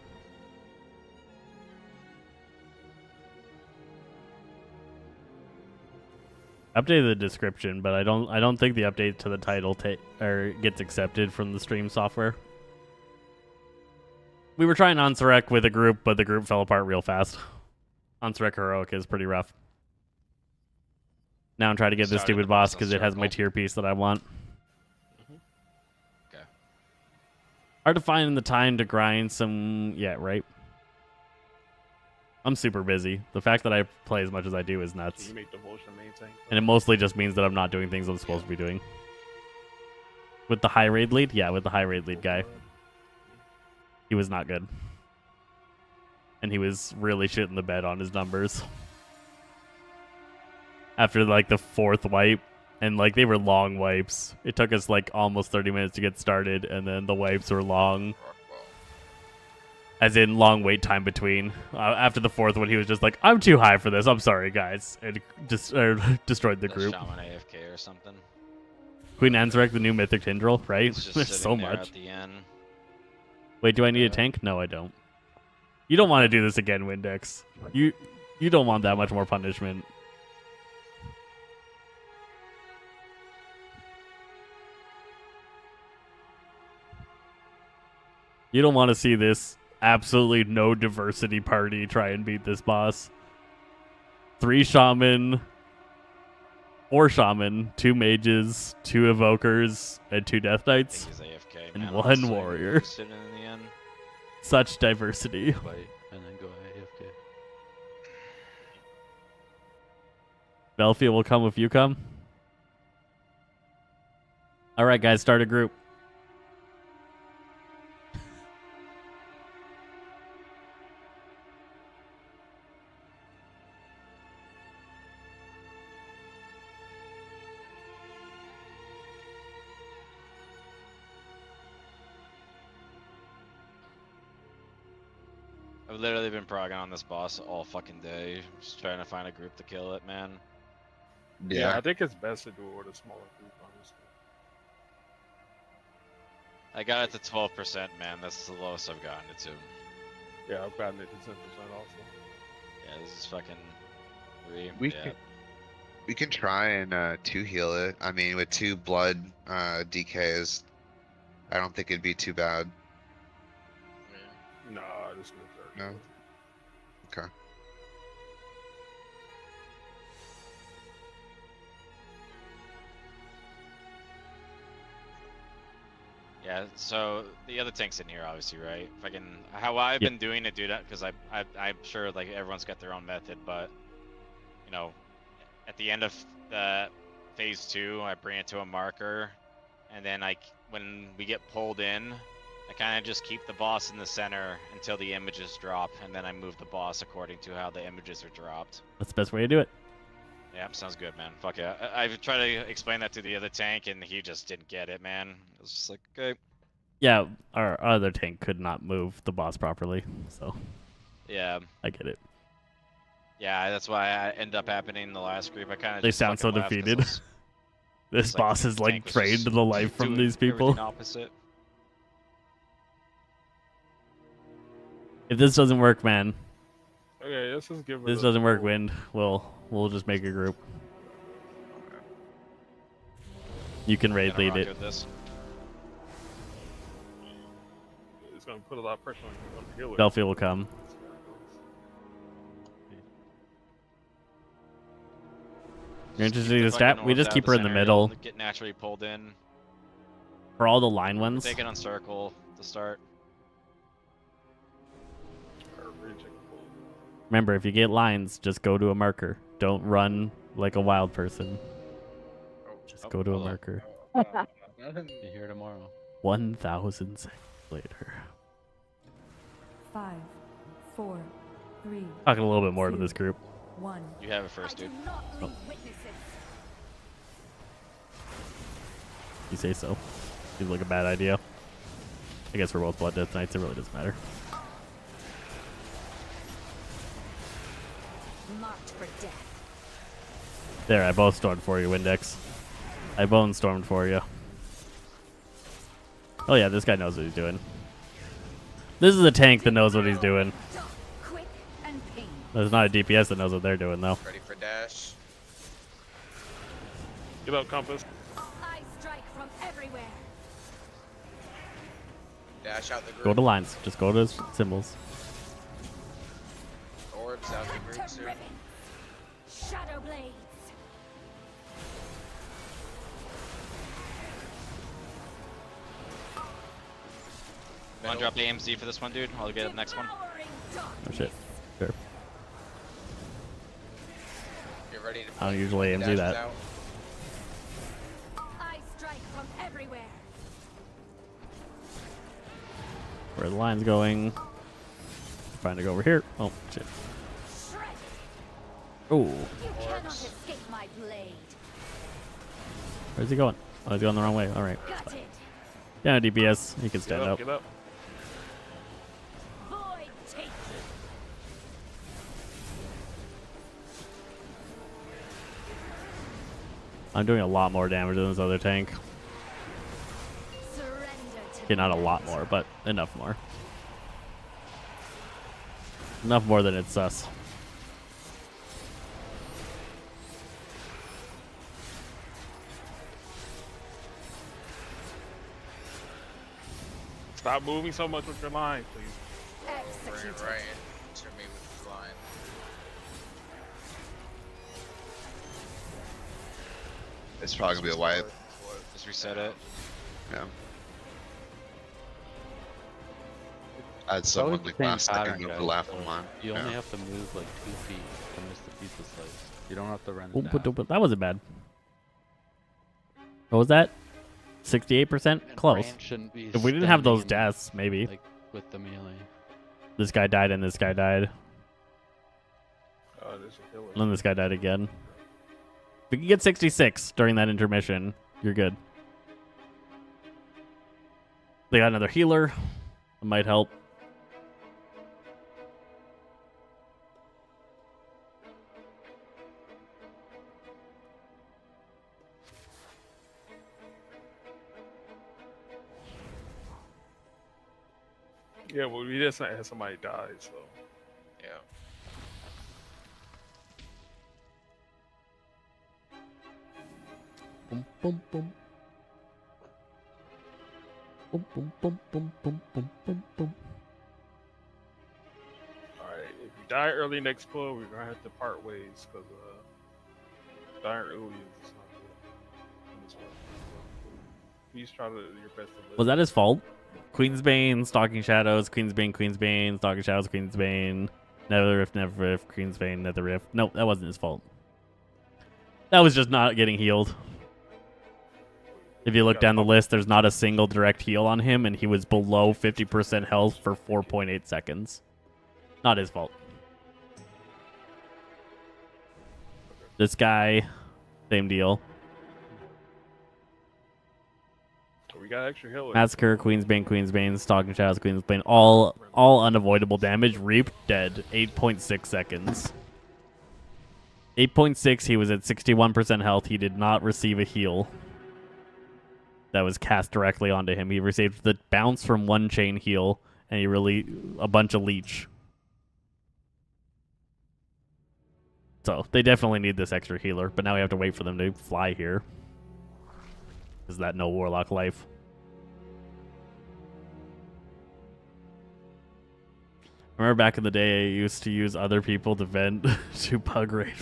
Updated the description, but I don't think the update to the title gets accepted from the stream software. We were trying Ansurek with a group, but the group fell apart real fast. Ansurek Heroic is pretty rough. Now I'm trying to get this stupid boss because it has my tier piece that I want. Okay. Hard to find the time to grind some... Yeah, right? I'm super busy. The fact that I play as much as I do is nuts. You make devotion main thing. And it mostly just means that I'm not doing things I'm supposed to be doing. With the high raid lead? Yeah, with the high raid lead guy. He was not good. And he was really shitting the bed on his numbers. After like the 4th wipe, and like they were long wipes. It took us like almost 30 minutes to get started, and then the wipes were long. As in long wait time between. After the 4th one, he was just like, I'm too high for this. I'm sorry, guys. And just destroyed the group. Shaman AFK or something. Queen Ansurek, the new Mythic Tendril, right? It's just There's sitting so there much. At the end. Wait, do I need a tank? No, I don't. You don't want to do this again, Windex. You don't want that much more punishment. You don't want to see this absolutely no diversity party try and beat this boss. 3 shaman, 4 shaman, 2 mages, 2 evokers, and 2 death knights, AFK, and man, 1 honestly. warrior. Sitting in the end. Such diversity. Wait, and then go AFK. Belfia will come if you come. All right, guys, start a group. I've literally been progging on this boss all fucking day, just trying to find a group to kill it, man. Yeah, I think it's best to do it with a smaller group, honestly. I got it to 12%, man. That's the lowest I've gotten it to. Yeah, I've gotten it to 10% also. Yeah, this is fucking 3. We can try and 2 heal it. I mean, with 2 blood DKs, I don't think it'd be too bad. No, this is No. Okay. Yeah, so the other tank's in here, obviously, right? Fucking how I've been doing it, dude, because I'm sure like everyone's got their own method, but you know, at the end of the phase 2, I bring it to a marker, and then like when we get pulled in, I kind of just keep the boss in the center until the images drop, and then I move the boss according to how the images are dropped. That's the best way to do it. Yeah, sounds good, man. Fuck yeah. I've tried to explain that to the other tank, and he just didn't get it, man. It was just like, okay. Yeah, our other tank could not move the boss properly, so Yeah. I get it. Yeah, that's why I end up happening in the last group. I kind of They sound so defeated. This boss is like trained to the life from these people. Opposite. If this doesn't work, man, Okay, let's just give it. This doesn't work, Wind. We'll just make a group. You can raid lead it. This. It's gonna put a lot of pressure on the healer. Delphi will come. You're interested in the stat? We just keep her in the middle. Get naturally pulled in. For all the line ones. Take it on circle to start. Remember, if you get lines, just go to a marker. Don't run like a wild person. Just go to a marker. Be here tomorrow. 1,000 seconds later. 5, 4, 3. Talking a little bit more to this group. 1. You have it first, dude. Oh. You say so. Seems like a bad idea. I guess we're both Blood Death Knights. It really doesn't matter. Marked for death. There, I both stormed for you, Windex. I bone stormed for you. Oh yeah, this guy knows what he's doing. This is a tank that knows what he's doing. Quick and pain. There's not a DPS that knows what they're doing, though. Ready for dash. Get up, Compass. I strike from everywhere. Dash out the group. Go to lines. Just go to symbols. Orbs out the group soon. Shadow blades. Want to drop the AMC for this one, dude? I'll get the next one. Oh shit. Sure. Get ready to I don't usually AMZ dashes that. out. I strike from everywhere. Where are the lines going? Trying to go over here. Oh shit. Oh. You cannot escape my blade. Where's he going? Oh, he's going the wrong way. All right. Got it. Yeah, DPS. He can stand up. Get up. Void take. I'm doing a lot more damage than this other tank. Surrender to Okay, not a lot more, but enough more. Enough more than it's sus. Stop moving so much with your line, please. Bring it right into me with the line. It's probably gonna be a wipe. Just reset it. Yeah. I had someone Always like the same last second pattern, go guys, for laugh so on mine. You only Yeah. have to move like 2 feet to miss the pizza slice. You don't have to run Oh, it down. that wasn't bad. What was that? 68%? And Close. Brain shouldn't be If we didn't have those standing in, deaths, maybe. like with the melee. This guy died and this guy died. Oh, there's a healer. And then this guy died again. If we can get 66 during that intermission, you're good. They got another healer. That might help. Yeah, well, we just had somebody die, so. Yeah. Boom, boom, boom. Boom, boom, boom, boom, boom, boom, boom, boom. Alright, if you die early next pull, we're gonna have to part ways, because dying early is not good in this one. Please try to your best to live. Was that his fault? Queensbane, Stalking Shadows, Queensbane, Stalking Shadows, Queensbane, Nether Rift, Queensbane, Nether Rift. Nope, that wasn't his fault. That was just not getting healed. If you look down the list, there's not a single direct heal on him, and he was below 50% health for 4.8 seconds. Not his fault. This guy, same deal. We got extra healers. Massacre, Queensbane, Stalking Shadows, Queensbane, all unavoidable damage. Reap, dead, 8.6 seconds. 8.6, he was at 61% health. He did not receive a heal that was cast directly onto him. He received the bounce from one chain heal, and he really a bunch of leech. So they definitely need this extra healer, but now we have to wait for them to fly here. Is that no warlock life? Remember back in the day, I used to use other people to vent to pug raid.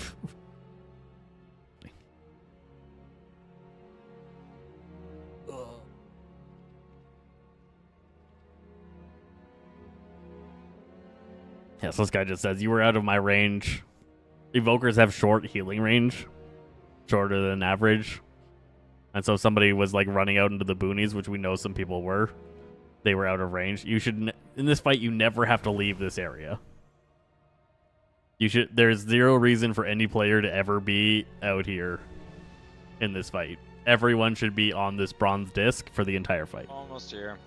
Yes, this guy just says, you were out of my range. Evokers have short healing range. Shorter than average. And so if somebody was like running out into the boonies, which we know some people were, they were out of range. You should, in this fight, you never have to leave this area. There's zero reason for any player to ever be out here in this fight. Everyone should be on this bronze disc for the entire fight. Almost here.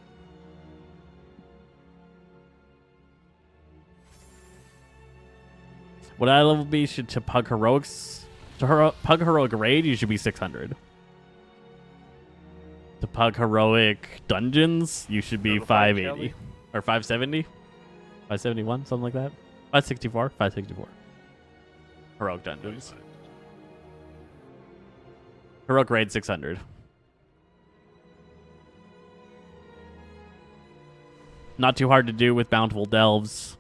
What eye level be should to pug heroics? To pug heroic raid, you should be 600. To pug heroic dungeons, you should be 580 or 570, 571, something like that. 564, 564. Heroic dungeons. Heroic raid 600. Not too hard to do with bountiful delves.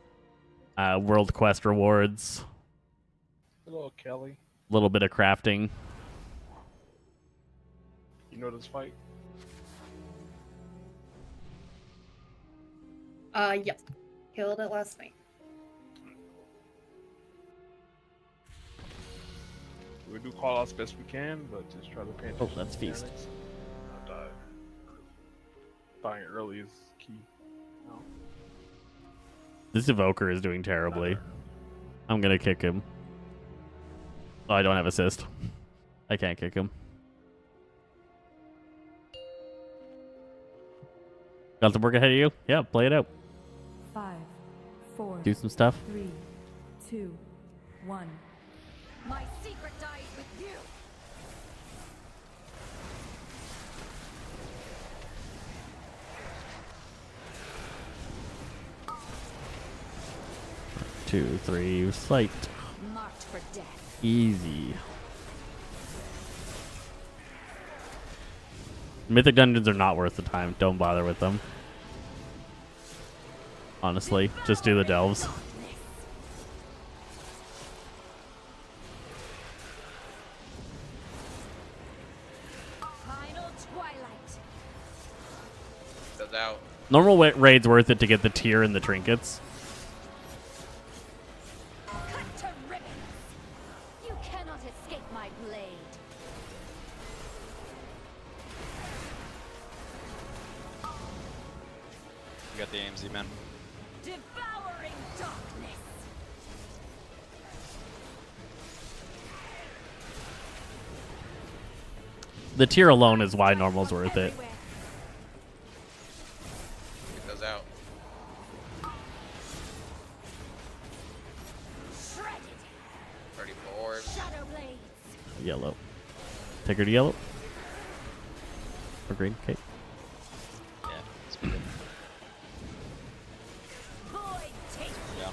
World quest rewards. Hello, Kelly. A little bit of crafting. You know this fight? Yep. Killed it last night. We do call outs best we can, but just try to pay attention. Oh, that's feast. Not die. Dying early is key. No. This evoker is doing terribly. I'm gonna kick him. Oh, I don't have assist. I can't kick him. Got the work ahead of you? Yeah, play it out. 5, 4. Do some stuff. 3, 2, 1. My secret dies with you. Two, three, sight. Marked for death. Easy. Mythic dungeons are not worth the time. Don't bother with them. Honestly, just do the delves. Final twilight. Goes out. Normal raid's worth it to get the tier and the trinkets. Cut to ribbons. You cannot escape my blade. You got the AMZ, man. Devouring darkness. The tier alone is why normal's worth it. It goes out. Shredded. Ready for orbs. Shadow blades. Yellow. Take her to yellow. Or green. Okay. Yeah, it's good. Void take. Yeah.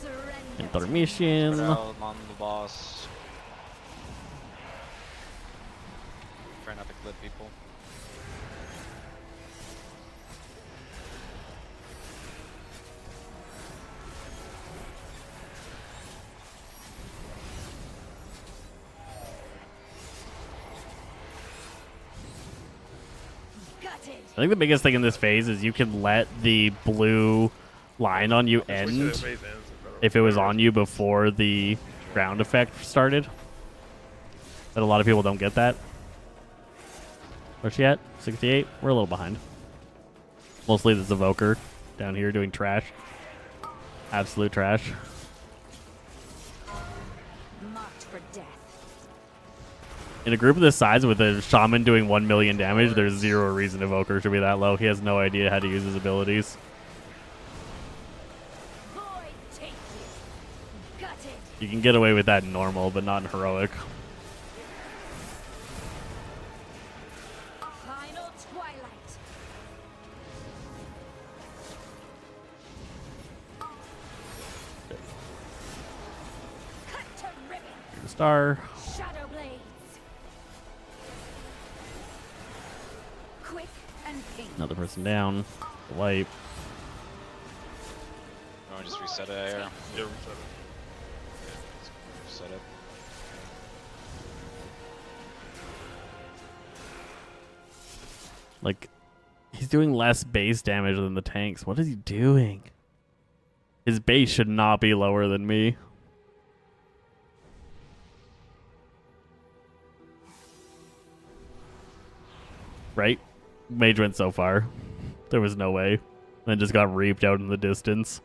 Surrender. Intermission. Put on the boss. Try not to clip people. Gutted. I think the biggest thing in this phase is you can let the blue line on you end if it was on you before the ground effect started. But a lot of people don't get that. Where's she at? 68? We're a little behind. Mostly this evoker down here doing trash. Absolute trash. Marked for death. In a group of this size with a shaman doing 1 million damage, there's zero reason evoker should be that low. He has no idea how to use his abilities. Void take you. Gutted. You can get away with that in normal, but not in heroic. Final the star. Shadow blades. Quick and painless. Another person down. Wipe. Oh, just reset it here. Yeah, reset it. Reset it. Like, he's doing less base damage than the tanks. What is he doing? His base should not be lower than me. Right? Mage went so far. There was no way. Then just got reaped out in the distance.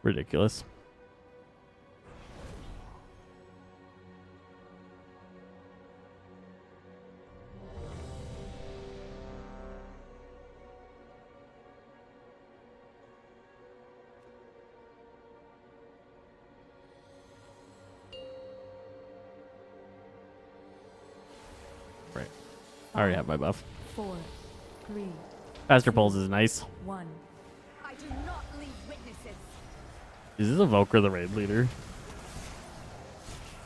Ridiculous. Right. I already have my buff. 4, 3, Faster pulls is nice. 1. I do not leave witnesses. Is this Evoker the raid leader?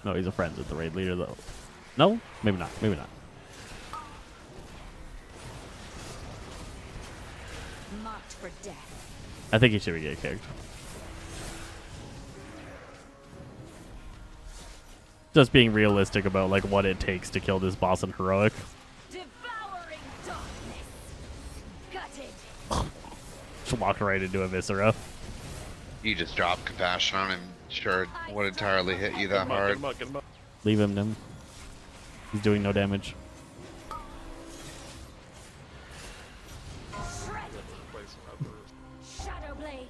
No, he's a friend with the raid leader though. No? Maybe not. Maybe not. Marked for death. I think he should get kicked. Just being realistic about like what it takes to kill this boss in heroic. Devouring darkness. Gutted. Just walked right into a viscera. You just dropped compassion on him. Sure, it would entirely hit you that hard. Leave him, Nim. He's doing no damage. Shadow blades.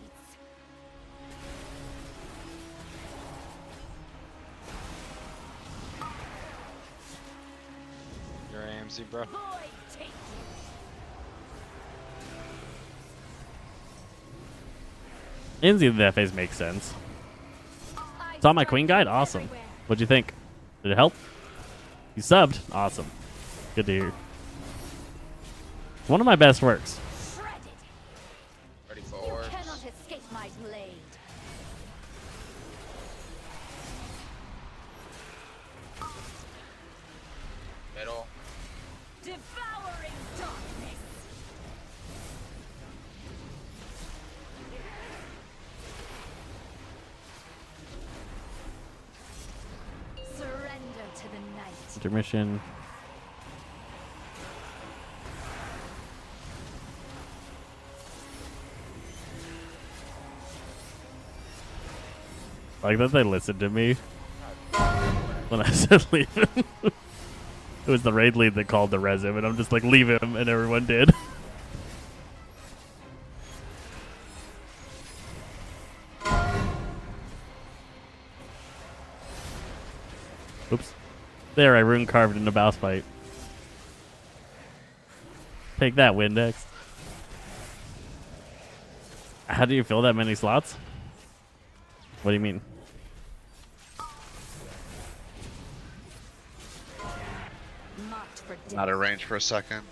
Your AMC, bro. Void take. Inzi the phase makes sense. Saw my queen guide? Awesome. What'd you think? Did it help? You subbed? Awesome. Good to hear. One of my best works. Ready for You cannot escape my blade. middle. Devouring darkness. Surrender to the night. Intermission. Like that they listened to me when I said leave him. It was the raid lead that called to res him, and I'm just like, leave him, and everyone did. Oops. There, I rune carved in the boss fight. Take that, Windex. How do you fill that many slots? What do you mean? Out of range for a second.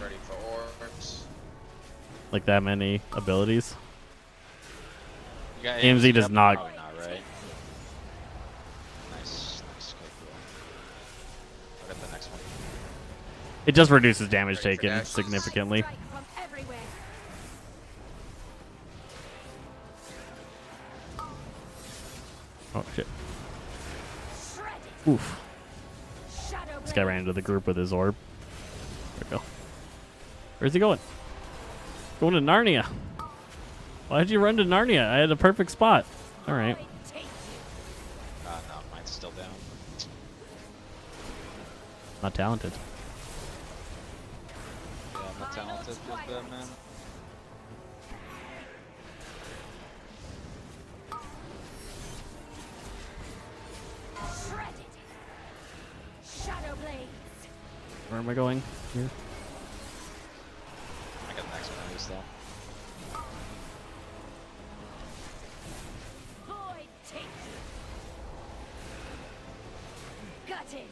Ready for orbs. Like that many abilities? You got AMZ does up? not. Probably not, right? Nice, nice, okay, cool. I'll get the next one. It just reduces damage taken significantly. Oh shit. Oof. This guy ran into the group with his orb. There we go. Where's he going? Going to Narnia. Why'd you run to Narnia? I had a perfect spot. Alright. No, mine's still down. Not talented. Yeah, I'm not talented with them, man. Shadow blades. Where am I going? Here. I got the next one at least, though. Void take. Gutted.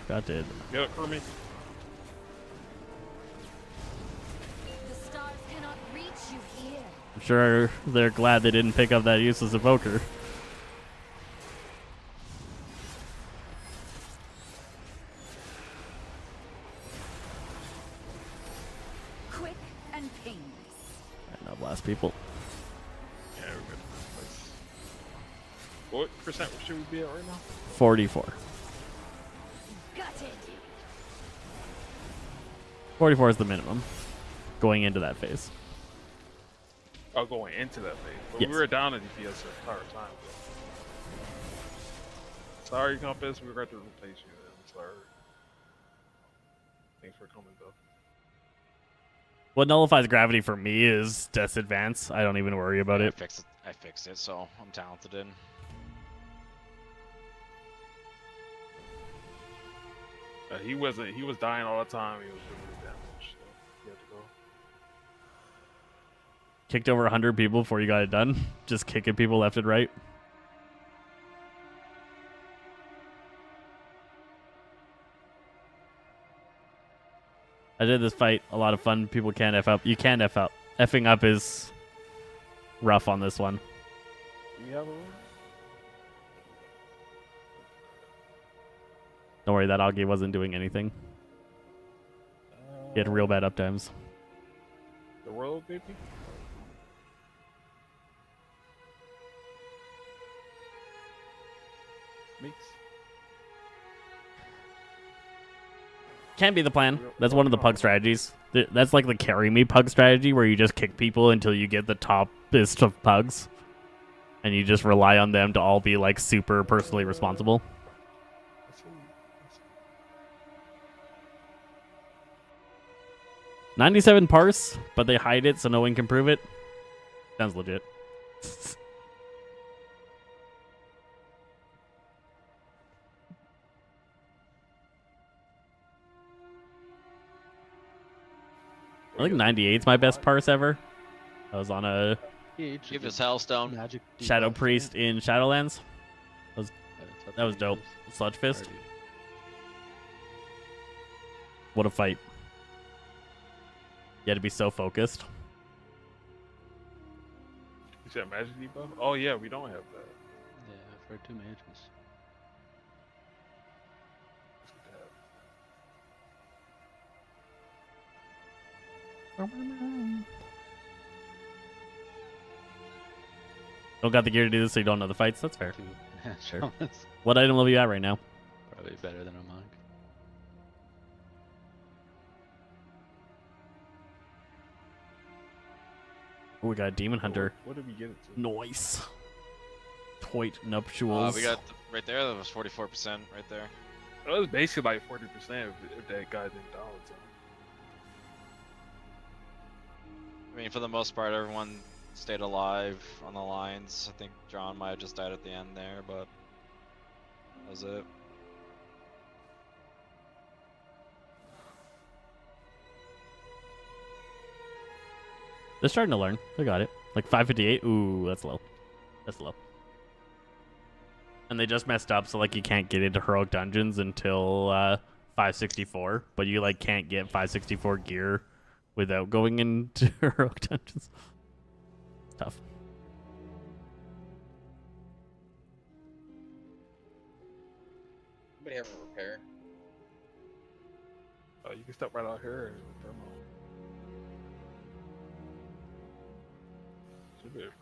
Got it. Get it for me. The stars cannot reach you here. I'm Sure, they're glad they didn't pick up that useless evoker. Quick and painless. Alright, now blast people. Yeah, we're good. What percent should we be at right now? 44. Gutted. 44 is the minimum going into that phase. Oh, going into that phase. But Yes. we were down at DPS the entire time. Sorry, Compass. We're going to replace you. I'm sorry. Thanks for coming, though. What nullifies gravity for me is Death's Advance. I don't even worry about it. I fixed it, so I'm talented in. He wasn't. He was dying all the time. He was doing damage. So he had to go. Kicked over 100 people before you got it done. Just kicking people left and right. I did this fight. A lot of fun. People can't F up. You can't F up. Effing up is rough on this one. Do you have a one? Don't worry, that Augie wasn't doing anything. He had real bad uptimes. The world, baby? Mix. Can't be the plan. That's one of the pug strategies. That's like the carry me pug strategy where you just kick people until you get the toppest of pugs. And you just rely on them to all be like super personally responsible. 97 parse, but they hide it so no one can prove it. Sounds legit. I think 98 is my best parse ever. I was on a Give us Hellstone. Magic Shadow debuff, Priest in Shadowlands. That was dope. Sludge Fist. What a fight. You had to be so focused. You said magic debuff? Oh yeah, we don't have that. Yeah, for 2 mages. Don't got the gear to do this, so you don't know the fights. That's fair. Yeah, Sure. What item level you at right now? Probably better than a monk. Oh, we got a Demon Hunter. What did we get it to? Noise. Toit Nuptials. We got right there. That was 44% right there. It was basically like 40% if that guy didn't die. I mean, for the most part, everyone stayed alive on the lines. I think John might have just died at the end there, but that was it. They're starting to learn. They got it. Like 558. Ooh, that's low. That's low. And they just messed up, so like you can't get into heroic dungeons until 564. But you like can't get 564 gear without going into heroic dungeons. It's tough. Anybody have a repair? You can step right out here and thermal. Should be a thermal.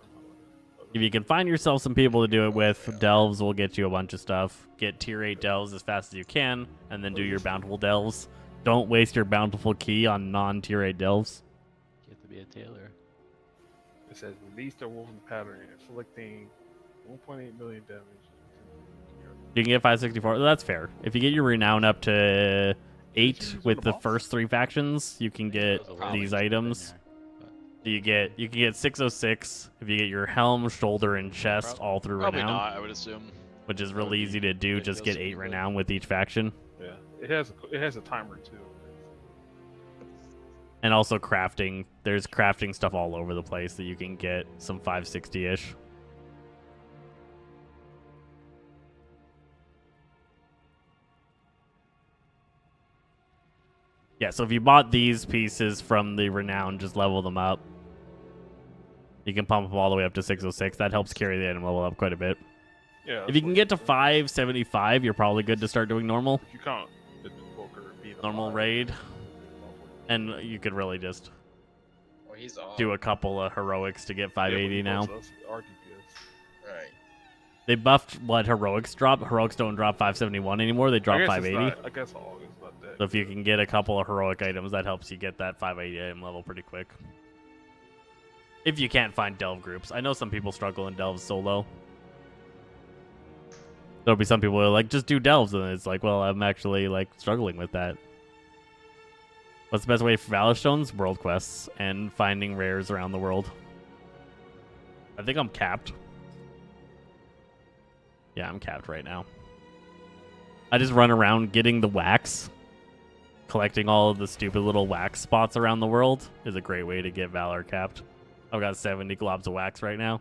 If you can find yourself some people to do it with, delves will get you a bunch of stuff. Get tier 8 delves as fast as you can, and then do your bountiful delves. Don't waste your bountiful key on non-tier 8 delves. You have to be a tailor. It says release the wolven pattern, inflicting 1.8 million damage. You can get 564. That's fair. If you get your renown up to 8 with the first 3 factions, you can get these items. You can get 606 if you get your helm, shoulder, and chest all through Probably renown. not, I would assume. Which is really easy to do. Just get 8 renown with each faction. Yeah, it has a timer too. And also crafting. There's crafting stuff all over the place that you can get some 560-ish. Yeah, so if you bought these pieces from the renown, just level them up. You can pump them all the way up to 606. That helps carry the item level up quite a bit. Yeah. If you can get to 575, you're probably good to start doing normal. You can't Invoker being Normal alive. raid. And you could really just Well, he's off. do a couple of heroics to get 580 now. RDPS. Right. They buffed what heroics drop. Heroics don't drop 571 anymore. They drop I guess 580. I guess all is not that. So if you can get a couple of heroic items, that helps you get that 580 item level pretty quick. If you can't find delve groups. I know some people struggle in delves solo. There'll be some people who are like, just do delves, and it's like, well, I'm actually like struggling with that. What's the best way for Valor Stones? World quests and finding rares around the world. I think I'm capped. Yeah, I'm capped right now. I just run around getting the wax. Collecting all of the stupid little wax spots around the world is a great way to get Valor capped. I've got 70 globs of wax right now.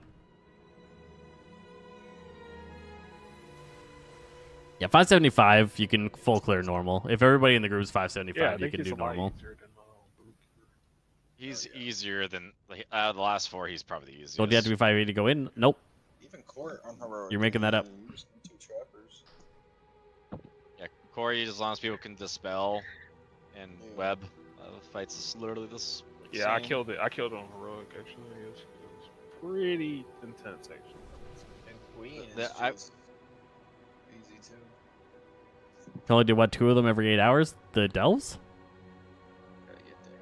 Yeah, 575, you can full clear normal. If everybody in the group is 575, you can do normal. He's easier than the last 4. He's probably the easiest. So do you have to be 580 to go in? Nope. Even Court on heroic. You're making that up. Two trappers. Yeah, Corey, as long as people can dispel and web, the fights is literally this. Yeah, I killed it. I killed it on heroic actually. It was pretty intense actually. And Queen is The- just easy too. You can only do, what, 2 of them every 8 hours? The delves?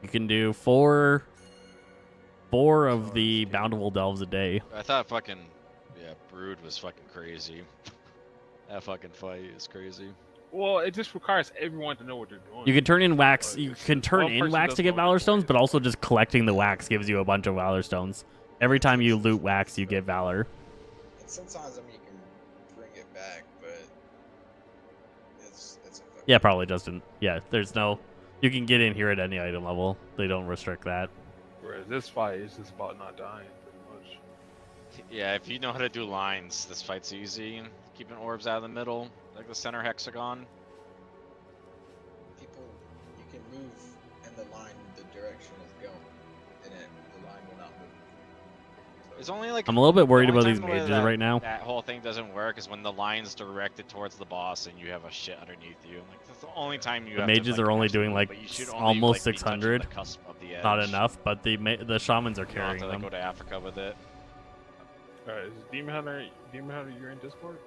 You can do 4 of the bountiful delves a day. I thought fucking Brood was fucking crazy. That fucking fight is crazy. Well, it just requires everyone to know what they're doing. You can turn in wax. You can turn one in person wax to doesn't get know Valor Stones, but also just collecting the wax gives you a bunch of Valor Stones. Every time you loot wax, you get Valor. And sometimes, I mean, you can bring it back, but it's a fucking... Yeah, probably doesn't. Yeah, there's no... You can get in here at any item level. They don't restrict that. Whereas this fight is just about not dying pretty much. Yeah, if you know how to do lines, this fight's easy. Keeping orbs out of the middle, like the center hexagon. People, you can move in the line the direction it's going, and then the line will not move. It's only like I'm a little bit worried the only about these time where mages right now. That whole thing doesn't work is when the line's directed towards the boss and you have a shit underneath you. Like that's the only time you The have mages to, like, are only actually doing move, like but you should only, almost like, be touching 600. the cusp of the Not edge. enough, but the shamans are You don't have carrying to like them. go to Africa with it. Alright, is Demon Hunter, you're in Discord?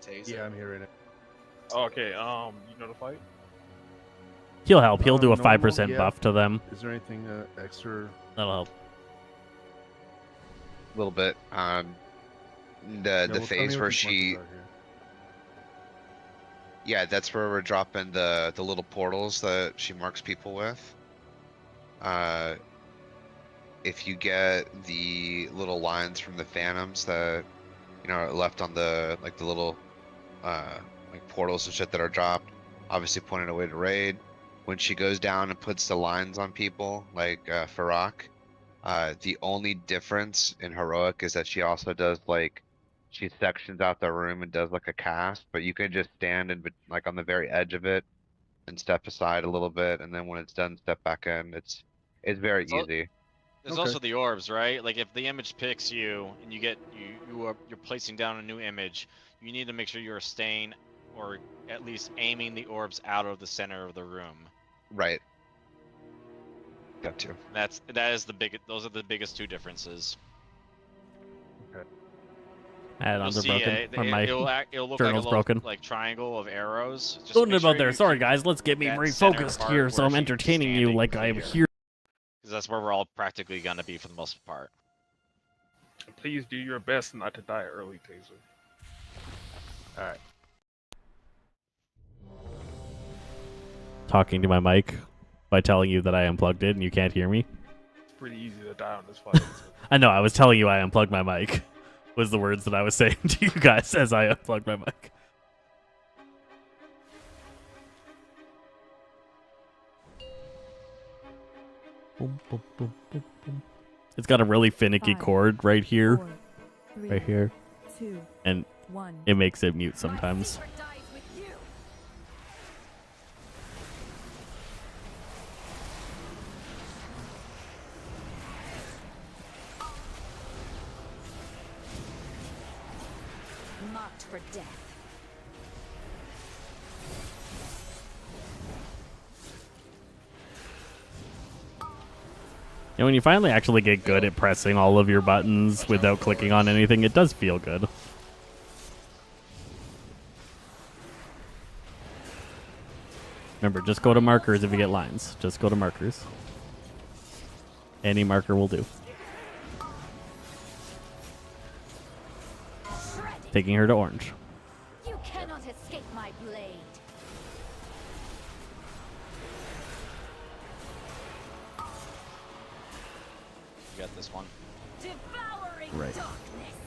Taser. Yeah, I'm here in it. Oh, okay, you know the fight? He'll help. He'll do a Normal, 5% yeah. buff to them. Is there anything extra? That'll help. A little bit. Yeah, The well, tell me phase what where these she. monsters are here. Yeah, that's where we're dropping the little portals that she marks people with. If you get the little lines from the phantoms that are left on the the little like portals and shit that are dropped, obviously pointed away to raid. When she goes down and puts the lines on people like Farak, the only difference in heroic is that she also does she sections out the room and does like a cast, but you can just stand and like on the very edge of it and step aside a little bit, and then when it's done, step back in. It's very easy. There's also the orbs, right? Like if the image picks you and you're placing down a new image, you need to make sure you're staying or at least aiming the orbs out of the center of the room. Right. Got to. Those are the biggest 2 differences. Add-ons are You'll see, broken. Or my it'll look journal's like a little, broken. like triangle of arrows. Just Don't make about sure there. you Sorry, keep guys. Let's get me that center refocused part here so where I'm she's entertaining you standing like I'm clear. here. Because that's where we're all practically gonna be for the most part. Please do your best not to die early, Taser. Alright. Talking to my mic by telling you that I unplugged it and you can't hear me. It's pretty easy to die on this fight. I know. I was telling you I unplugged my mic. Was the words that I was saying to you guys as I unplugged my mic. Boom, boom, boom, boom, boom. It's got a really finicky 5, chord right here, 4, 3, right here, 2, and 1. it makes it mute sometimes. Marked for death. And when you finally actually get good at pressing all of your buttons without clicking on anything, it does feel good. Remember, just go to markers if you get lines. Just go to markers. Any marker will do. Taking her to orange. You cannot escape my blade. You got this one. Devouring Right. darkness.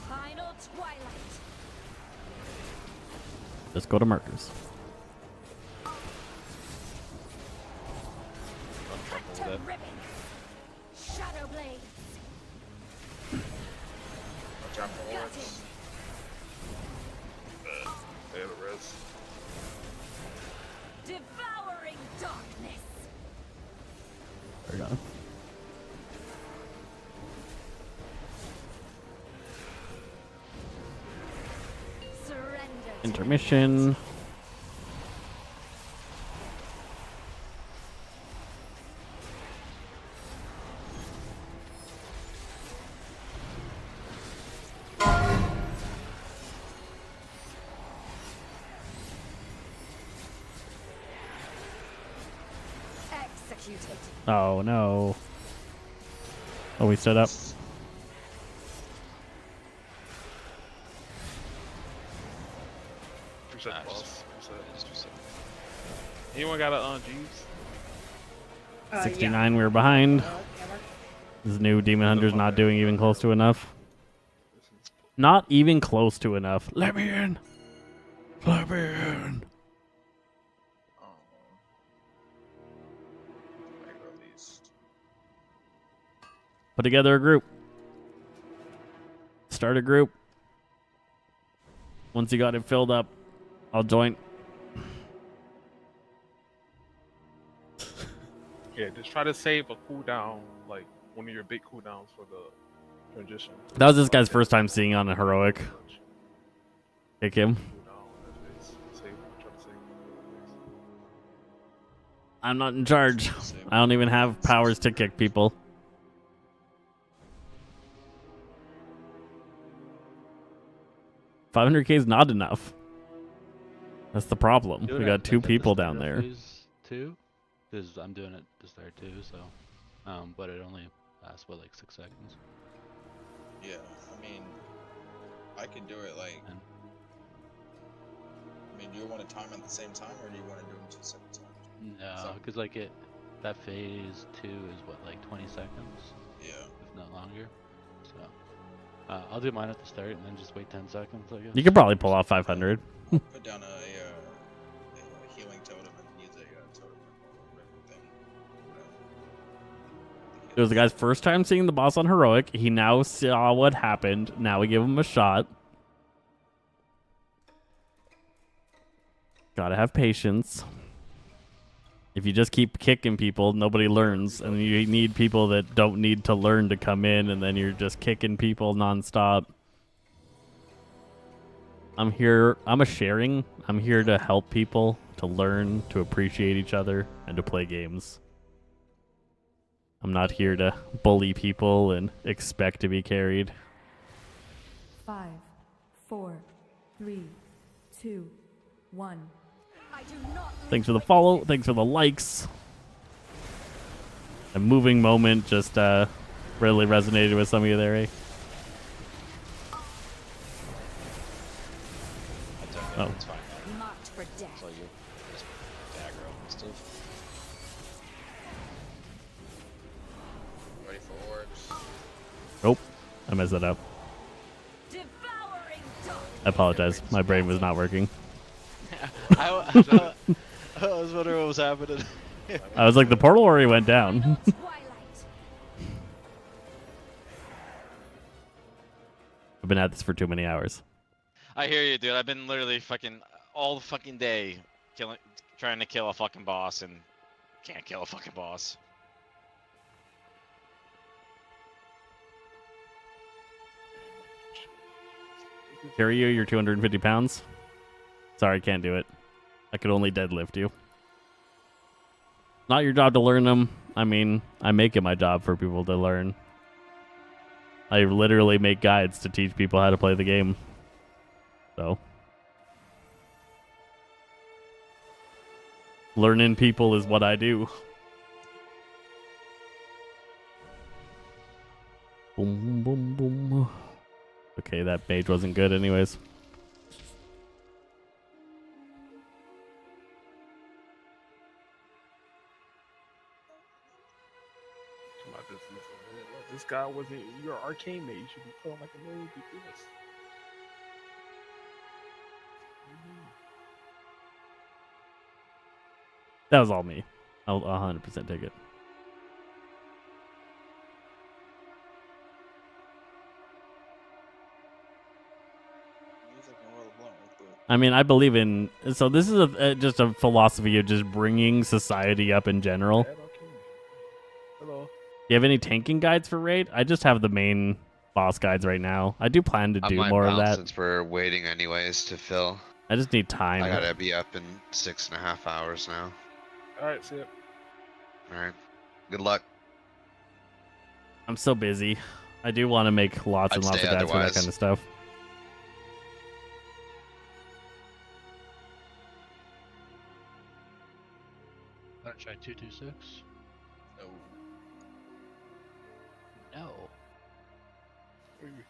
Final twilight. Just go to markers. With it. Shadow blade. Watch out for Got hordes. They have a res. Devouring darkness. There we go. Surrender. Intermission. Executed. Oh no. Oh, we stood up. Percent boss. Anyone got a Jeeves? 69, we were behind. This new Demon Hunter's not doing even close to enough. Not even close to enough. Let me in. Let me in. Put together a group. Start a group. Once you got it filled up, I'll join. Yeah, just try to save a cooldown, like one of your big cooldowns for the transition. That was this guy's first time seeing on a heroic. Kick him. I'm not in charge. I don't even have powers to kick people. $500K is not enough. That's the problem. We got two people down there. Two, because I'm doing it to start too. So, but it only lasts what, like 6 seconds. Yeah, I mean, I could do it like. I mean, do you want to time at the same time, or do you want to do them 2 separate times? No, because like that phase 2 is what, like 20 seconds. Yeah. If not longer. So. I'll do mine at the start and then just wait 10 seconds, I guess. You could probably pull off 500. Put down a healing totem and use a totem thing. It was the guy's first time seeing the boss on heroic. He now saw what happened. Now we give him a shot. Gotta have patience. If you just keep kicking people, nobody learns. And you need people that don't need to learn to come in, and then you're just kicking people nonstop. I'm here. I'm a sharing. I'm here to help people, to learn, to appreciate each other, and to play games. I'm not here to bully people and expect to be carried. 5, 4, 3, 2, 1. Thanks for the follow. Thanks for the likes. A moving moment just really resonated with some of you there, eh? Oh. It's fine. Marked for death. So you just aggro and stuff. Ready for orbs. Nope. I messed that up. I apologize. My brain was not working. I was wondering what was happening. I was like, the portal already went down. I've been at this for too many hours. I hear you, dude. I've been literally fucking all the fucking day trying to kill a fucking boss and can't kill a fucking boss. Carry you, you're 250 pounds. Sorry, can't do it. I could only deadlift you. Not your job to learn them. I mean, I make it my job for people to learn. I literally make guides to teach people how to play the game. So. Learning people is what I do. Boom, boom, boom. Okay, that mage wasn't good anyways. This guy wasn't your arcane mage. You should be playing like a million people. That was all me. I'll 100% take it. I mean, I believe in... So this is just a philosophy of just bringing society up in general. Hello. Do you have any tanking guides for raid? I just have the main boss guides right now. I do plan to do more of that. Since we're waiting anyways to fill. I just need time. I gotta be up in 6.5 hours now. Alright, see ya. Alright. Good luck. I'm so busy. I do want to make lots and lots of guides for that kind of stuff. Want to try 226? No.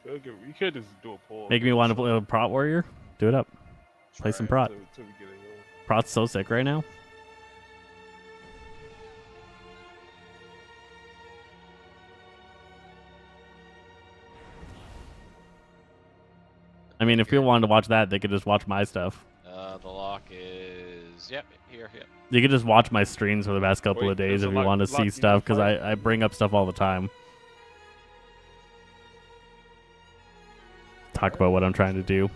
We could just do a poll. Make me want to play a Prot Warrior? Do it up. Play some Prot. Prot's so sick right now. I mean, if people wanted to watch that, they could just watch my stuff. The lock is... Yep, here, yep. You could just watch my streams for the past couple of days if you want to see stuff, because I bring up stuff all the time. Talk about what I'm trying to do.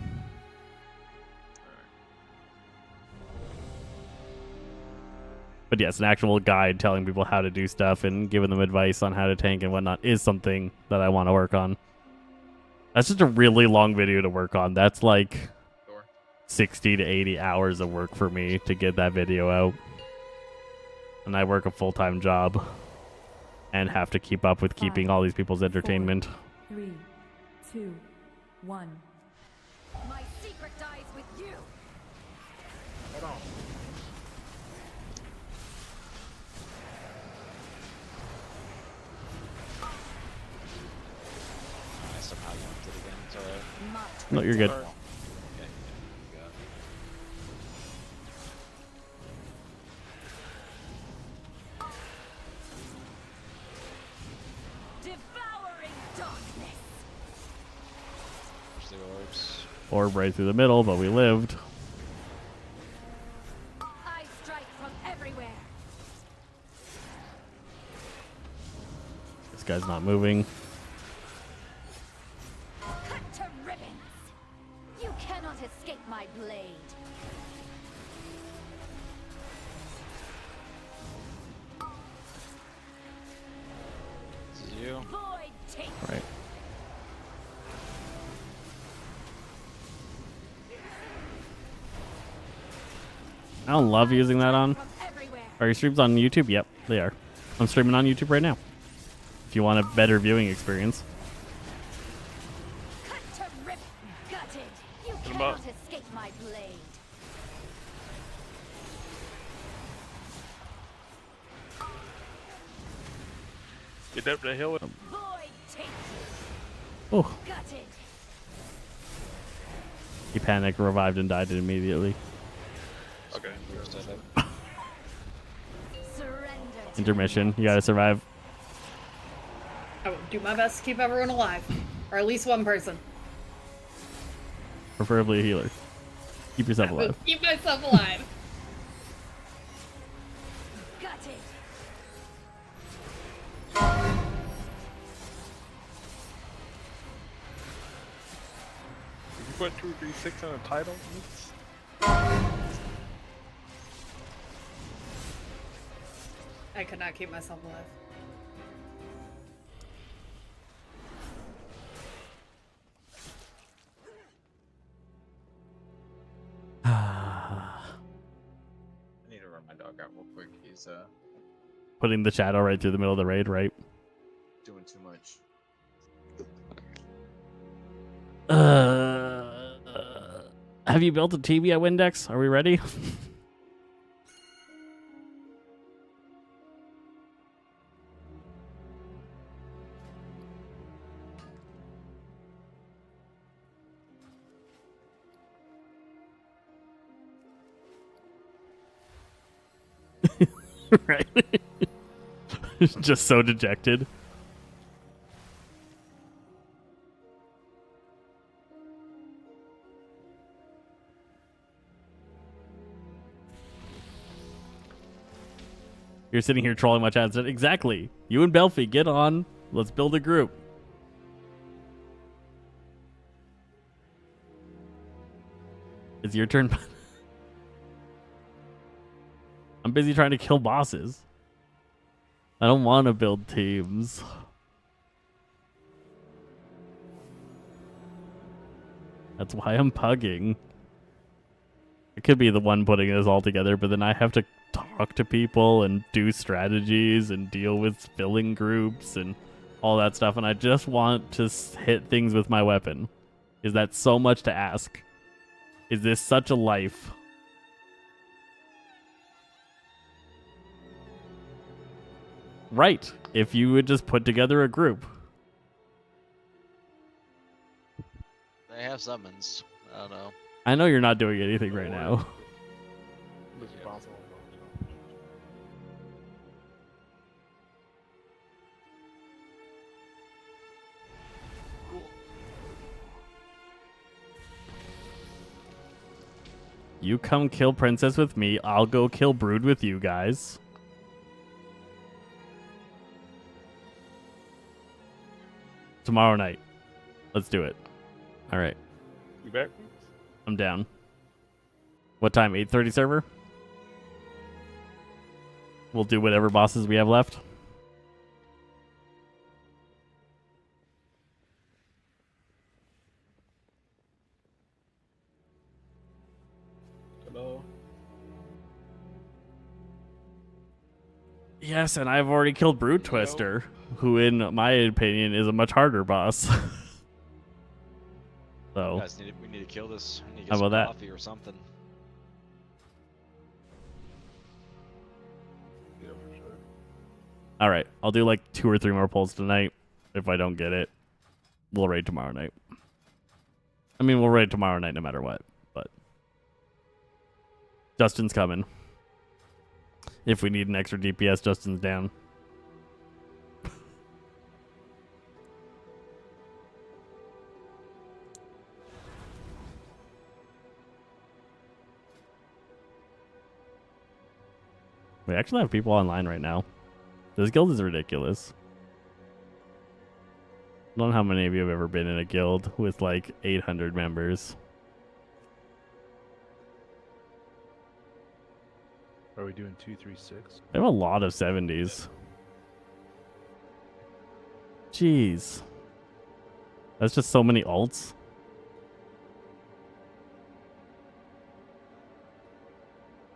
But yes, an actual guide telling people how to do stuff and giving them advice on how to tank and whatnot is something that I want to work on. That's just a really long video to work on. That's like 60 to 80 hours of work for me to get that video out. And I work a full-time job and have to keep up with keeping all these people's entertainment. 4, 3, 2, 1. My secret dies with you. Hold on. I somehow yanked it again. It's alright. No, you're good. Devouring darkness. There's the orbs. Orb right through the middle, but we lived. I strike from everywhere. This guy's not moving. Cut to ribbons. You cannot escape my blade. This is you. Void take. Right. I don't love using that on. Are your streams on YouTube? Yep, they are. I'm streaming on YouTube right now. If you want a better viewing experience. Cut to rip. Gutted. You Put 'em cannot up. escape my blade. Get up the hill. Void take. Oh, Gutted. he panicked, revived, and died immediately. Okay. Surrender. Intermission. You gotta survive. I will do my best to keep everyone alive. Or at least one person. Preferably a healer. Keep yourself I will alive. keep myself alive. Gutted. Did you put 236 on the title? I could not keep myself alive. run my dog out real quick. He's Putting the shadow right through the middle of the raid, right? doing too much. Have you built a TV at Windex? Are we ready? Right. Just so dejected. You're sitting here trolling my chat. Exactly. You and Belfie, get on. Let's build a group. It's your turn. I'm busy trying to kill bosses. I don't want to build teams. That's why I'm pugging. I could be the one putting this all together, but then I have to talk to people and do strategies and deal with filling groups and all that stuff, and I just want to hit things with my weapon. Is that so much to ask? Is this such a life? Right. If you would just put together a group. They have summons. I don't know. I know you're not doing anything right now. You come kill Princess with me. I'll go kill Brood with you guys. Tomorrow night. Let's do it. All right. You back? I'm down. What time? 8:30 server? We'll do whatever bosses we have left. Hello. Yes, and I've already killed Brood Twister, who in my opinion is a much harder boss. So, Guys, we need to kill this. We need to how get some about that? coffee or something. Yeah, for sure. All right, I'll do like 2 or 3 more polls tonight. If I don't get it, we'll raid tomorrow night. I mean, we'll raid tomorrow night no matter what, but Justin's coming. If we need an extra DPS, Justin's down. We actually have people online right now. This guild is ridiculous. I don't know how many of you have ever been in a guild with like 800 members. Are we doing 236? They have a lot of 70s. Jeez. That's just so many alts.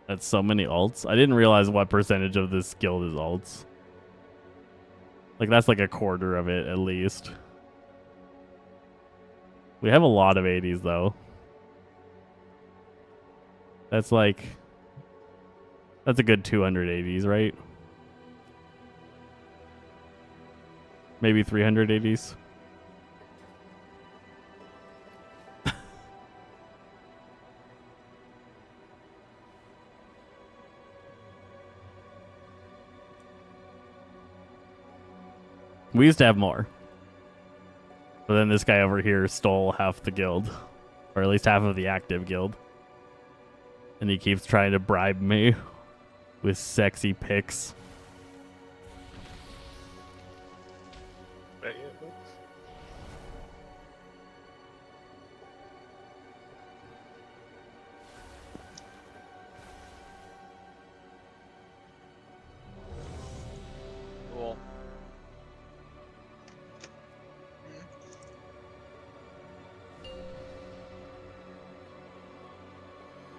That's so many alts. I didn't realize what percentage of this guild is alts. Like, that's like a quarter of it, at least. We have a lot of 80s, though. That's like... That's a good 280s, right? Maybe 380s. We used to have more. But then this guy over here stole half the guild. Or at least half of the active guild. And he keeps trying to bribe me with sexy pics. Back in, folks. Cool.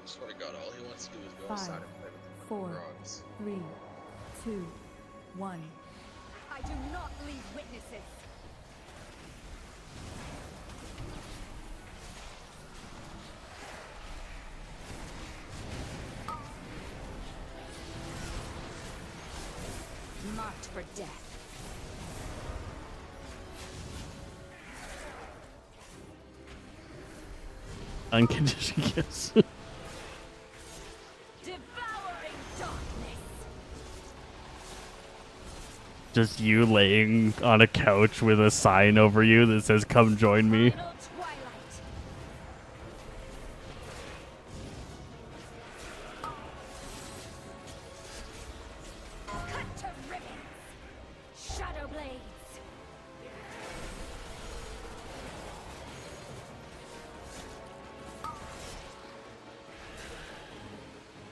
Swear to God, all he wants to do is go 5, outside and play with the 4, 3, 2, 1. I do not leave witnesses. Marked for death. Unconditioned kiss. Devouring darkness. Just you laying on a couch with a sign over you that says, "Come join me." Final twilight. Cut to ribbons. Shadow blades.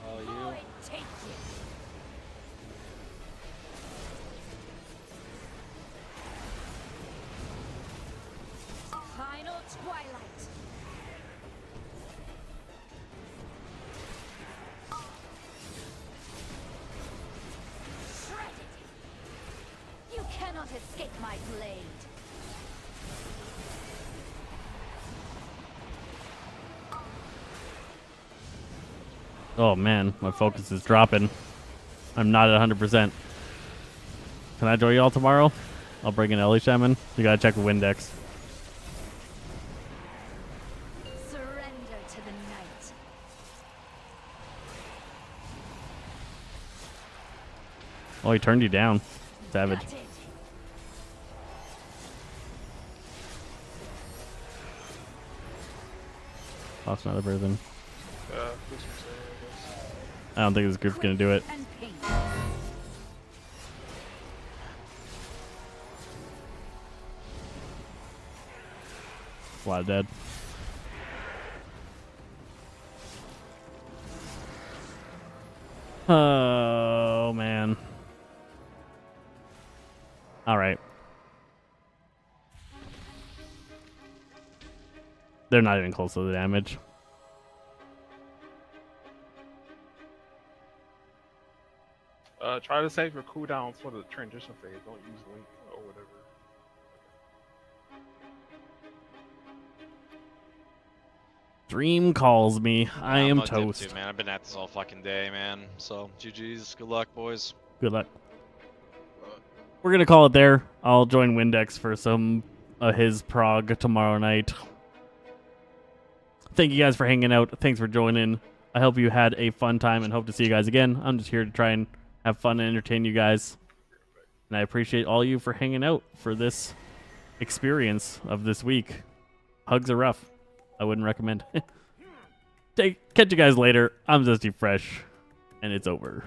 Oh, you. Void take you. Final twilight. Shredded. You cannot escape my blade. Oh man, my focus is dropping. I'm not at 100%. Can I join y'all tomorrow? I'll bring in Ellie Shaman. You gotta check with Windex. Surrender to the night. Oh, he turned you down. Savage. Got it. Lost another person. This was, I guess. I don't think this group's gonna do it. And pain. A lot of dead. Oh man. All right. They're not even close to the damage. Try to save your cooldown for the transition phase. Don't use Link or whatever. Dream calls me. I am I'm a dip toast. too, man. I've been at this all fucking day, man. So, GG's. Good luck, boys. Good luck. We're gonna call it there. I'll join Windex for some of his prog tomorrow night. Thank you guys for hanging out. Thanks for joining. I hope you had a fun time and hope to see you guys again. I'm just here to try and have fun and entertain you guys. And I appreciate all you for hanging out for this experience of this week. Hugs are rough. I wouldn't recommend. Catch you guys later. I'm Zesty Fresh, and it's over.